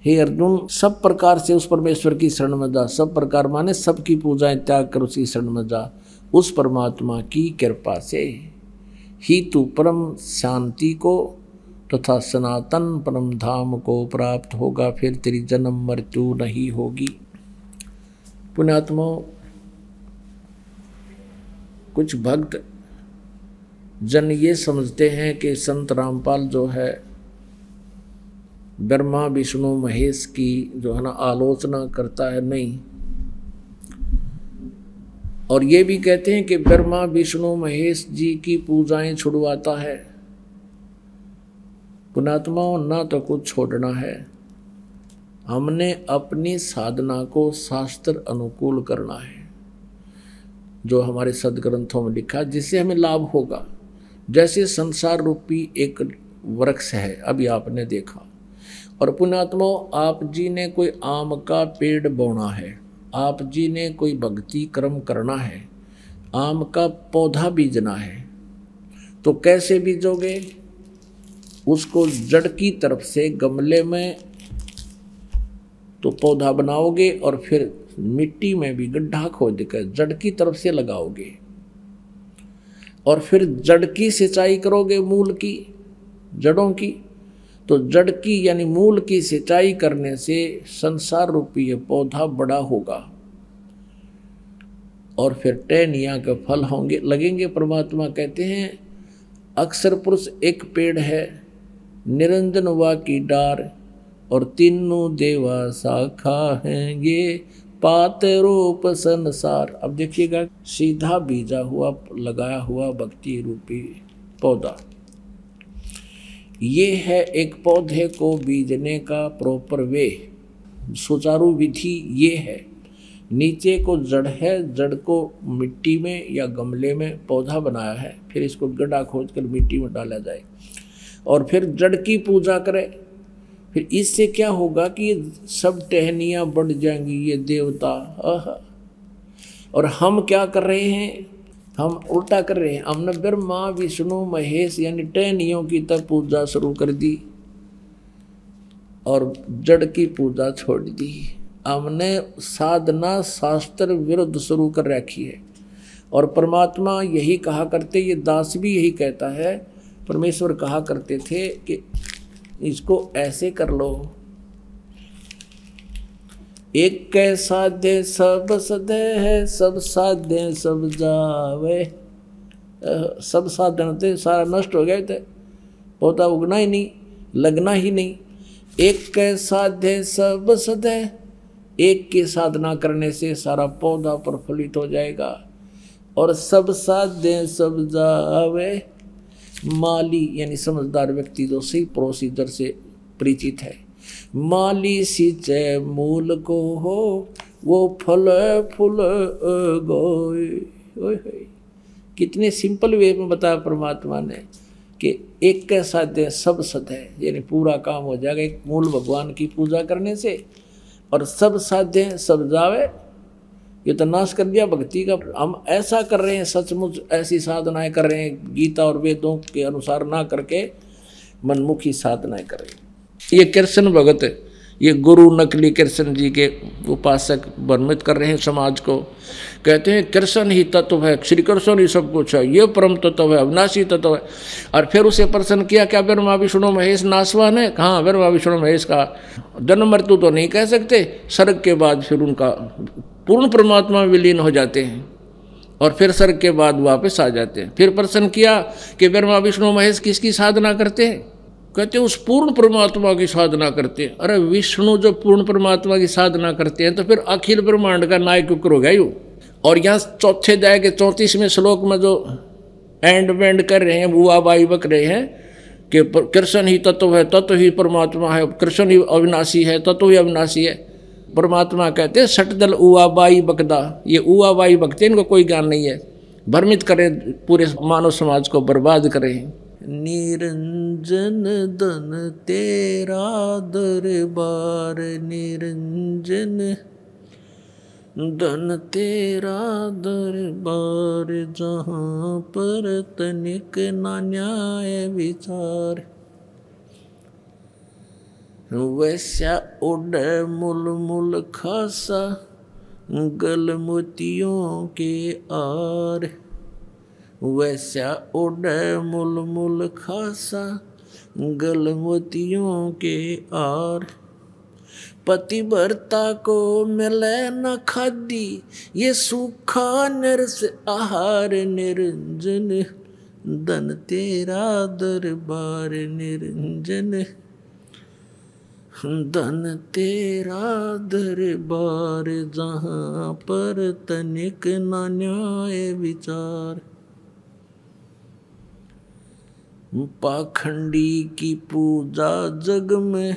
हे अर्जुन, सब प्रकार से उस परमेश्वर की शरण में जा। सब प्रकार माने सबकी पूजाएं त्याग कर उसकी शरण में जा। उस परमात्मा की कृपा से ही तू परम शांति को तथा सनातन परम धाम को प्राप्त होगा, फिर तेरी जन्म मृत्यु नहीं होगी। पुण्यात्मा, कुछ भक्त जन ये समझते हैं कि संत रामपाल जो है ब्रह्मा विष्णु महेश की जो है ना आलोचना करता है। नहीं, और ये भी कहते हैं कि ब्रह्मा विष्णु महेश जी की पूजाएं छुड़वाता है। पुणात्मा, ना तो कुछ छोड़ना है, हमने अपनी साधना को शास्त्र अनुकूल करना है, जो हमारे सदग्रंथों में लिखा, जिससे हमें लाभ होगा। जैसे संसार रूपी एक वृक्ष है, अभी आपने देखा, और पुण्यात्मा, आप जी ने कोई आम का पेड़ बोना है, आप जी ने कोई भक्ति कर्म करना है, आम का पौधा बीजना है, तो कैसे बीजोगे? उसको जड़ की तरफ से गमले में तो पौधा बनाओगे और फिर मिट्टी में भी गड्ढा खोद कर जड़ की तरफ से लगाओगे, और फिर जड़ की सिंचाई करोगे, मूल की, जड़ों की। तो जड़ की यानी मूल की सिंचाई करने से संसार रूपी ये पौधा बड़ा होगा और फिर टहनियाँ के फल होंगे, लगेंगे। परमात्मा कहते हैं, अक्षर पुरुष एक पेड़ है, निरंजन वा की डार, और तीनों देवा शाखा हैं, ये पात रूप संसार। अब देखिएगा, सीधा बीजा हुआ लगाया हुआ भक्ति रूपी पौधा, ये है एक पौधे को बीजने का प्रॉपर वे, सुचारू विधि ये है। नीचे को जड़ है, जड़ को मिट्टी में या गमले में पौधा बनाया है, फिर इसको गड्ढा खोद कर मिट्टी में डाला जाए और फिर जड़ की पूजा करे। फिर इससे क्या होगा कि ये सब टहनियाँ बढ़ जाएंगी, ये देवता। और हम क्या कर रहे हैं? हम उल्टा कर रहे हैं। हमने ब्रह्मा विष्णु महेश यानी टहनियों की तब पूजा शुरू कर दी और जड़ की पूजा छोड़ दी। हमने साधना शास्त्र विरुद्ध शुरू कर रखी है। और परमात्मा यही कहा करते, ये दास भी यही कहता है, परमेश्वर कहा करते थे कि इसको ऐसे कर लो, एक कै साध्य सब सदे है, सब साध्य सब जावे। सब साधन थे सारा नष्ट हो गए थे, पौधा उगना ही नहीं, लगना ही नहीं। एक कै साध्य सब सदे, एक की साधना करने से सारा पौधा प्रफुल्लित हो जाएगा। और सब साध्य सब जावे, माली यानी समझदार व्यक्ति जो सही प्रोसीजर से परिचित है, माली सिंचे मूल को हो, वो फल फूल गोए। कितने सिंपल वे में बताया परमात्मा ने कि एक के साध्य सब सद है, यानी पूरा काम हो जाएगा एक मूल भगवान की पूजा करने से। और सब साध्य सब जावे, ये तो नाश कर दिया भक्ति का। हम ऐसा कर रहे हैं, सचमुच ऐसी साधनाएं कर रहे हैं, गीता और वेदों के अनुसार ना करके मनमुखी साधनाएं कर रहे हैं। ये कृष्ण भगत, ये गुरु नकली कृष्ण जी के उपासक भ्रमित कर रहे हैं समाज को। कहते हैं कृष्ण ही तत्व है, श्री कृष्ण ही सब कुछ है, ये परम तत्व है, अविनाशी तत्व है। और फिर उसे प्रश्न किया, क्या ब्रह्मा विष्णु महेश नाशवान है? हाँ, ब्रह्मा विष्णु महेश का जन्म मृत्यु तो नहीं कह सकते, स्वर्ग के बाद फिर उनका पूर्ण परमात्मा में विलीन हो जाते हैं और फिर स्वर्ग के बाद वापस आ जाते हैं। फिर प्रश्न किया कि ब्रह्मा विष्णु महेश किसकी साधना करते हैं? कहते हैं उस पूर्ण परमात्मा की साधना करते हैं। अरे विष्णु जो पूर्ण परमात्मा की साधना करते हैं तो फिर अखिल ब्रह्मांड का नायक हो गया यूँ। और यहाँ चौथे अध्याय के 34वें श्लोक में जो एंड वेंड कर रहे हैं, बुआ बाई बक रहे हैं कि कृष्ण ही तत्व है, तत्व ही परमात्मा है, कृष्ण ही अविनाशी है, तत्व ही अविनाशी है। परमात्मा कहते हैं सटदल उआ बाई बकदा, ये उआ बाई बकते, इनको कोई ज्ञान नहीं है, भ्रमित करें, पूरे मानव समाज को बर्बाद करें। निरंजन धन तेरा दरबार, निरंजन धन तेरा दरबार, जहाँ पर तनिक ना न्याय विचार। वैसा उड़ मुल मुल खासा, गल मोतियों के आर। वैसा उड़ मुल मुल खासा, गल मोतियों के आर। पतिव्रता को मिले न खादी, ये सूखा नरस आहार। निरंजन धन तेरा दरबार, निरंजन धन तेरा दरबार, जहाँ पर तनिक न न्याय विचार। पाखंडी की पूजा जग में,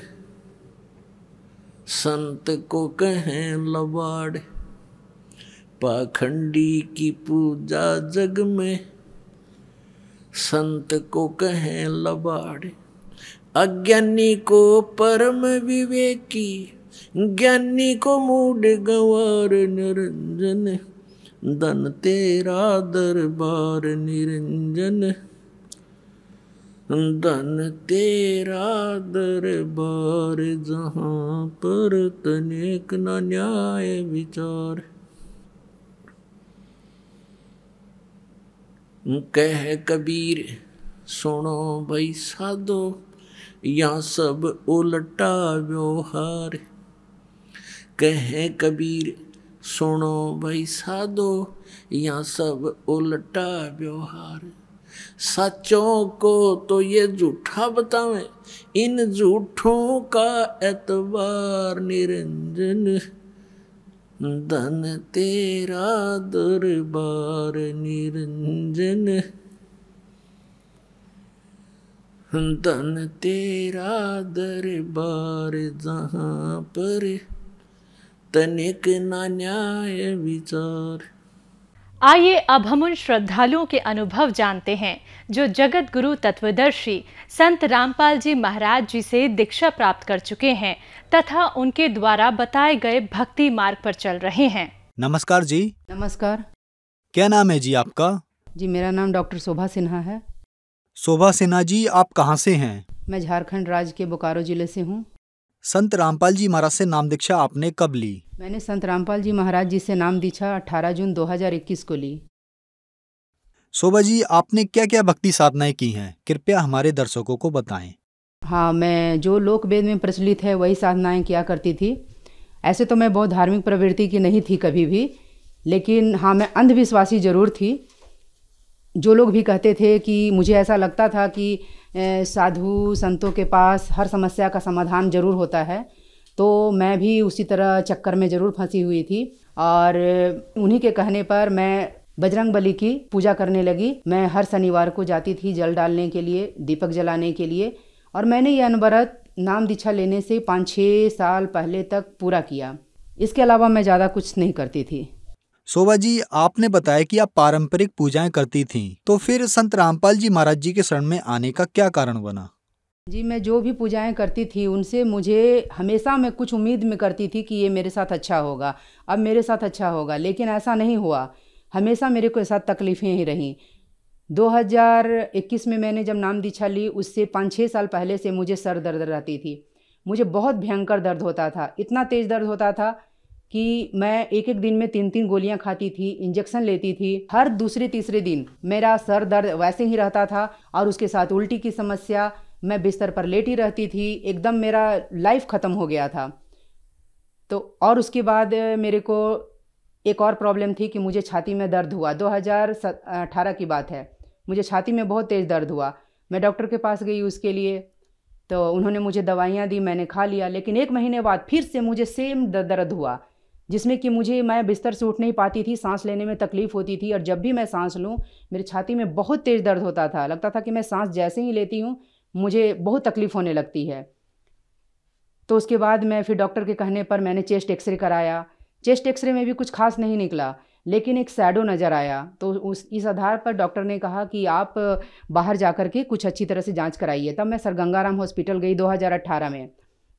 संत को कहें लबाड़। पाखंडी की पूजा जग में, संत को कहें लबाड़। अज्ञानी को परम विवेकी, ज्ञानी को मूढ़ गंवार। निरंजन धन तेरा दरबार, निरंजन धन तेरा दरबार, जहाँ पर तनिक न न्याय विचार। कह कबीर सुनो भाई साधो, यहाँ सब उल्टा व्यवहार। कहे कबीर सुनो भाई साधो, यहाँ सब उल्टा व्यवहार। सच्चों को तो ये झूठा बतावें, इन झूठों का एतबार। निरंजन धन तेरा दरबार, निरंजन धन तेरा दरबार, जहाँ पर तनिक ना न्याय विचार। आइए अब हम उन श्रद्धालुओं के अनुभव जानते हैं जो जगत गुरु तत्वदर्शी संत रामपाल जी महाराज जी से दीक्षा प्राप्त कर चुके हैं तथा उनके द्वारा बताए गए भक्ति मार्ग पर चल रहे हैं। नमस्कार जी। नमस्कार। क्या नाम है जी आपका? जी मेरा नाम डॉक्टर शोभा सिन्हा है। शोभा सिन्हा जी, आप कहाँ से हैं? मैं झारखंड राज्य के बोकारो जिले से हूँ। संत रामपाल जी महाराज से नाम दीक्षा आपने कब ली? मैंने संत रामपाल जी महाराज जी से नाम दीक्षा 18 जून 2021 को ली। शोभा जी, आपने क्या क्या भक्ति साधनाएं की हैं, कृपया हमारे दर्शकों को बताएं। हाँ, मैं जो लोक वेद में प्रचलित है वही साधनाएं किया करती थी। ऐसे तो मैं बहुत धार्मिक प्रवृत्ति की नहीं थी कभी भी, लेकिन हाँ, मैं अंधविश्वासी ज़रूर थी। जो लोग भी कहते थे कि मुझे ऐसा लगता था कि साधु संतों के पास हर समस्या का समाधान ज़रूर होता है, तो मैं भी उसी तरह चक्कर में ज़रूर फंसी हुई थी। और उन्हीं के कहने पर मैं बजरंग बली की पूजा करने लगी। मैं हर शनिवार को जाती थी जल डालने के लिए, दीपक जलाने के लिए, और मैंने ये अनवरत नाम दीक्षा लेने से 5-6 साल पहले तक पूरा किया। इसके अलावा मैं ज़्यादा कुछ नहीं करती थी। शोभा जी, आपने बताया कि आप पारंपरिक पूजाएं करती थीं, तो फिर संत रामपाल जी महाराज जी के शरण में आने का क्या कारण बना? जी, मैं जो भी पूजाएं करती थी उनसे मुझे हमेशा मैं कुछ उम्मीद में करती थी कि ये मेरे साथ अच्छा होगा, अब मेरे साथ अच्छा होगा, लेकिन ऐसा नहीं हुआ। हमेशा मेरे को साथ तकलीफ़ें ही रहीं। 2021 में मैंने जब नाम दीक्षा ली, उससे 5-6 साल पहले से मुझे सर दर्द रहती थी। मुझे बहुत भयंकर दर्द होता था, इतना तेज़ दर्द होता था कि मैं एक दिन में 3-3 गोलियां खाती थी, इंजेक्शन लेती थी। हर दूसरे तीसरे दिन मेरा सर दर्द वैसे ही रहता था, और उसके साथ उल्टी की समस्या। मैं बिस्तर पर लेटी रहती थी, एकदम मेरा लाइफ ख़त्म हो गया था। तो और उसके बाद मेरे को एक और प्रॉब्लम थी कि मुझे छाती में दर्द हुआ। 2018 की बात है, मुझे छाती में बहुत तेज़ दर्द हुआ। मैं डॉक्टर के पास गई उसके लिए, तो उन्होंने मुझे दवाइयाँ दी, मैंने खा लिया। लेकिन 1 महीने बाद फिर से मुझे सेम दर्द हुआ, जिसमें कि मैं बिस्तर से उठ नहीं पाती थी, सांस लेने में तकलीफ़ होती थी, और जब भी मैं सांस लूँ मेरी छाती में बहुत तेज़ दर्द होता था। लगता था कि मैं सांस जैसे ही लेती हूँ मुझे बहुत तकलीफ़ होने लगती है। तो उसके बाद मैं फिर डॉक्टर के कहने पर मैंने चेस्ट एक्सरे कराया। चेस्ट एक्सरे में भी कुछ खास नहीं निकला, लेकिन एक शैडो नज़र आया। तो इस आधार पर डॉक्टर ने कहा कि आप बाहर जा कर के कुछ अच्छी तरह से जांच कराइए। तब मैं सर गंगाराम हॉस्पिटल गई 2018 में,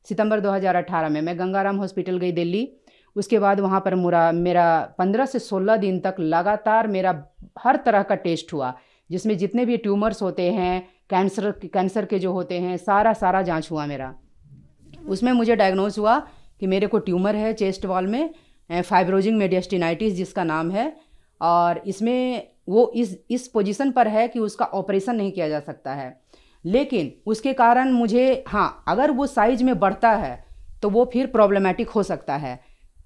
सितंबर 2018 में मैं गंगाराम हॉस्पिटल गई दिल्ली। उसके बाद वहाँ पर मेरा 15 से 16 दिन तक लगातार मेरा हर तरह का टेस्ट हुआ, जिसमें जितने भी ट्यूमर्स होते हैं, कैंसर के जो होते हैं, सारा जाँच हुआ मेरा। उसमें मुझे डायग्नोज हुआ कि मेरे को ट्यूमर है चेस्ट वॉल में, फाइब्रोजिंग मेडिस्टिनाइटिस जिसका नाम है, और इसमें वो इस पोजीशन पर है कि उसका ऑपरेशन नहीं किया जा सकता है। लेकिन उसके कारण मुझे, हाँ, अगर वो साइज में बढ़ता है तो वो फिर प्रॉब्लमेटिक हो सकता है।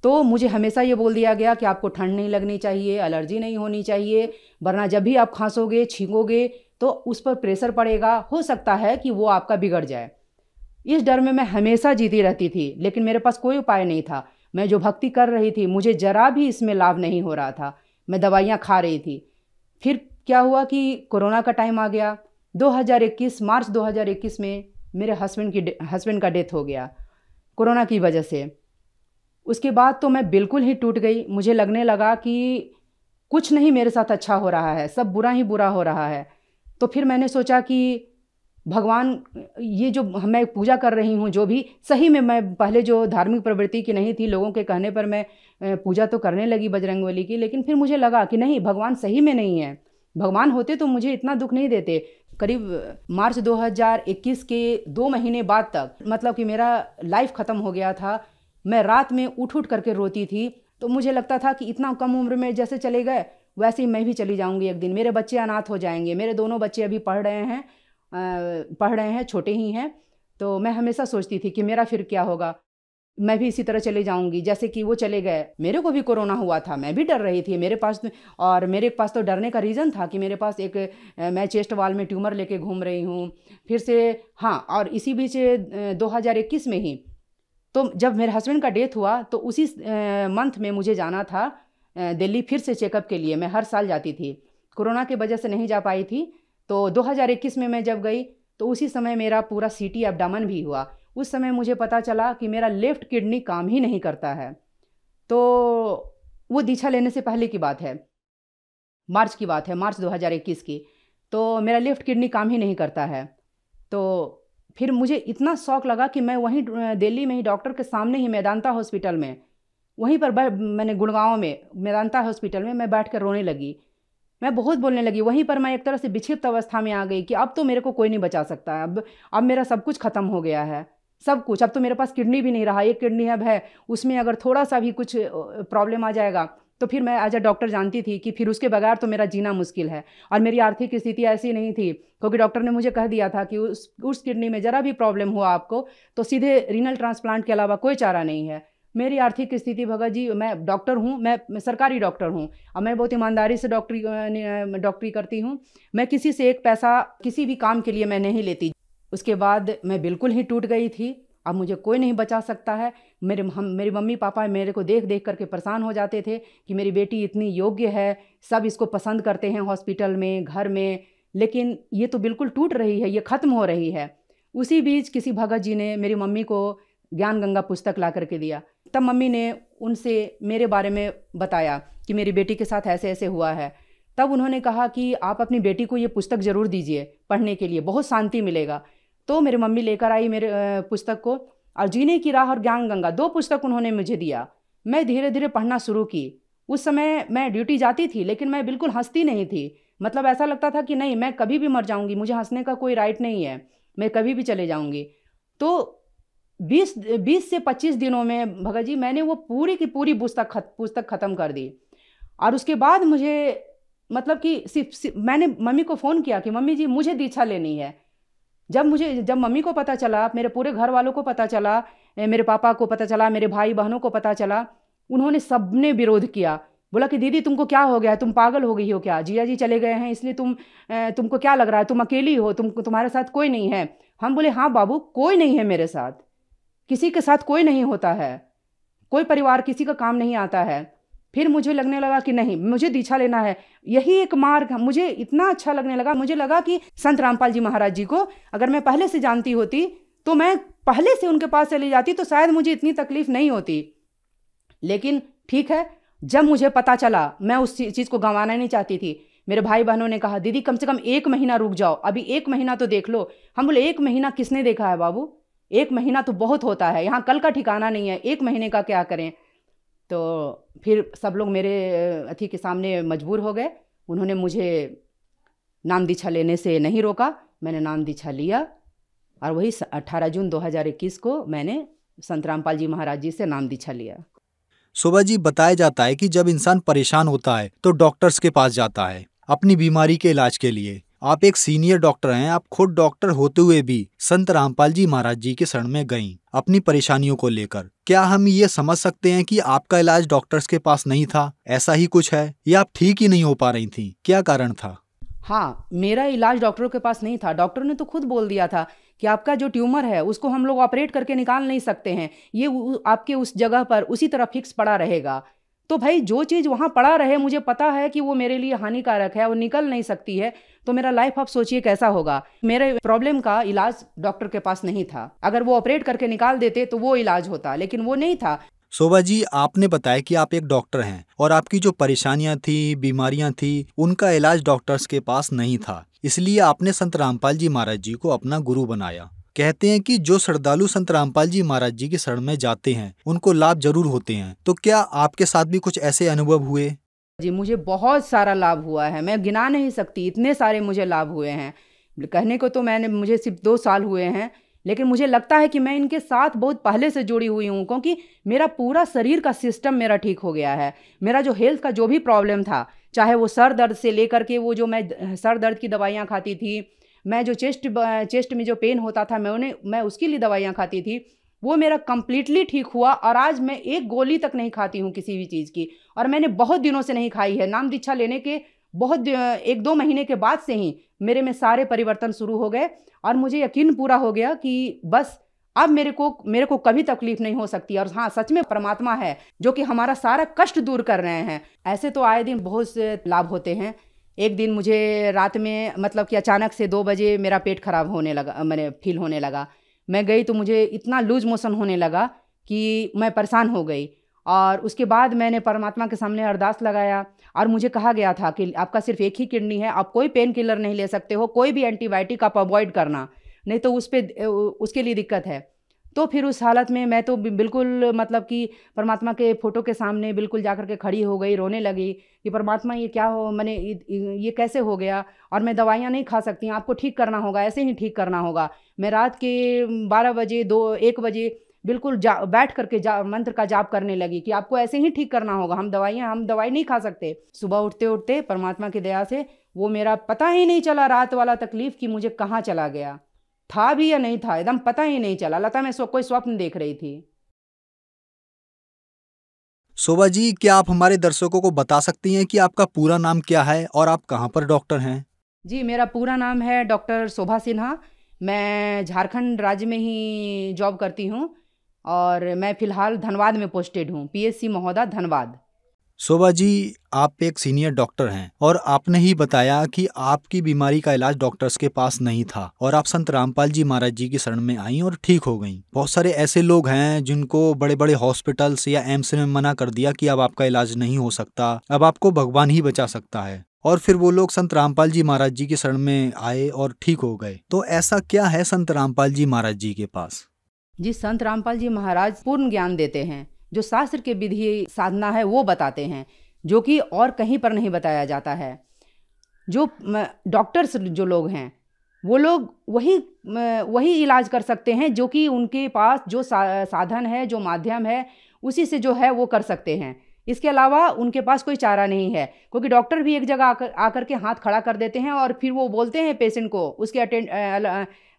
तो मुझे हमेशा ये बोल दिया गया कि आपको ठंड नहीं लगनी चाहिए, एलर्जी नहीं होनी चाहिए, वरना जब भी आप खांसोगे, छींकोगे तो उस पर प्रेशर पड़ेगा, हो सकता है कि वो आपका बिगड़ जाए। इस डर में मैं हमेशा जीती रहती थी, लेकिन मेरे पास कोई उपाय नहीं था। मैं जो भक्ति कर रही थी मुझे जरा भी इसमें लाभ नहीं हो रहा था। मैं दवाइयाँ खा रही थी। फिर क्या हुआ कि कोरोना का टाइम आ गया। 2021 मार्च 2021 में मेरे हस्बैंड का डेथ हो गया कोरोना की वजह से। उसके बाद तो मैं बिल्कुल ही टूट गई। मुझे लगने लगा कि कुछ नहीं मेरे साथ अच्छा हो रहा है, सब बुरा ही बुरा हो रहा है। तो फिर मैंने सोचा कि भगवान, ये जो मैं पूजा कर रही हूँ, जो भी सही में, मैं पहले जो धार्मिक प्रवृत्ति की नहीं थी, लोगों के कहने पर मैं पूजा तो करने लगी बजरंगबली की, लेकिन फिर मुझे लगा कि नहीं, भगवान सही में नहीं है। भगवान होते तो मुझे इतना दुख नहीं देते। करीब मार्च 2021 के 2 महीने बाद तक, मतलब कि मेरा लाइफ ख़त्म हो गया था। मैं रात में उठ करके रोती थी। तो मुझे लगता था कि इतना कम उम्र में जैसे चले गए वैसे ही मैं भी चली जाऊंगी एक दिन। मेरे बच्चे अनाथ हो जाएंगे। मेरे दोनों बच्चे अभी पढ़ रहे हैं, छोटे ही हैं। तो मैं हमेशा सोचती थी कि मेरा फिर क्या होगा, मैं भी इसी तरह चले जाऊंगी जैसे कि वो चले गए। मेरे को भी कोरोना हुआ था, मैं भी डर रही थी। मेरे पास तो डरने का रीज़न था कि मेरे पास मैं चेस्ट वॉल में ट्यूमर लेके घूम रही हूँ फिर से। हाँ, और इसी बीच 2021 में ही, तो जब मेरे हस्बैंड का डेथ हुआ तो उसी मंथ में मुझे जाना था दिल्ली फिर से चेकअप के लिए। मैं हर साल जाती थी, कोरोना की वजह से नहीं जा पाई थी। तो 2021 में मैं जब गई तो उसी समय मेरा पूरा सीटी एब्डामन भी हुआ। उस समय मुझे पता चला कि मेरा लेफ़्ट किडनी काम ही नहीं करता है। तो वो दीक्षा लेने से पहले की बात है, मार्च की बात है, मार्च 2021 की। तो मेरा लेफ़्ट किडनी काम ही नहीं करता है। तो फिर मुझे इतना शौक लगा कि मैं वहीं दिल्ली में ही डॉक्टर के सामने ही मेदांता हॉस्पिटल में, वहीं पर मैंने गुड़गांव में मेदांता हॉस्पिटल में मैं बैठ कर रोने लगी। मैं बहुत बोलने लगी। वहीं पर मैं एक तरह से विक्षिप्त अवस्था में आ गई कि अब तो मेरे को कोई नहीं बचा सकता है, अब मेरा सब कुछ ख़त्म हो गया है। सब कुछ। अब तो मेरे पास किडनी भी नहीं रहा, एक किडनी अब है, उसमें अगर थोड़ा सा भी कुछ प्रॉब्लम आ जाएगा तो फिर मैं एज अ डॉक्टर जानती थी कि फिर उसके बगैर तो मेरा जीना मुश्किल है। और मेरी आर्थिक स्थिति ऐसी नहीं थी, क्योंकि डॉक्टर ने मुझे कह दिया था कि उस किडनी में ज़रा भी प्रॉब्लम हुआ आपको तो सीधे रीनल ट्रांसप्लांट के अलावा कोई चारा नहीं है। मेरी आर्थिक स्थिति भगत जी, मैं डॉक्टर हूँ, मैं सरकारी डॉक्टर हूँ और मैं बहुत ईमानदारी से डॉक्टरी करती हूँ। मैं किसी से एक पैसा किसी भी काम के लिए मैं नहीं लेती। उसके बाद मैं बिल्कुल ही टूट गई थी। अब मुझे कोई नहीं बचा सकता है। मेरी मम्मी पापा मेरे को देख देख करके परेशान हो जाते थे कि मेरी बेटी इतनी योग्य है, सब इसको पसंद करते हैं हॉस्पिटल में, घर में, लेकिन ये तो बिल्कुल टूट रही है, ये ख़त्म हो रही है। उसी बीच किसी भगत जी ने मेरी मम्मी को ज्ञान गंगा पुस्तक ला करके दिया। तब मम्मी ने उनसे मेरे बारे में बताया कि मेरी बेटी के साथ ऐसे ऐसे हुआ है। तब उन्होंने कहा कि आप अपनी बेटी को ये पुस्तक ज़रूर दीजिए पढ़ने के लिए, बहुत शांति मिलेगा। तो मेरी मम्मी लेकर आई मेरे पुस्तक को, और जीने की राह और ज्ञान गंगा, 2 पुस्तक उन्होंने मुझे दिया। मैं धीरे धीरे पढ़ना शुरू की। उस समय मैं ड्यूटी जाती थी, लेकिन मैं बिल्कुल हंसती नहीं थी। मतलब ऐसा लगता था कि नहीं, मैं कभी भी मर जाऊंगी, मुझे हंसने का कोई राइट नहीं है, मैं कभी भी चले जाऊंगी। तो 20 से 25 दिनों में भगत जी मैंने वो पूरी की पूरी पुस्तक ख़त्म कर दी। और उसके बाद मुझे मतलब कि सिर्फ मैंने मम्मी को फ़ोन किया कि मम्मी जी मुझे दीक्षा लेनी है। जब मम्मी को पता चला, मेरे पूरे घर वालों को पता चला, मेरे पापा को पता चला, मेरे भाई बहनों को पता चला, उन्होंने सबने विरोध किया। बोला कि दीदी तुमको क्या हो गया है, तुम पागल हो गई हो क्या, जिया जी चले गए हैं इसलिए तुमको क्या लग रहा है, तुम अकेली हो, तुम्हारे साथ कोई नहीं है। हम बोले हाँ बाबू, कोई नहीं है मेरे साथ, किसी के साथ कोई नहीं होता है, कोई परिवार किसी का काम नहीं आता है। फिर मुझे लगने लगा कि नहीं, मुझे दीक्षा लेना है, यही एक मार्ग। मुझे इतना अच्छा लगने लगा, मुझे लगा कि संत रामपाल जी महाराज जी को अगर मैं पहले से जानती होती तो मैं पहले से उनके पास चली जाती, तो शायद मुझे इतनी तकलीफ नहीं होती। लेकिन ठीक है, जब मुझे पता चला, मैं उस चीज़ को गंवाना नहीं चाहती थी। मेरे भाई बहनों ने कहा दीदी कम से कम 1 महीना रुक जाओ, अभी 1 महीना तो देख लो। हम बोले 1 महीना किसने देखा है बाबू, 1 महीना तो बहुत होता है, यहाँ कल का ठिकाना नहीं है, 1 महीने का क्या करें। तो फिर सब लोग मेरे अथी के सामने मजबूर हो गए। उन्होंने मुझे नाम दीक्षा लेने से नहीं रोका, मैंने नाम दीक्षा लिया और वही 18 जून 2021 को मैंने संत रामपाल जी महाराज जी से नाम दीक्षा लिया। शोभा जी, बताया जाता है कि जब इंसान परेशान होता है तो डॉक्टर्स के पास जाता है अपनी बीमारी के इलाज के लिए। आप एक सीनियर डॉक्टर हैं, आप खुद डॉक्टर होते हुए भी संत रामपाल जी महाराज जी के शरण में गईं अपनी परेशानियों को लेकर। क्या हम ये समझ सकते हैं कि आपका इलाज डॉक्टर्स के पास नहीं था, ऐसा ही कुछ है, या आप ठीक ही नहीं हो पा रही थी, क्या कारण था? हाँ, मेरा इलाज डॉक्टरों के पास नहीं था। डॉक्टर ने तो खुद बोल दिया था कि आपका जो ट्यूमर है उसको हम लोग ऑपरेट करके निकाल नहीं सकते हैं, ये आपके उस जगह पर उसी तरह फिक्स पड़ा रहेगा। तो भाई जो चीज़ वहाँ पड़ा रहे, मुझे पता है कि वो मेरे लिए हानिकारक है, वो निकल नहीं सकती है, तो मेरा लाइफ आप सोचिए कैसा होगा। मेरे प्रॉब्लम का इलाज डॉक्टर के पास नहीं था। अगर वो ऑपरेट करके निकाल देते तो वो इलाज होता, लेकिन वो नहीं था। शोभा जी, आपने बताया कि आप एक डॉक्टर हैं और आपकी जो परेशानियां थी, बीमारियां थी, उनका इलाज डॉक्टर्स के पास नहीं था, इसलिए आपने संत रामपाल जी महाराज जी को अपना गुरु बनाया। कहते हैं कि जो श्रद्धालु संत रामपाल जी महाराज जी की शरण में जाते हैं उनको लाभ जरूर होते हैं, तो क्या आपके साथ भी कुछ ऐसे अनुभव हुए? जी, मुझे बहुत सारा लाभ हुआ है, मैं गिना नहीं सकती, इतने सारे मुझे लाभ हुए हैं। कहने को तो मुझे सिर्फ 2 साल हुए हैं, लेकिन मुझे लगता है कि मैं इनके साथ बहुत पहले से जुड़ी हुई हूँ, क्योंकि मेरा पूरा शरीर का सिस्टम मेरा ठीक हो गया है। मेरा जो हेल्थ का जो भी प्रॉब्लम था, चाहे वो सर दर्द से लेकर के वो जो मैं सर दर्द की दवाइयाँ खाती थी, मैं जो चेस्ट में जो पेन होता था मैं उसके लिए दवाइयाँ खाती थी, वो मेरा कम्प्लीटली ठीक हुआ। और आज मैं 1 गोली तक नहीं खाती हूँ किसी भी चीज़ की, और मैंने बहुत दिनों से नहीं खाई है। नाम दीक्षा लेने के 1-2 महीने के बाद से ही मेरे में सारे परिवर्तन शुरू हो गए, और मुझे यकीन पूरा हो गया कि बस अब मेरे को कभी तकलीफ नहीं हो सकती। और हाँ, सच में परमात्मा है जो कि हमारा सारा कष्ट दूर कर रहे हैं। ऐसे तो आए दिन बहुत से लाभ होते हैं। एक दिन मुझे रात में मतलब कि अचानक से 2 बजे मेरा पेट खराब होने लगा, मैंने फील होने लगा। मैं गई तो मुझे इतना लूज मोशन होने लगा कि मैं परेशान हो गई। और उसके बाद मैंने परमात्मा के सामने अरदास लगाया, और मुझे कहा गया था कि आपका सिर्फ 1 ही किडनी है, आप कोई पेन किलर नहीं ले सकते हो, कोई भी एंटीबायोटिक आप अवॉइड करना, नहीं तो उसके लिए दिक्कत है। तो फिर उस हालत में मैं तो बिल्कुल मतलब कि परमात्मा के फ़ोटो के सामने बिल्कुल जाकर के खड़ी हो गई, रोने लगी कि परमात्मा ये क्या हो, मैंने ये कैसे हो गया, और मैं दवाइयाँ नहीं खा सकती, आपको ठीक करना होगा, ऐसे ही ठीक करना होगा। मैं रात के 12 बजे 1 बजे बिल्कुल बैठ करके मंत्र का जाप करने लगी कि आपको ऐसे ही ठीक करना होगा, हम दवाई नहीं खा सकते। सुबह उठते उठते परमात्मा की दया से वो मेरा पता ही नहीं चला, रात वाला तकलीफ कि मुझे कहाँ चला गया, था भी या नहीं था, एकदम पता ही नहीं चला। लता मैं कोई स्वप्न देख रही थी। शोभा जी, क्या आप हमारे दर्शकों को बता सकती हैं कि आपका पूरा नाम क्या है और आप कहाँ पर डॉक्टर हैं? जी, मेरा पूरा नाम है डॉक्टर शोभा सिन्हा। मैं झारखंड राज्य में ही जॉब करती हूँ और मैं फ़िलहाल धनबाद में पोस्टेड हूँ, PSC महोदा धनबाद। शोभा जी, आप एक सीनियर डॉक्टर हैं और आपने ही बताया कि आपकी बीमारी का इलाज डॉक्टर्स के पास नहीं था और आप संत रामपाल जी महाराज जी की शरण में आईं और ठीक हो गईं। बहुत सारे ऐसे लोग हैं जिनको बड़े बड़े हॉस्पिटल्स या एम्स में मना कर दिया कि अब आपका इलाज नहीं हो सकता, अब आपको भगवान ही बचा सकता है, और फिर वो लोग संत रामपाल जी महाराज जी की शरण में आए और ठीक हो गए। तो ऐसा क्या है संत रामपाल जी महाराज जी के पास? जी, संत रामपाल जी महाराज पूर्ण ज्ञान देते हैं, जो शास्त्र के विधि साधना है वो बताते हैं, जो कि और कहीं पर नहीं बताया जाता है। जो डॉक्टर्स जो लोग हैं वो लोग वही इलाज कर सकते हैं जो कि उनके पास जो साधन है, जो माध्यम है, उसी से जो है वो कर सकते हैं। इसके अलावा उनके पास कोई चारा नहीं है, क्योंकि डॉक्टर भी एक जगह आकर के हाथ खड़ा कर देते हैं और फिर वो बोलते हैं पेशेंट को, उसके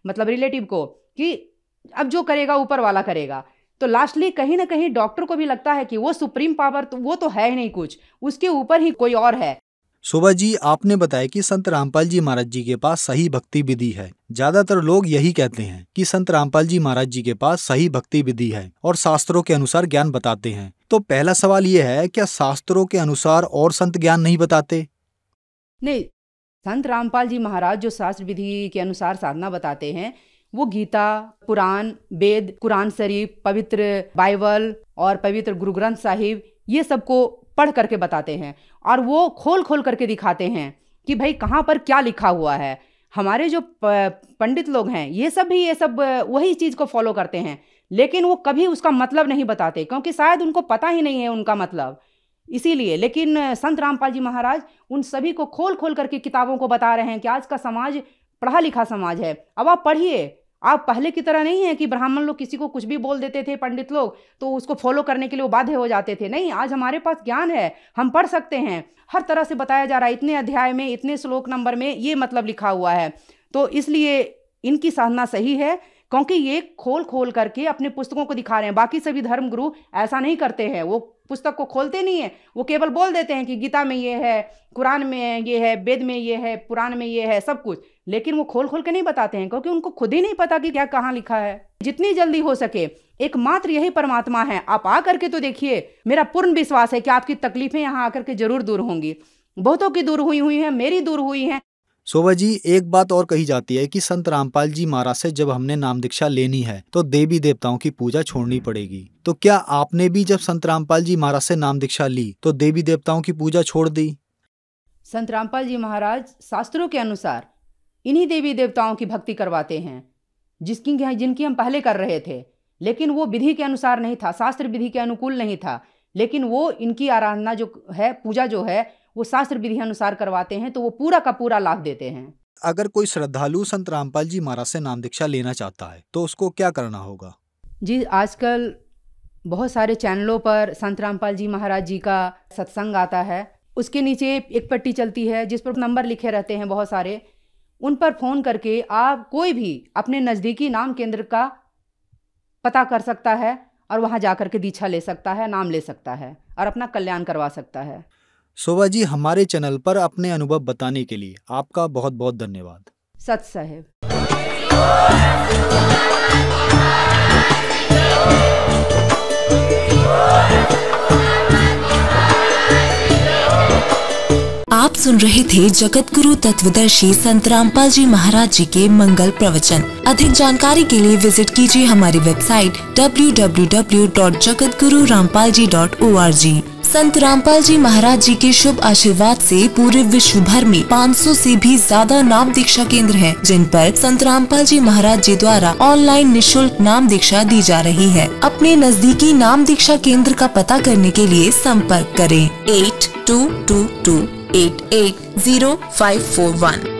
मतलब रिलेटिव को, कि अब जो करेगा ऊपर वाला करेगा। तो लास्टली कहीं ना कहीं डॉक्टर को भी लगता है कि वो सुप्रीम पावर तो वो तो है ही नहीं कुछ, उसके ऊपर ही कोई और है। शोभा जी, आपने बताया कि संत रामपाल जी महाराज जी के पास सही भक्ति विधि है। ज्यादातर लोग यही कहते हैं कि संत रामपाल जी महाराज जी के पास सही भक्ति विधि है और शास्त्रों के अनुसार ज्ञान बताते हैं। तो पहला सवाल ये है, क्या शास्त्रों के अनुसार और संत ज्ञान नहीं बताते? नहीं, संत रामपाल जी महाराज जो शास्त्र विधि के अनुसार साधना बताते हैं वो गीता, पुराण, वेद, कुरान शरीफ, पवित्र बाइबल और पवित्र गुरु ग्रंथ साहिब, ये सबको पढ़ करके बताते हैं और वो खोल खोल करके दिखाते हैं कि भाई कहाँ पर क्या लिखा हुआ है। हमारे जो पंडित लोग हैं ये सब वही चीज़ को फॉलो करते हैं, लेकिन वो कभी उसका मतलब नहीं बताते, क्योंकि शायद उनको पता ही नहीं है उनका मतलब, इसीलिए। लेकिन संत रामपाल जी महाराज उन सभी को खोल खोल करके किताबों को बता रहे हैं कि आज का समाज पढ़ा लिखा समाज है, अब आप पढ़िए। आप पहले की तरह नहीं है कि ब्राह्मण लोग किसी को कुछ भी बोल देते थे, पंडित लोग, तो उसको फॉलो करने के लिए वो बाध्य हो जाते थे। नहीं, आज हमारे पास ज्ञान है, हम पढ़ सकते हैं, हर तरह से बताया जा रहा है, इतने अध्याय में, इतने श्लोक नंबर में ये मतलब लिखा हुआ है। तो इसलिए इनकी साधना सही है, क्योंकि ये खोल खोल करके अपने पुस्तकों को दिखा रहे हैं। बाकी सभी धर्म गुरु ऐसा नहीं करते हैं, वो पुस्तक को खोलते नहीं है, वो केवल बोल देते हैं कि गीता में ये है, कुरान में ये है, वेद में ये है, पुराण में ये है, सब कुछ, लेकिन वो खोल खोल के नहीं बताते हैं, क्योंकि उनको खुद ही नहीं पता कि क्या कहाँ लिखा है। जितनी जल्दी हो सके एकमात्र यही परमात्मा है, आप आ करके तो देखिए। मेरा पूर्ण विश्वास है कि आपकी तकलीफें यहाँ आकर के जरूर दूर होंगी। बहुतों की दूर हुई हैं, मेरी दूर हुई हैं। शोभा जी, एक बात और कही जाती है कि संत रामपाल जी महाराज से जब हमने नाम दीक्षा लेनी है तो देवी देवताओं की पूजा छोड़नी पड़ेगी। तो क्या आपने भी जब संत रामपाल जी महाराज से नाम दीक्षा ली तो देवी देवताओं की पूजा छोड़ दी? संत रामपाल जी महाराज शास्त्रों के अनुसार इन्हीं देवी देवताओं की भक्ति करवाते हैं, जिनकी हम पहले कर रहे थे, लेकिन वो विधि के अनुसार नहीं था, शास्त्र विधि के अनुकूल नहीं था। लेकिन वो इनकी आराधना जो है, पूजा जो है, वो शास्त्र विधि अनुसार करवाते हैं, तो वो पूरा का पूरा लाभ देते हैं। अगर कोई श्रद्धालु संत रामपाल जी महाराज से नाम दीक्षा लेना चाहता है तो उसको क्या करना होगा? जी, आजकल बहुत सारे चैनलों पर संत रामपाल जी महाराज जी का सत्संग आता है, उसके नीचे एक पट्टी चलती है जिस पर नंबर लिखे रहते हैं बहुत सारे, उन पर फ़ोन करके आप कोई भी अपने नज़दीकी नाम केंद्र का पता कर सकता है और वहाँ जाकर के दीक्षा ले सकता है, नाम ले सकता है और अपना कल्याण करवा सकता है। शोभा जी, हमारे चैनल पर अपने अनुभव बताने के लिए आपका बहुत बहुत धन्यवाद। सत साहेब। आप सुन रहे थे जगत गुरु तत्वदर्शी संत रामपाल जी महाराज जी के मंगल प्रवचन। अधिक जानकारी के लिए विजिट कीजिए हमारी वेबसाइट www.jagatgururampalji.org। संत रामपाल जी महाराज जी के शुभ आशीर्वाद से पूरे विश्व भर में 500 से भी ज्यादा नाम दीक्षा केंद्र हैं, जिन पर संत रामपाल जी महाराज जी द्वारा ऑनलाइन निशुल्क नाम दीक्षा दी जा रही है। अपने नजदीकी नाम दीक्षा केंद्र का पता करने के लिए संपर्क करें 8222880541।